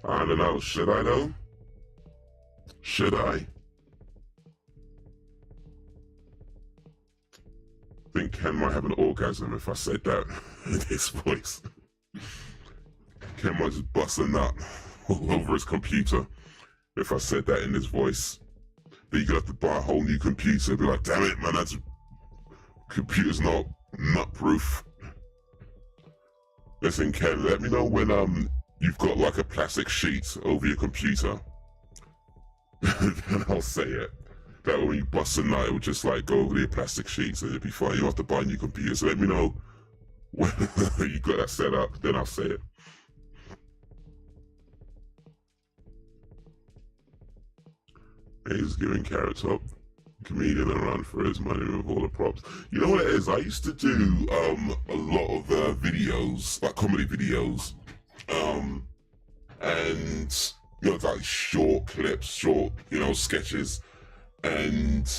I don't know. Should I though? Should I? I think Ken might have an orgasm if I said that in his voice. Ken might just bust a nut all over his computer if I said that in his voice. Then you're gonna have to buy a whole new computer. Be like, damn it, man, that's computer's not nut proof. Listen, Ken, let me know when you've got like a plastic sheet over your computer. Then I'll say it. That way when you bust a nut, it would just like go over your plastic sheets and it'd be fine. You don't have to buy a new computer. So let me know when you got that set up, then I'll say it. He's giving Carrot Top comedian a run for his money with all the props. You know what it is? I used to do a lot of videos, like comedy videos, and you know, like short clips, short, you know, sketches, and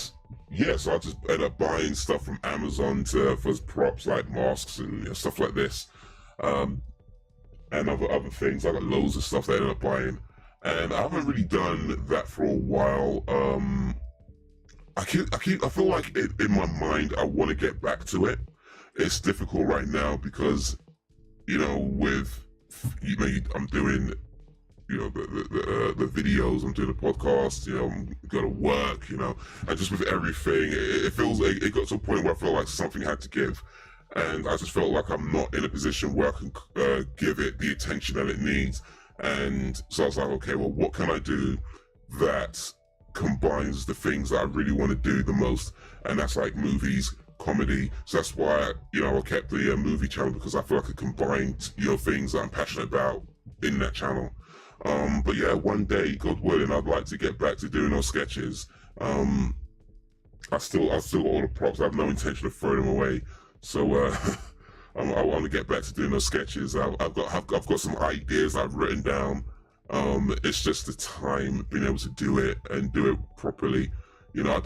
yeah, so I just ended up buying stuff from Amazon for props like masks and, you know, stuff like this, and other things. I got loads of stuff that I ended up buying. And I haven't really done that for a while. I feel like in my mind, I want to get back to it. It's difficult right now because, you know, I'm doing the videos, I'm doing the podcast, I'm going to work, and just with everything, it feels like it got to a point where I felt like something had to give. And I just felt like I'm not in a position where I can give it the attention that it needs. And so I was like, okay, well, what can I do that combines the things that I really want to do the most? And that's like movies, comedy. So that's why, I kept the movie channel, because I feel like it combined, things that I'm passionate about in that channel. But yeah, one day, God willing, I'd like to get back to doing those sketches. I still got all the props. I have no intention of throwing them away. So I want to get back to doing those sketches. I've got some ideas I've written down. It's just the time being able to do it and do it properly. I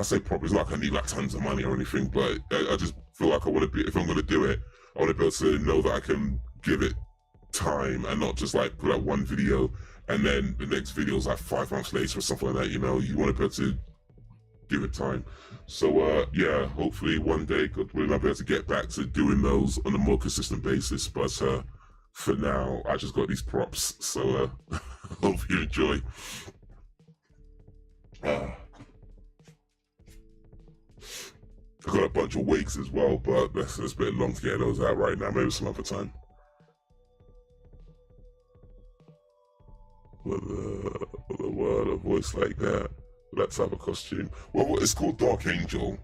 say properly. It's not like I need like tons of money or anything, but I just feel like I want to be. If I'm going to do it, I want to be able to know that I can give it time and not just like put out one video and then the next video is like 5 months later or something like that. You want to be able to give it time. So yeah, hopefully one day, God willing, I'll be able to get back to doing those on a more consistent basis. But for now, I just got these props, so hope you enjoy. I got a bunch of wigs as well, but it's a bit long to get those out right now. Maybe some other time. With a word, a voice like that. That type of costume. Well, it's called Dark Angel.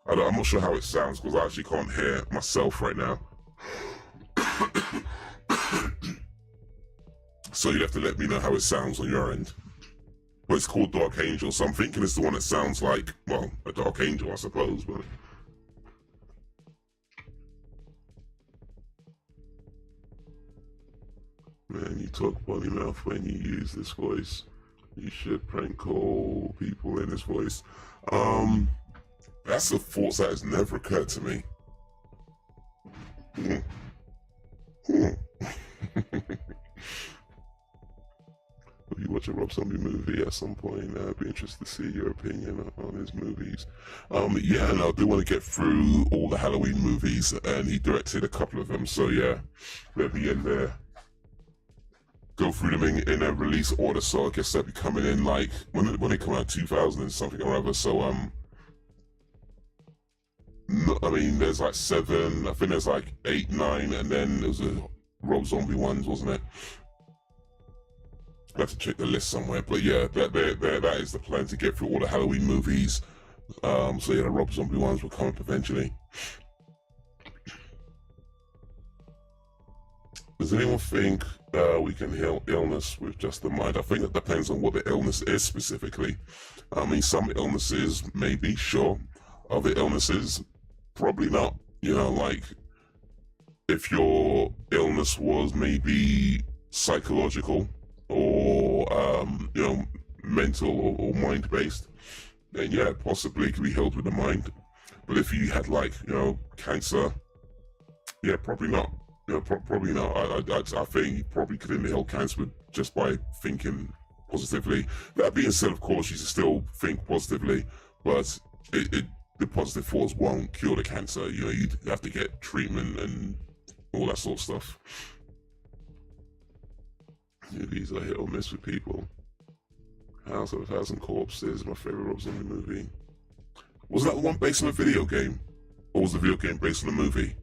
I'm not sure how it sounds because I actually can't hear myself right now. So you'd have to let me know how it sounds on your end. But it's called Dark Angel, so I'm thinking it's the one that sounds like, well, a Dark Angel, I suppose, but... Man, you talk funny mouth when you use this voice. You should prank call people in this voice. That's a thought that has never occurred to me. If you watch a Rob Zombie movie at some point, I'd be interested to see your opinion on his movies. Yeah, and I do want to get through all the Halloween movies, and he directed a couple of them, so yeah, they'll be in there. Go through them in a release order, so I guess they'll be coming in like when they come out 2000 and something or other. So I mean, there's like 7. I think there's like 8, 9, and then there was a Rob Zombie ones, wasn't it? I have to check the list somewhere, but yeah, that is the plan, to get through all the Halloween movies. So yeah, the Rob Zombie ones will come up eventually. Does anyone think we can heal illness with just the mind? I think it depends on what the illness is specifically. I mean, some illnesses, maybe, sure. Other illnesses, probably not. Like, if your illness was maybe psychological or, mental or mind-based, then yeah, possibly it could be healed with the mind. But if you had, like, cancer, yeah, probably not. Probably not. I think you probably could inhale cancer just by thinking positively. That being said, of course, you should still think positively, but the positive thoughts won't cure the cancer. You'd have to get treatment and all that sort of stuff. Movies are hit or miss with people. House of 1,000 Corpses, my favorite Rob Zombie movie. Was that the one based on a video game? Or was the video game based on a movie?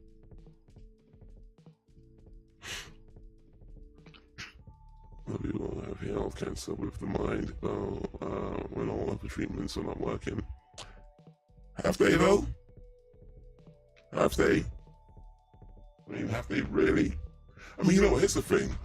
People have health cancer with the mind, when all other treatments are not working. Have they though? Have they? I mean, have they really? I mean, here's the thing.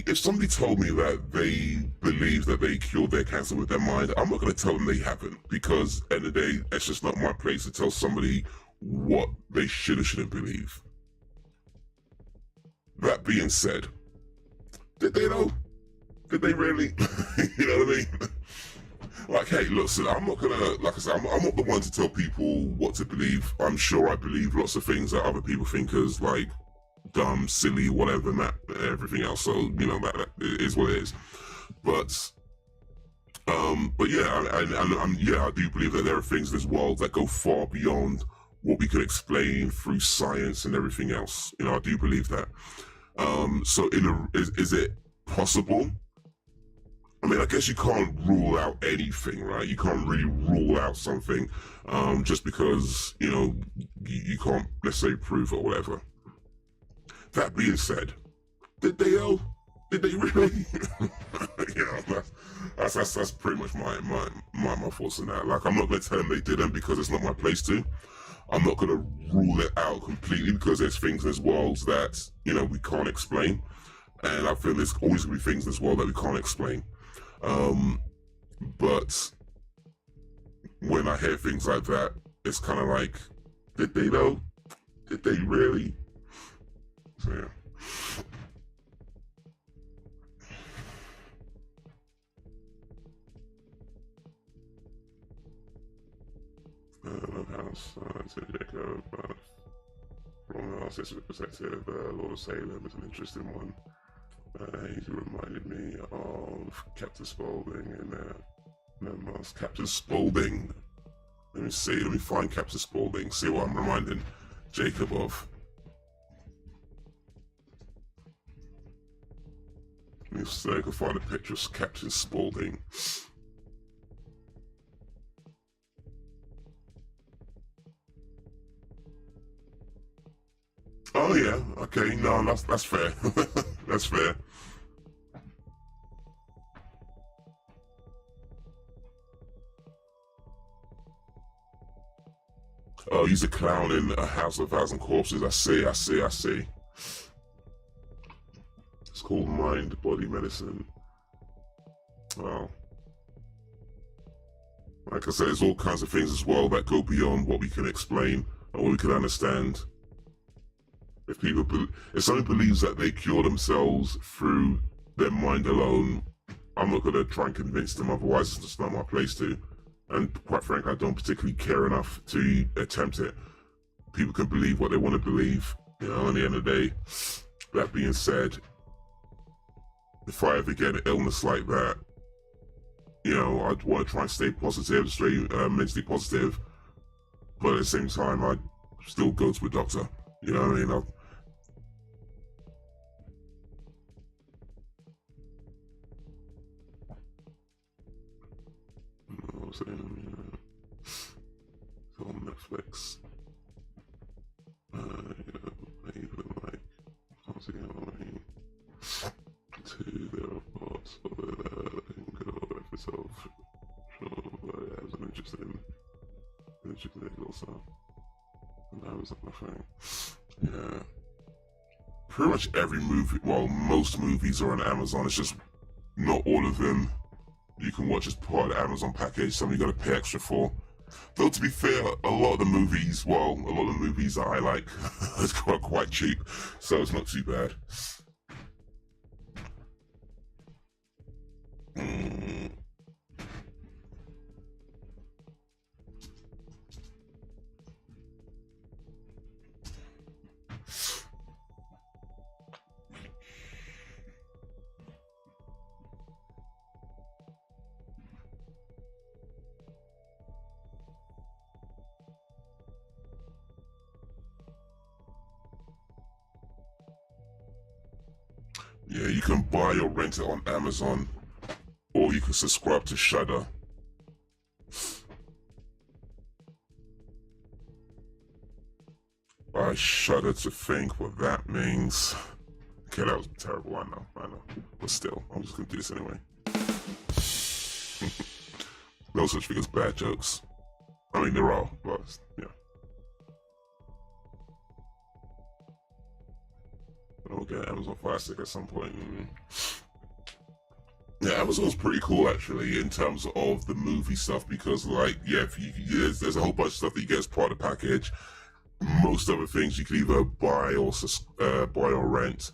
If somebody told me that they believe that they cured their cancer with their mind, I'm not going to tell them they haven't, because at the end of the day, it's just not my place to tell somebody what they should or shouldn't believe. That being said, did they though? Did they really? You know what I mean? Like, hey, listen, I'm not gonna, like I said, I'm not the one to tell people what to believe. I'm sure I believe lots of things that other people think is like dumb, silly, whatever, and that, everything else. So, that is what it is. But yeah, I do believe that there are things in this world that go far beyond what we could explain through science and everything else. I do believe that. So is it possible? I mean, I guess you can't rule out anything, right? You can't really rule out something just because, you know, you can't, let's say, prove it or whatever. That being said, did they though? Did they really? You know, that's pretty much my thoughts on that. Like, I'm not going to tell them they didn't because it's not my place to. I'm not going to rule it out completely because there's things in this world that, you know, we can't explain. And I feel there's always going to be things in this world that we can't explain. But when I hear things like that, it's kind of like, did they though? Did they really? So yeah. House to Jacob from an artistic perspective, Lord of Salem is an interesting one. He reminded me of Captain Spaulding and Captain Spaulding. Let me find Captain Spaulding, see what I'm reminding Jacob of. Let me see if I can find a picture of Captain Spaulding. Oh yeah, okay, no, that's fair. That's fair. Oh, he's a clown in A House of 1,000 Corpses. I see. It's called Mind Body Medicine. Wow. Like I said, there's all kinds of things as well that go beyond what we can explain or what we can understand. If someone believes that they cure themselves through their mind alone, I'm not going to try and convince them, otherwise it's just not my place to. And quite frankly, I don't particularly care enough to attempt it. People can believe what they want to believe, you know, at the end of the day. That being said, if I ever get an illness like that, you know, I'd want to try and stay positive, stay mentally positive, but at the same time, I'd still go to a doctor, you know what I mean? It's on Netflix. Even like, to the reports of the episode. It was an interesting also. And that was my thing. Yeah. Pretty much every movie, well, most movies are on Amazon. It's just not all of them you can watch as part of the Amazon package, something you gotta pay extra for. Though to be fair, a lot of the movies that I like is quite cheap, so it's not too bad. Yeah, you can buy or rent it on Amazon, or you can subscribe to Shudder. I shudder to think what that means. Okay, that was terrible, I know. But still, I'm just gonna do this anyway. No such thing as bad jokes. I mean, there are, but yeah. I'll get Amazon Fire Stick at some point. Yeah, Amazon's pretty cool actually in terms of the movie stuff because, like, yeah, there's a whole bunch of stuff that you get as part of the package. Most other things you can either buy or rent.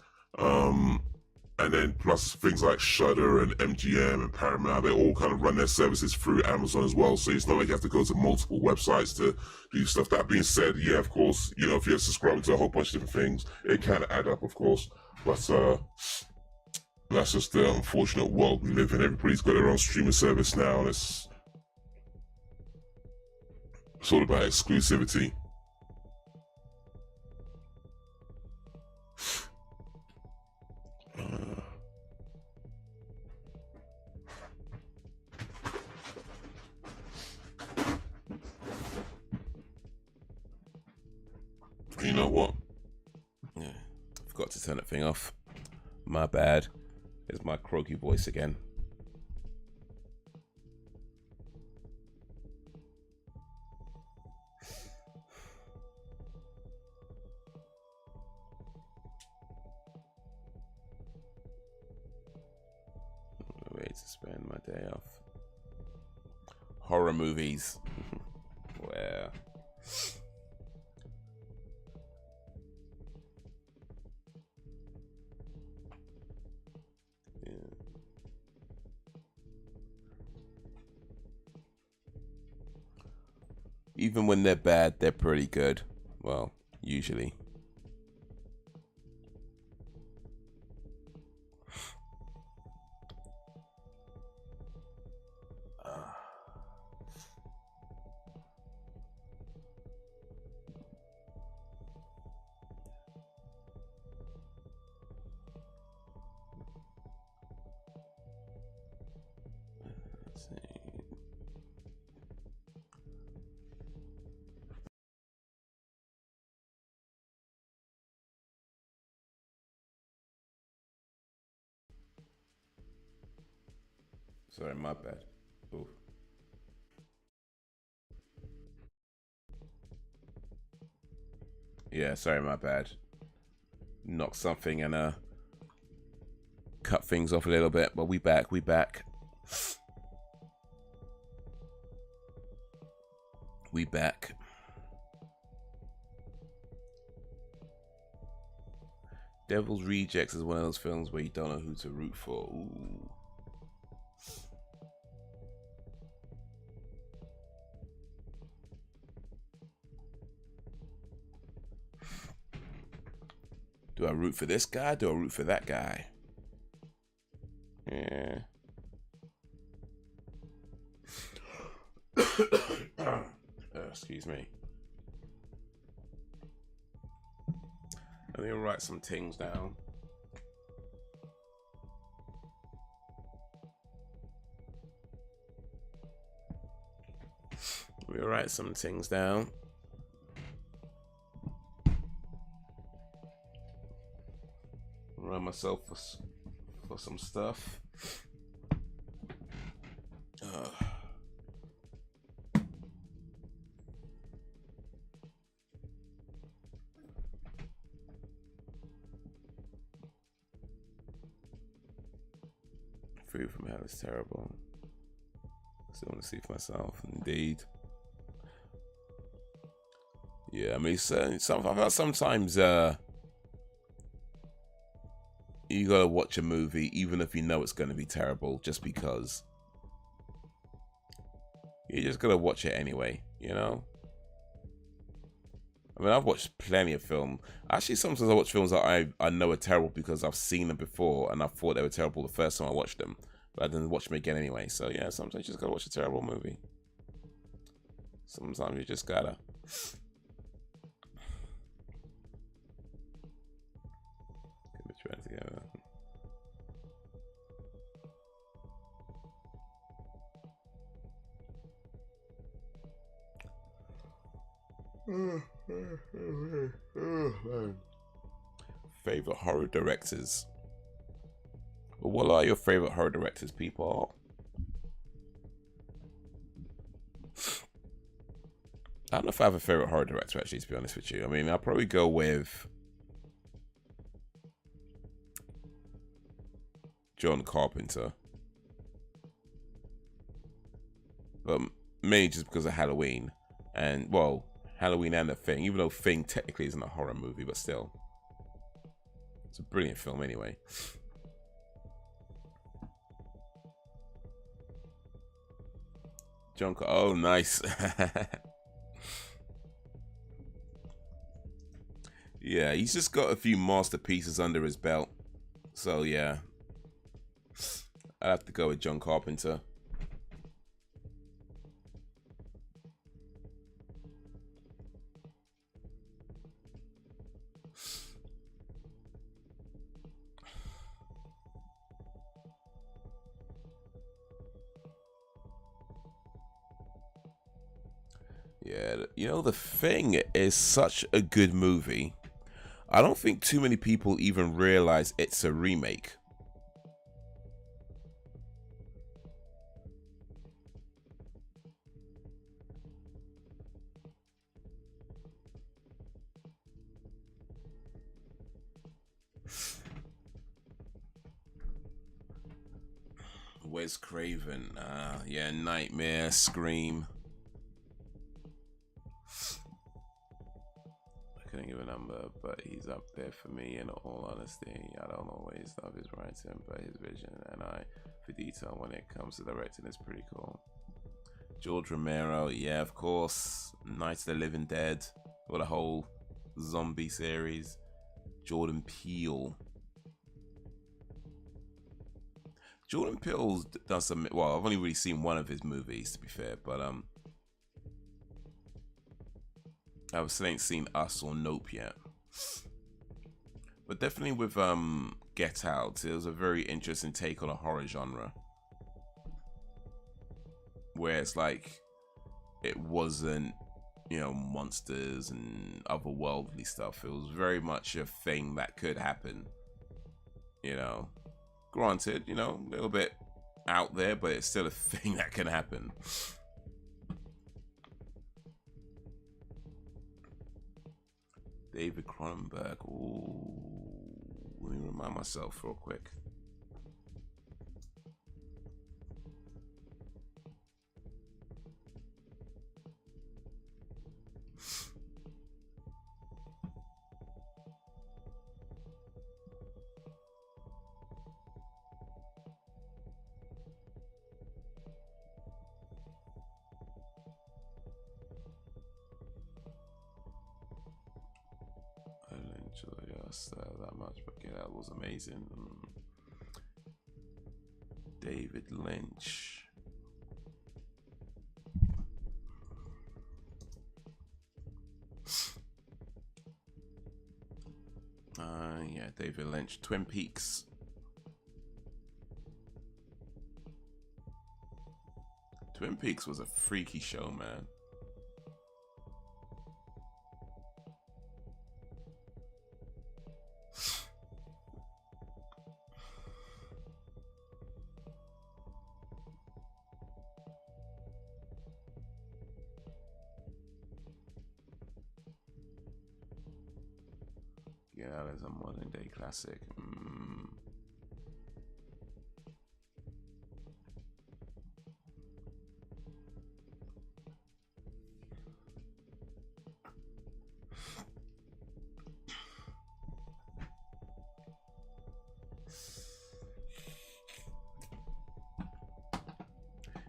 And then plus things like Shudder and MGM and Paramount, they all kind of run their services through Amazon as well. So it's not like you have to go to multiple websites to do stuff. That being said, yeah, of course, you know, if you're subscribing to a whole bunch of different things, it can add up, of course. But that's just the unfortunate world we live in. Everybody's got their own streaming service now, and it's all about exclusivity. know what? Yeah, forgot to turn that thing off. My bad. It's my croaky voice again. Way to spend my day off. Horror movies. Where? Yeah. Even when they're bad, they're pretty good. Well, usually. Let's see. Sorry, my bad. Ooh. Yeah, sorry, my bad. Knock something and cut things off a little bit, but we back. We back. Devil's Rejects is one of those films where you don't know who to root for. Ooh. Do I root for this guy? Do I root for that guy? Yeah. Excuse me. Let me write some things down. We'll write some things down. Run myself for some stuff. Food from hell is terrible. Still want to see for myself. Indeed. Yeah, I mean, sometimes you gotta watch a movie even if you know it's gonna be terrible, just because. You just gotta watch it anyway, you know? I mean, I've watched plenty of film. Actually, sometimes I watch films that I know are terrible because I've seen them before and I thought they were terrible the first time I watched them, but I didn't watch them again anyway. So yeah, sometimes you just gotta watch a terrible movie. Sometimes you just gotta. Get it right together. Favorite horror directors. What are your favorite horror directors, people? I don't know if I have a favorite horror director, actually, to be honest with you. I mean, I'll probably go with John Carpenter, but mainly just because of Halloween, and well, Halloween and The Thing. Even though Thing technically isn't a horror movie, but still, it's a brilliant film anyway. John, oh nice. Yeah, he's just got a few masterpieces under his belt, so yeah, I'd have to go with John Carpenter. Yeah, you know, The Thing is such a good movie. I don't think too many people even realize it's a remake. Wes Craven, yeah, Nightmare, Scream. I couldn't give a number, but he's up there for me in all honesty. I don't always love his writing, but his vision and eye for detail when it comes to directing is pretty cool. George Romero, yeah, of course. Night of the Living Dead, or the whole zombie series. Jordan Peele. Jordan Peele's done some, well, I've only really seen one of his movies, to be fair, but I ain't seen Us or Nope yet. But definitely with Get Out, it was a very interesting take on a horror genre, where it's like, it wasn't, you know, monsters and otherworldly stuff. It was very much a thing that could happen, you know. Granted, you know, a little bit out there, but it's still a thing that can happen. David Cronenberg. Ooh, let me remind myself real quick. That much, but yeah, that was amazing. David Lynch. Yeah, David Lynch. Twin Peaks. Twin Peaks was a freaky show, man. Yeah, that is a modern day classic.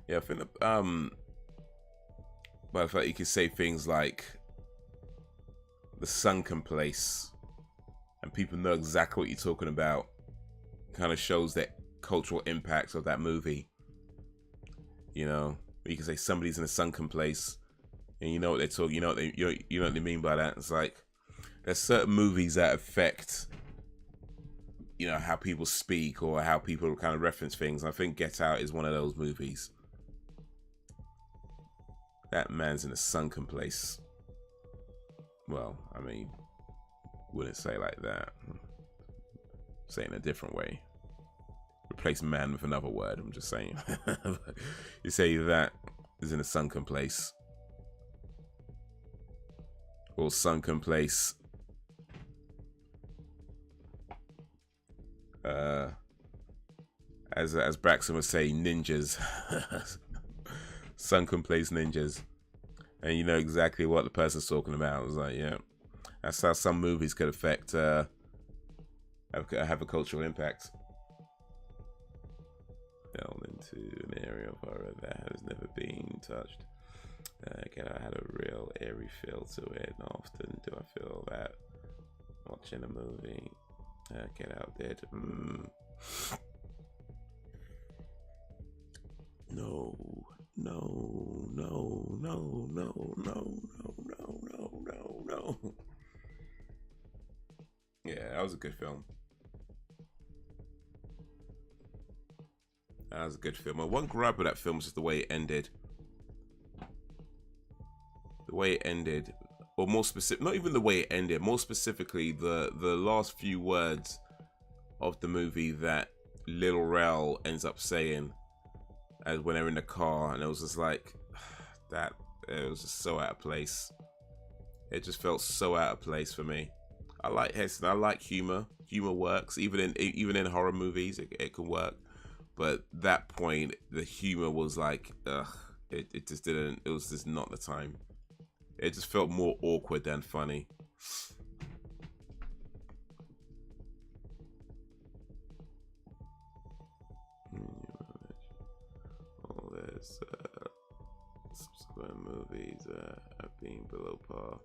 Yeah, I think but I thought you could say things like The Sunken Place, and people know exactly what you're talking about. Kind of shows that cultural impact of that movie. You know, you can say somebody's in a sunken place, and you know what they're talking. You know what you know what they mean by that. It's like there's certain movies that affect, you know, how people speak or how people kind of reference things. I think Get Out is one of those movies. That man's in a sunken place. Well, I mean, wouldn't say like that. Say it in a different way. Replace man with another word. I'm just saying. You say that is in a sunken place, or sunken place. As Braxton would say, ninjas. Sunken place ninjas. And you know exactly what the person's talking about. I was like, yeah, that's how some movies could affect, have a cultural impact. Delve into an area of horror that has never been touched. Get Out had a real airy feel to it, and often do I feel that watching a movie. Get Out did. No. Yeah, that was a good film. That was a good film. And one grab of that film was just the way it ended. The way it ended, or more specific, not even the way it ended, more specifically the last few words of the movie that Lil Rel ends up saying as when they're in the car, and it was just like that. It was just so out of place. It just felt so out of place for me. I like Heston. I like humor. Humor works even in horror movies. It can work. But that point, the humor was like, ugh. It just didn't. It was just not the time. It just felt more awkward than funny. Oh, there's subsequent movies have been below par.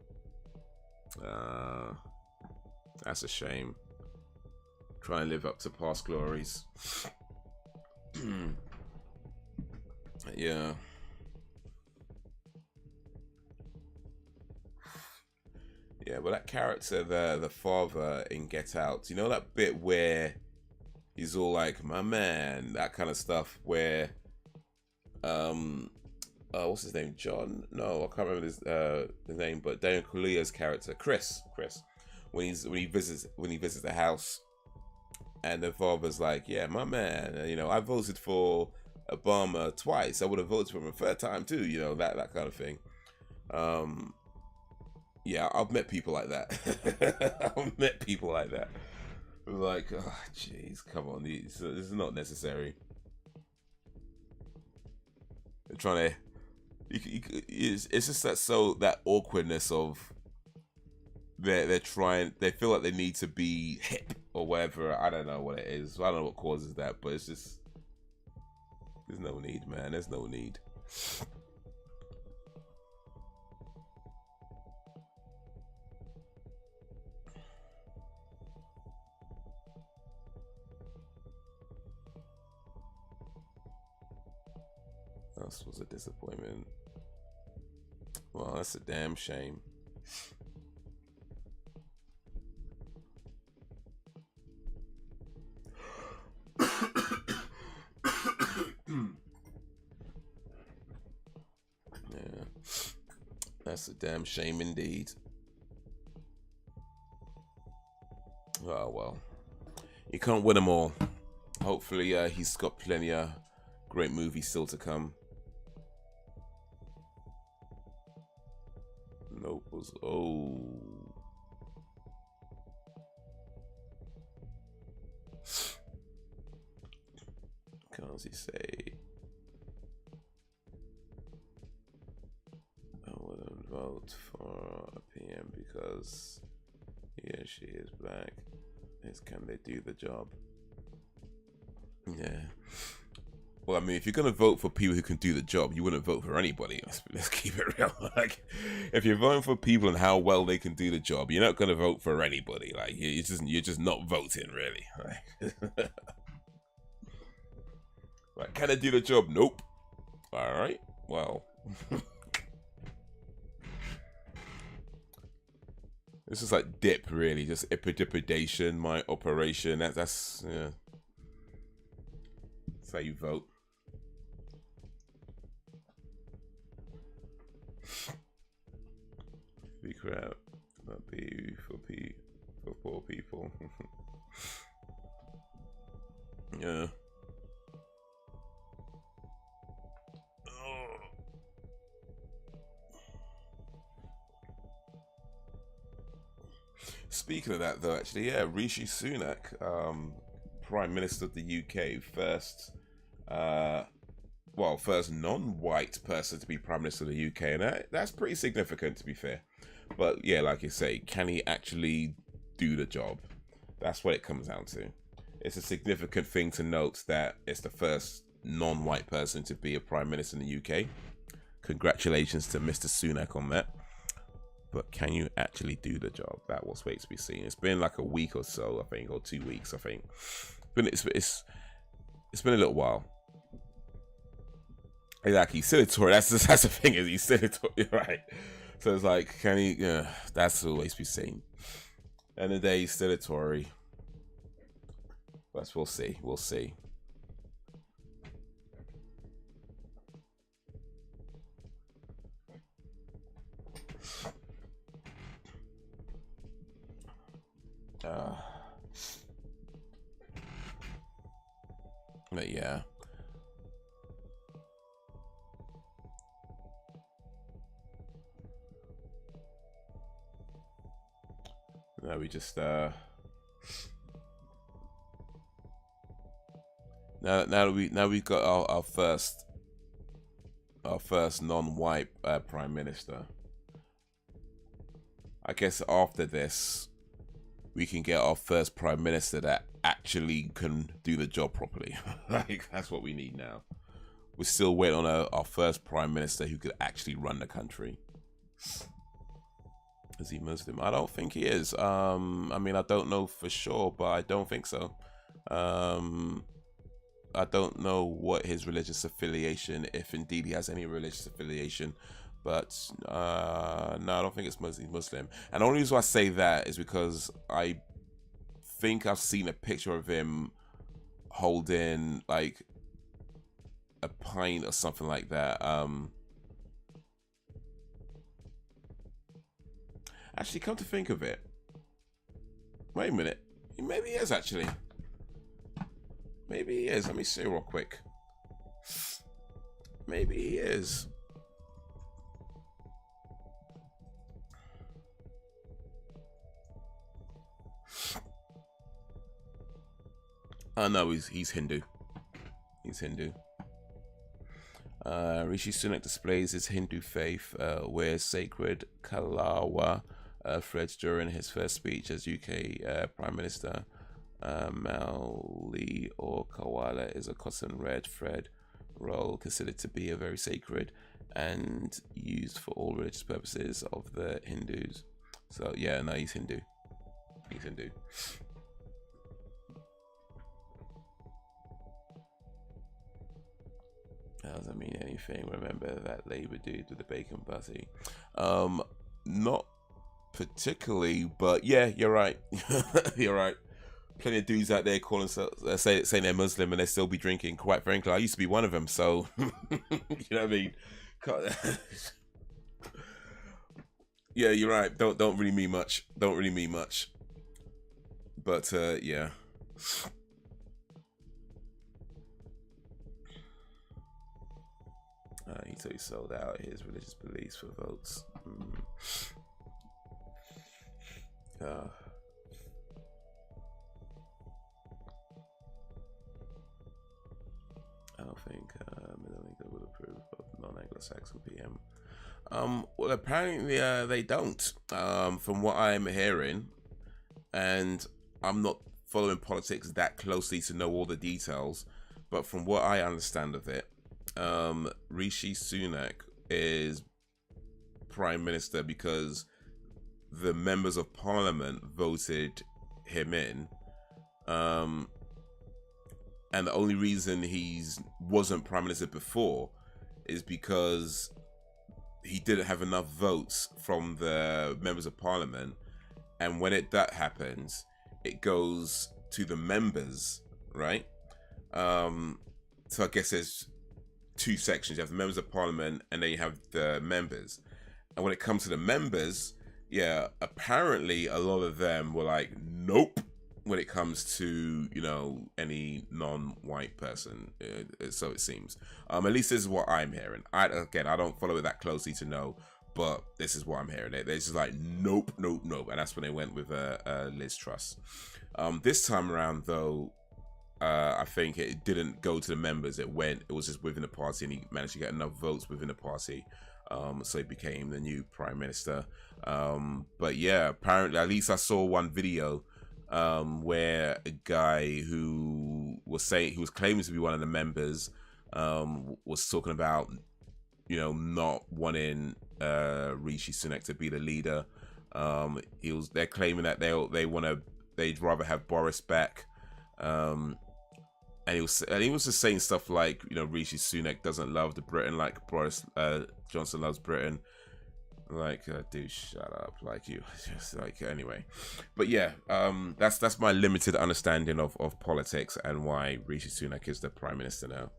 That's a shame. Try and live up to past glories. Yeah. Yeah, but that character, the father in Get Out, you know that bit where he's all like, my man, that kind of stuff where, what's his name? John? No, I can't remember his name, but Daniel Kaluuya's character, Chris, when he visits the house, and the father's like, yeah, my man, you know, I voted for Obama twice. I would have voted for him a third time too, you know, that kind of thing. Yeah, I've met people like that. I've met people like that. Like, oh, jeez, come on, this is not necessary. They're trying to, it's just that awkwardness of they feel like they need to be hip or whatever. I don't know what it is. I don't know what causes that, but it's just, there's no need, man. There's no need. This was a disappointment. Well, that's a damn shame. Yeah, that's a damn shame indeed. Oh well, you can't win them all. Hopefully, he's got plenty of great movies still to come. Nope was Can't he say I wouldn't vote for a PM because he or she is black? Can they do the job? Yeah. Well, I mean, if you're gonna vote for people who can do the job, you wouldn't vote for anybody. Let's keep it real. Like, if you're voting for people and how well they can do the job, you're not gonna vote for anybody. Like, you're just not voting, really. Like, can they do the job? Nope. All right. Well, this is like dip, really. Just epidepidation, my operation. That's yeah. That's how you vote. Be crap, not be for poor people. Yeah. Oh. Speaking of that, though, actually, yeah, Rishi Sunak, Prime Minister of the UK, first non-white person to be Prime Minister of the UK, and that's pretty significant, to be fair. But yeah, like you say, can he actually do the job? That's what it comes down to. It's a significant thing to note that it's the first non-white person to be a Prime Minister in the UK. Congratulations to Mr. Sunak on that. But can you actually do the job? That was wait to be seen. It's been like a week or so, I think, or 2 weeks, I think. It's been a little while. Exactly, he's still a Tory. That's the thing, is he's still a Tory, right? So it's like, can he? Yeah, that's always be seen. End of the day, he's still a Tory. But we'll see. We'll see. But yeah. Now we just now we've got our first non-white prime minister. I guess after this we can get our first prime minister that actually can do the job properly. Like, that's what we need now. We're still waiting on our first prime minister who could actually run the country. Is he Muslim? I don't think he is. I mean, I don't know for sure, but I don't think so. I don't know what his religious affiliation, if indeed he has any religious affiliation, but no, I don't think it's Muslim. And the only reason why I say that is because I think I've seen a picture of him holding like a pint or something like that. Actually, come to think of it, wait a minute, maybe he is actually. Maybe he is. Let me see real quick. Maybe he is. Oh no, he's Hindu. He's Hindu. Rishi Sunak displays his Hindu faith, wears sacred Kalawa threads during his first speech as UK Prime Minister. Mauli or Kawala is a cotton red thread roll considered to be a very sacred and used for all religious purposes of the Hindus. So yeah, no, he's Hindu. He's Hindu. How does that mean anything? Remember that Labour dude with the bacon butty? Not particularly, but yeah, you're right. You're right. Plenty of dudes out there calling saying they're Muslim and they still be drinking. Quite frankly, I used to be one of them, so you know what I mean. Yeah, you're right. Don't really mean much. Don't really mean much. But yeah. He totally sold out his religious beliefs for votes. I don't think Middle would approve of non-Anglo-Saxon PM. Well, apparently they don't. From what I'm hearing, and I'm not following politics that closely to know all the details, but from what I understand of it, Rishi Sunak is Prime Minister because the members of Parliament voted him in. And the only reason he wasn't Prime Minister before is because he didn't have enough votes from the members of Parliament. And when that happens, it goes to the members, right? So I guess there's two sections. You have the members of Parliament and then you have the members. And when it comes to the members, yeah, apparently a lot of them were like, nope, when it comes to, you know, any non-white person, so it seems. At least this is what I'm hearing. I don't follow it that closely to know, but this is what I'm hearing. They're just like, nope, nope, nope, and that's when they went with Liz Truss. This time around, though, I think it didn't go to the members. It was just within the party, and he managed to get enough votes within the party, so he became the new Prime Minister. But yeah, apparently, at least I saw one video where a guy who was claiming to be one of the members was talking about, you know, not wanting Rishi Sunak to be the leader. They're claiming that they'd rather have Boris back. And he was just saying stuff like, you know, Rishi Sunak doesn't love the Britain like Boris Johnson loves Britain. Like, dude, shut up. Like, you just like, anyway. But yeah, that's my limited understanding of politics and why Rishi Sunak is the Prime Minister now.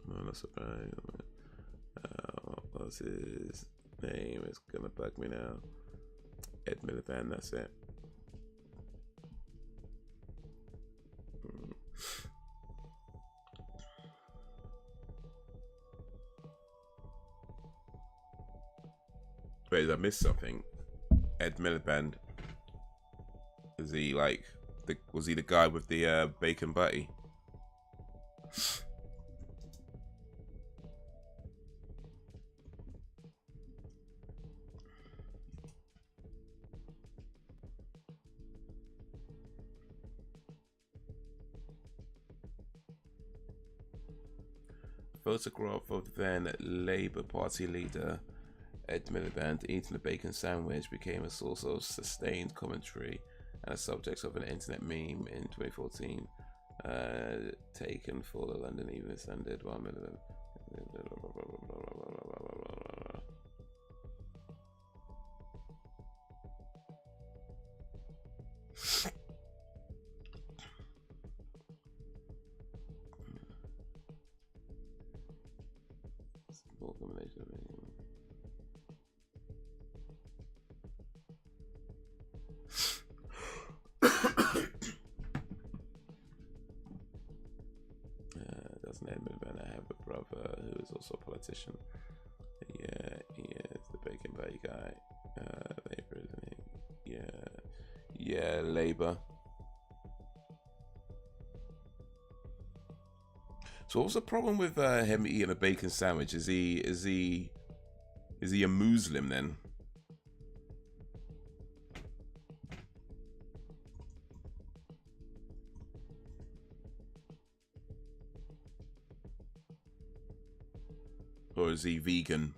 No, that's okay. What's his name? It's gonna bug me now. Ed Miliband, that's it. Wait, did I miss something? Ed Miliband. Is he like was he the guy with the bacon butty? Photograph of then Labour Party leader Ed Miliband eating a bacon sandwich became a source of sustained commentary and a subject of an internet meme in 2014, taken for the London Evening Standard. While Miliband doesn't Ed Miliband have a brother who is also a politician? Yeah, he is the bacon butty guy. Labour, isn't he? Yeah, Labour. So what's the problem with him eating a bacon sandwich? Is he a Muslim then? Or is he vegan?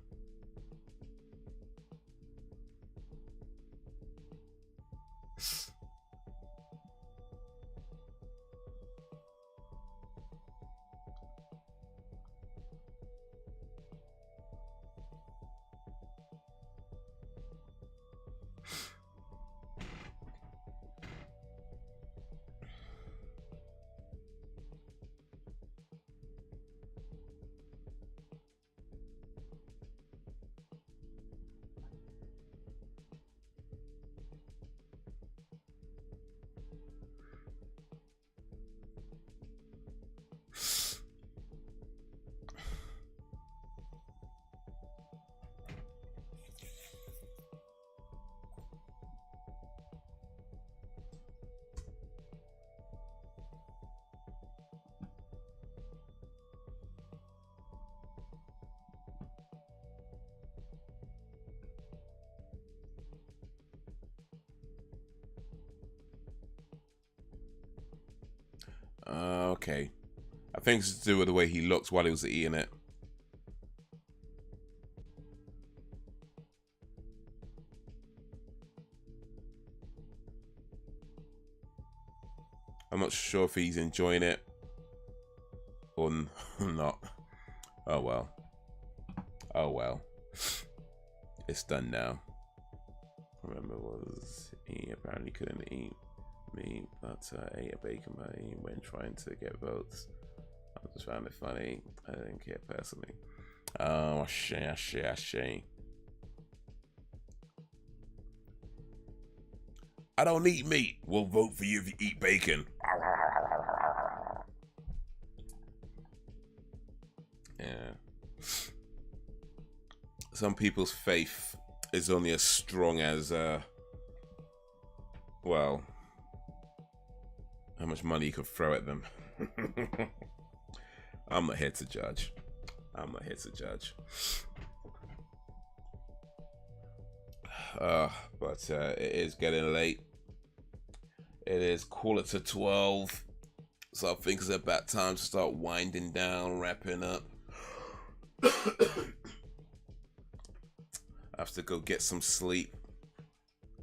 Okay. I think it's to do with the way he looked while he was eating it. I'm not sure if he's enjoying it or not. Oh well. Oh well. It's done now. Remember, was he apparently couldn't eat meat, but ate a bacon butty when trying to get votes. I just found it funny. I didn't care personally. Oh, shame. I don't eat meat. We'll vote for you if you eat bacon. Yeah. Some people's faith is only as strong as, well, how much money you can throw at them. I'm not here to judge. But it is getting late. It is 11:45, so I think it's about time to start winding down, wrapping up. I have to go get some sleep,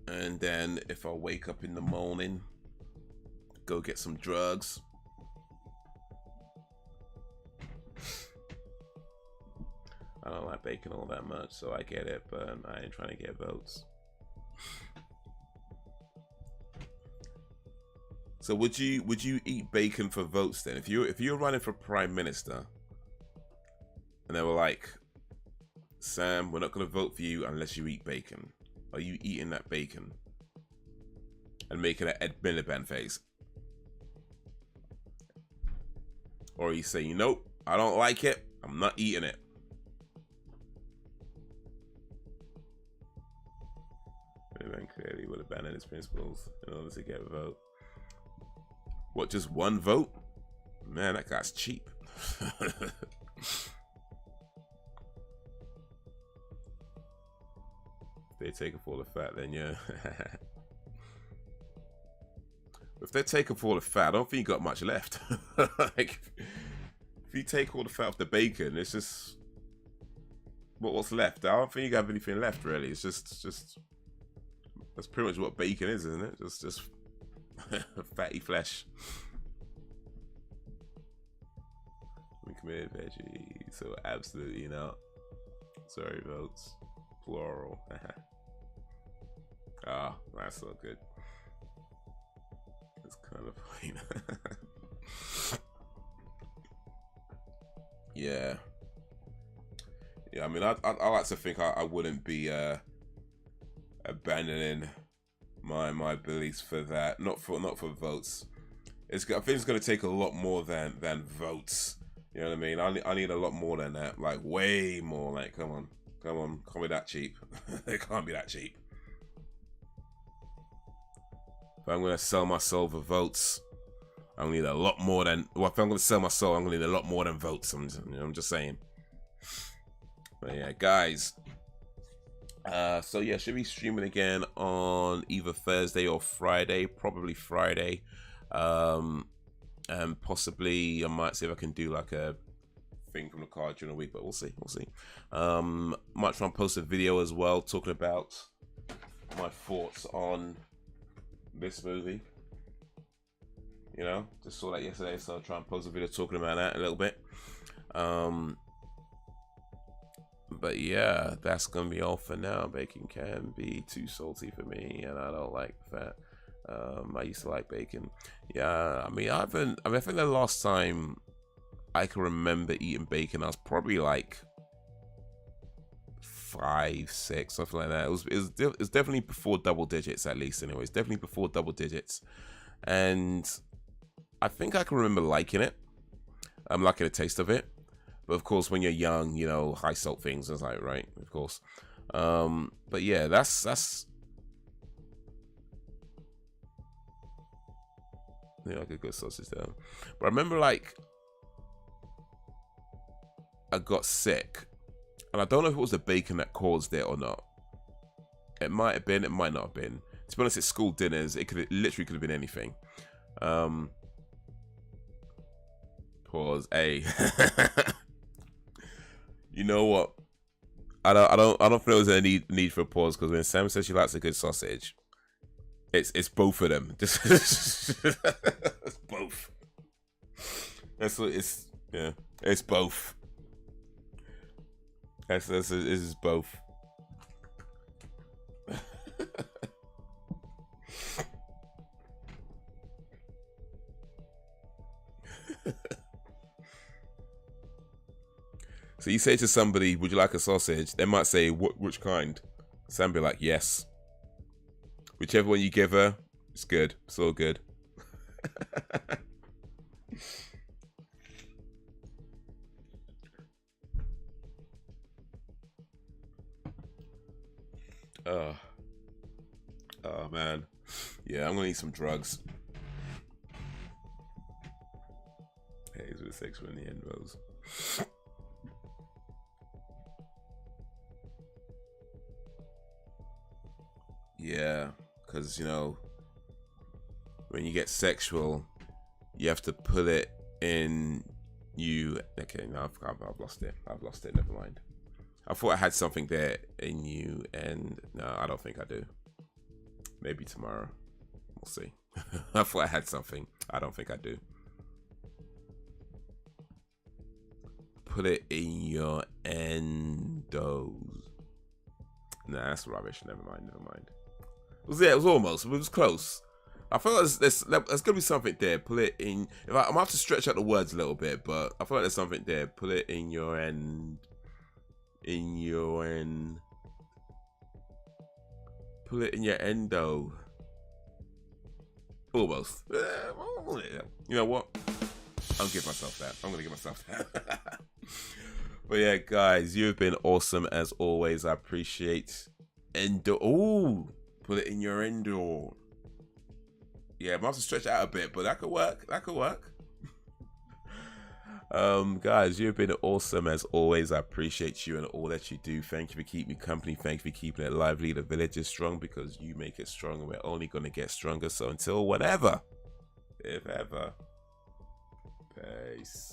and then if I wake up in the morning, go get some drugs. I don't like bacon all that much, so I get it, but I ain't trying to get votes. So would you eat bacon for votes then? If you're running for prime minister, and there were like Sam, we're not going to vote for you unless you eat bacon. Are you eating that bacon? And making an Ed Miliband face? Or are you saying, nope, I don't like it, I'm not eating it? Man clearly would abandon his principles in order to get a vote. What, just one vote? Man, that guy's cheap. They take off all the fat, then yeah. If they take off all the fat, I don't think you got much left. Like, if you take all the fat off the bacon, it's just what's left. I don't think you have anything left really. It's just that's pretty much what bacon is, isn't it? Just fatty flesh. We committed veggie, so absolutely not. Sorry, votes. Plural. Ah, that's not good. That's kind of fine. Yeah. Yeah, I mean, I like to think I wouldn't be abandoning my beliefs for that. Not for votes. I think it's going to take a lot more than votes. You know what I mean? I need a lot more than that. Like, way more. Like, come on. Can't be that cheap. It can't be that cheap. If I'm gonna sell my soul for votes, I'm gonna need a lot more than. Well, if I'm gonna sell my soul, I'm gonna need a lot more than votes. I'm just saying. But yeah, guys. So yeah, should be streaming again on either Thursday or Friday. Probably Friday. And possibly I might see if I can do like a thing from the card during the week, but we'll see. Might try and post a video as well talking about my thoughts on this movie. You know, just saw that yesterday, so I'll try and post a video talking about that a little bit. But yeah, that's gonna be all for now. Bacon can be too salty for me, and I don't like that. I used to like bacon. Yeah, I mean, I think the last time I can remember eating bacon, I was probably like 5, 6, something like that. It was definitely before double digits, at least. Anyway, it's definitely before double digits, and I think I can remember liking it. I'm liking the taste of it, but of course, when you're young, you know, high salt things. It's like, right, of course. But yeah, that's. Yeah, like a good sausage though. But I remember, like, I got sick, and I don't know if it was the bacon that caused it or not. It might have been, it might not have been. To be honest, at school dinners, it literally could have been anything. Pause. Hey, you know what? I don't think there was any need for a pause, because when Sam says she likes a good sausage, it's both of them. Just it's both. That's what it's. Yeah, it's both. This is both. So you say to somebody, "Would you like a sausage?" They might say, "Which kind?" Sam be like, "Yes." Whichever one you give her, it's good. It's all good. Oh man. Yeah, I'm gonna need some drugs. Haze with 6 when the end rose. Yeah, because, you know, when you get sexual, you have to put it in you. Okay, no, I've lost it. Never mind. I thought I had something there in you, and no, I don't think I do. Maybe tomorrow. We'll see. I thought I had something. I don't think I do. Put it in your endos. Nah, that's rubbish. Never mind. It was almost. It was close. I feel like there's gonna be something there. Put it in. I'm gonna have to stretch out the words a little bit, but I feel like there's something there. Put it in your in your end. Put it in your endo. Almost. You know what? I'll give myself that. I'm gonna give myself that. But yeah, guys, you've been awesome as always. I appreciate endo. Ooh, put it in your endo. Yeah, I might have to stretch it out a bit, but that could work. That could work. Guys, you've been awesome as always. I appreciate you and all that you do. Thank you for keeping me company. Thank you for keeping it lively. The village is strong because you make it strong, and we're only going to get stronger. So until whenever, if ever, peace.